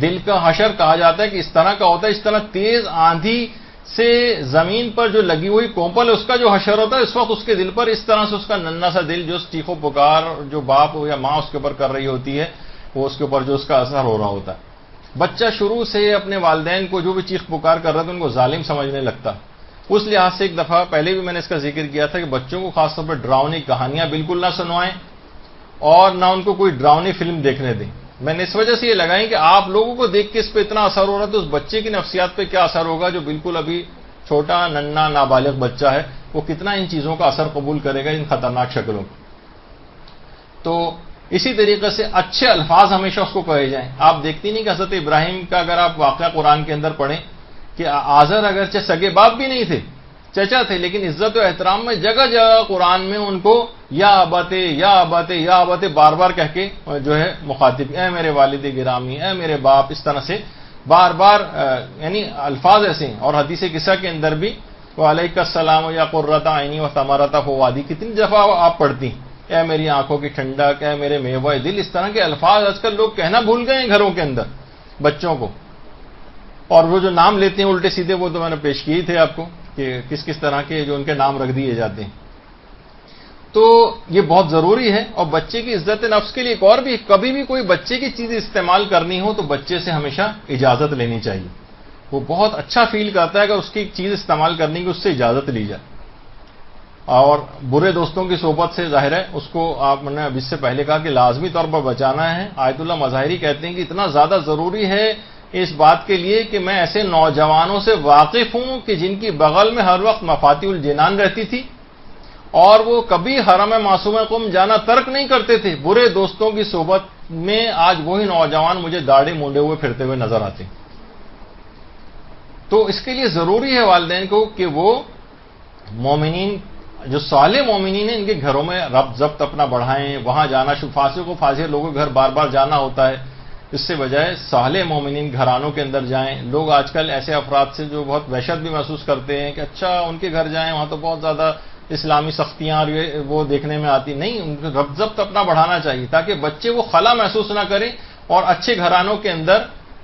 دل کا حشر کہا جاتا ہے کہ اس طرح کا ہوتا ہے, اس طرح تیز آندھی سے زمین پر جو لگی ہوئی کومپل ہے اس کا جو حشر ہوتا ہے اس وقت اس کے دل پر اس طرح سے اس کا ننھا سا دل جو چیخ و پکار جو باپ یا ماں اس کے اوپر کر رہی ہوتی ہے وہ اس کے اوپر جو اس کا اثر ہو رہا ہوتا ہے. بچہ شروع سے اپنے والدین کو جو بھی چیخ پکار کر رہا تھا ان کو ظالم سمجھنے لگتا. اس لحاظ سے ایک دفعہ پہلے بھی میں نے اس کا ذکر کیا تھا کہ بچوں کو خاص طور پر ڈراؤنی کہانیاں بالکل نہ سنوائیں اور نہ ان کو کوئی ڈراؤنی فلم دیکھنے دیں. میں نے اس وجہ سے یہ لگائی کہ آپ لوگوں کو دیکھ کے اس پہ اتنا اثر ہو رہا ہے تو اس بچے کی نفسیات پہ کیا اثر ہوگا جو بالکل ابھی چھوٹا ننھا نابالغ بچہ ہے, وہ کتنا ان چیزوں کا اثر قبول کرے گا, ان خطرناک شکلوں کو. تو اسی طریقے سے اچھے الفاظ ہمیشہ اس کو کہے جائیں. آپ دیکھتی نہیں کہ حضرت ابراہیم کا اگر آپ واقعہ قرآن کے اندر پڑھیں کہ آزر اگرچہ سگے باپ بھی نہیں تھے, چچا تھے, لیکن عزت و احترام میں جگہ جگہ قرآن میں ان کو یا اباتے یا اباتے یا اباتے بار بار کہہ کے جو ہے مخاطب, اے میرے والد گرامی, اے میرے باپ, اس طرح سے بار بار یعنی الفاظ ایسے ہیں. اور حدیث قصہ کے اندر بھی وعلیک السلام یا قرۃ عینی و ثمرۃ فؤادی کتنی دفعہ آپ پڑھتی ہیں, اے میری آنکھوں کی ٹھنڈک, اے میرے میوہ دل. اس طرح کے الفاظ آج کل لوگ کہنا بھول گئے ہیں گھروں کے اندر بچوں کو. اور وہ جو نام لیتے ہیں الٹے سیدھے وہ تو میں نے پیش کیے تھے آپ کو کہ کس کس طرح کے جو ان کے نام رکھ دیے جاتے ہیں. تو یہ بہت ضروری ہے. اور بچے کی عزت نفس کے لیے ایک اور بھی, کبھی بھی کوئی بچے کی چیز استعمال کرنی ہو تو بچے سے ہمیشہ اجازت لینی چاہیے. وہ بہت اچھا فیل کرتا ہے اگر اس کی چیز استعمال کرنے کی اس سے اجازت لی جائے. اور برے دوستوں کی صحبت سے ظاہر ہے اس کو آپ نے اب اس سے پہلے کہا کہ لازمی طور پر بچانا ہے. آیت اللہ مظاہری کہتے ہیں کہ اتنا زیادہ ضروری ہے اس بات کے لیے کہ میں ایسے نوجوانوں سے واقف ہوں کہ جن کی بغل میں ہر وقت مفاتیح الجنان رہتی تھی اور وہ کبھی حرم معصومہ قم جانا ترک نہیں کرتے تھے. برے دوستوں کی صحبت میں آج وہی نوجوان مجھے داڑھی مونڈے ہوئے پھرتے ہوئے نظر آتے ہیں. تو اس کے لیے ضروری ہے والدین کو کہ وہ مومنین جو صالح مومنین ہیں ان کے گھروں میں ربط ضبط اپنا بڑھائیں, وہاں جانا. فاسق و فاجر لوگوں کے گھر بار بار جانا ہوتا ہے, اس سے بجائے صالح مومنین گھرانوں کے اندر جائیں. لوگ آج کل ایسے افراد سے جو بہت وحشت بھی محسوس کرتے ہیں کہ اچھا ان کے گھر جائیں وہاں تو بہت زیادہ اسلامی سختیاں وہ دیکھنے میں آتی. نہیں, ان کو ربط ضبط اپنا بڑھانا چاہیے تاکہ بچے وہ خلا محسوس نہ کریں اور اچھے گھرانوں کے اندر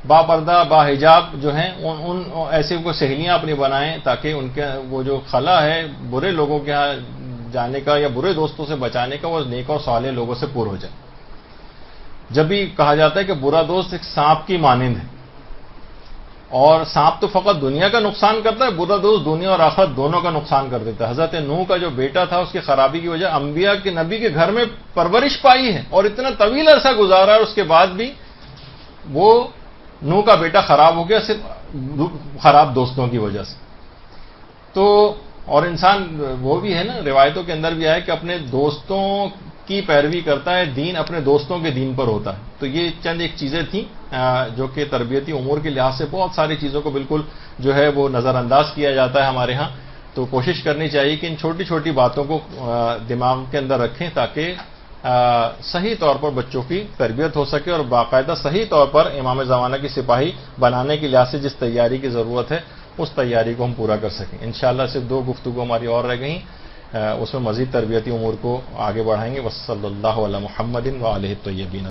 با پردہ با حجاب جو ہیں ان ایسے کو سہیلیاں اپنی بنائیں تاکہ ان کے وہ جو خلا ہے برے لوگوں کے ہاں جانے کا یا برے دوستوں سے بچانے کا وہ نیک اور صالح لوگوں سے پور ہو جائے. جب بھی کہا جاتا ہے کہ برا دوست ایک سانپ کی مانند ہے اور سانپ تو فقط دنیا کا نقصان کرتا ہے, برا دوست دنیا اور آخرت دونوں کا نقصان کر دیتا ہے. حضرت نوح کا جو بیٹا تھا اس کی خرابی کی وجہ انبیاء کے نبی کے گھر میں پرورش پائی ہے اور اتنا طویل عرصہ گزارا ہے, اس کے بعد بھی وہ نوح کا بیٹا خراب ہو گیا صرف خراب دوستوں کی وجہ سے. تو اور انسان وہ بھی ہے نا, روایتوں کے اندر بھی آیا کہ اپنے دوستوں کی پیروی کرتا ہے, دین اپنے دوستوں کے دین پر ہوتا ہے. تو یہ چند ایک چیزیں تھیں جو کہ تربیتی امور کے لحاظ سے بہت ساری چیزوں کو بالکل جو ہے وہ نظر انداز کیا جاتا ہے ہمارے ہاں. تو کوشش کرنی چاہیے کہ ان چھوٹی چھوٹی باتوں کو دماغ کے اندر رکھیں تاکہ صحیح طور پر بچوں کی تربیت ہو سکے اور باقاعدہ صحیح طور پر امام زمانہ کی سپاہی بنانے کے لحاظ سے جس تیاری کی ضرورت ہے اس تیاری کو ہم پورا کر سکیں. انشاءاللہ صرف 2 گفتگو ہماری اور رہ گئیں, اس میں مزید تربیتی امور کو آگے بڑھائیں گے. وصلی اللہ علی محمد و آلہ الطیبین.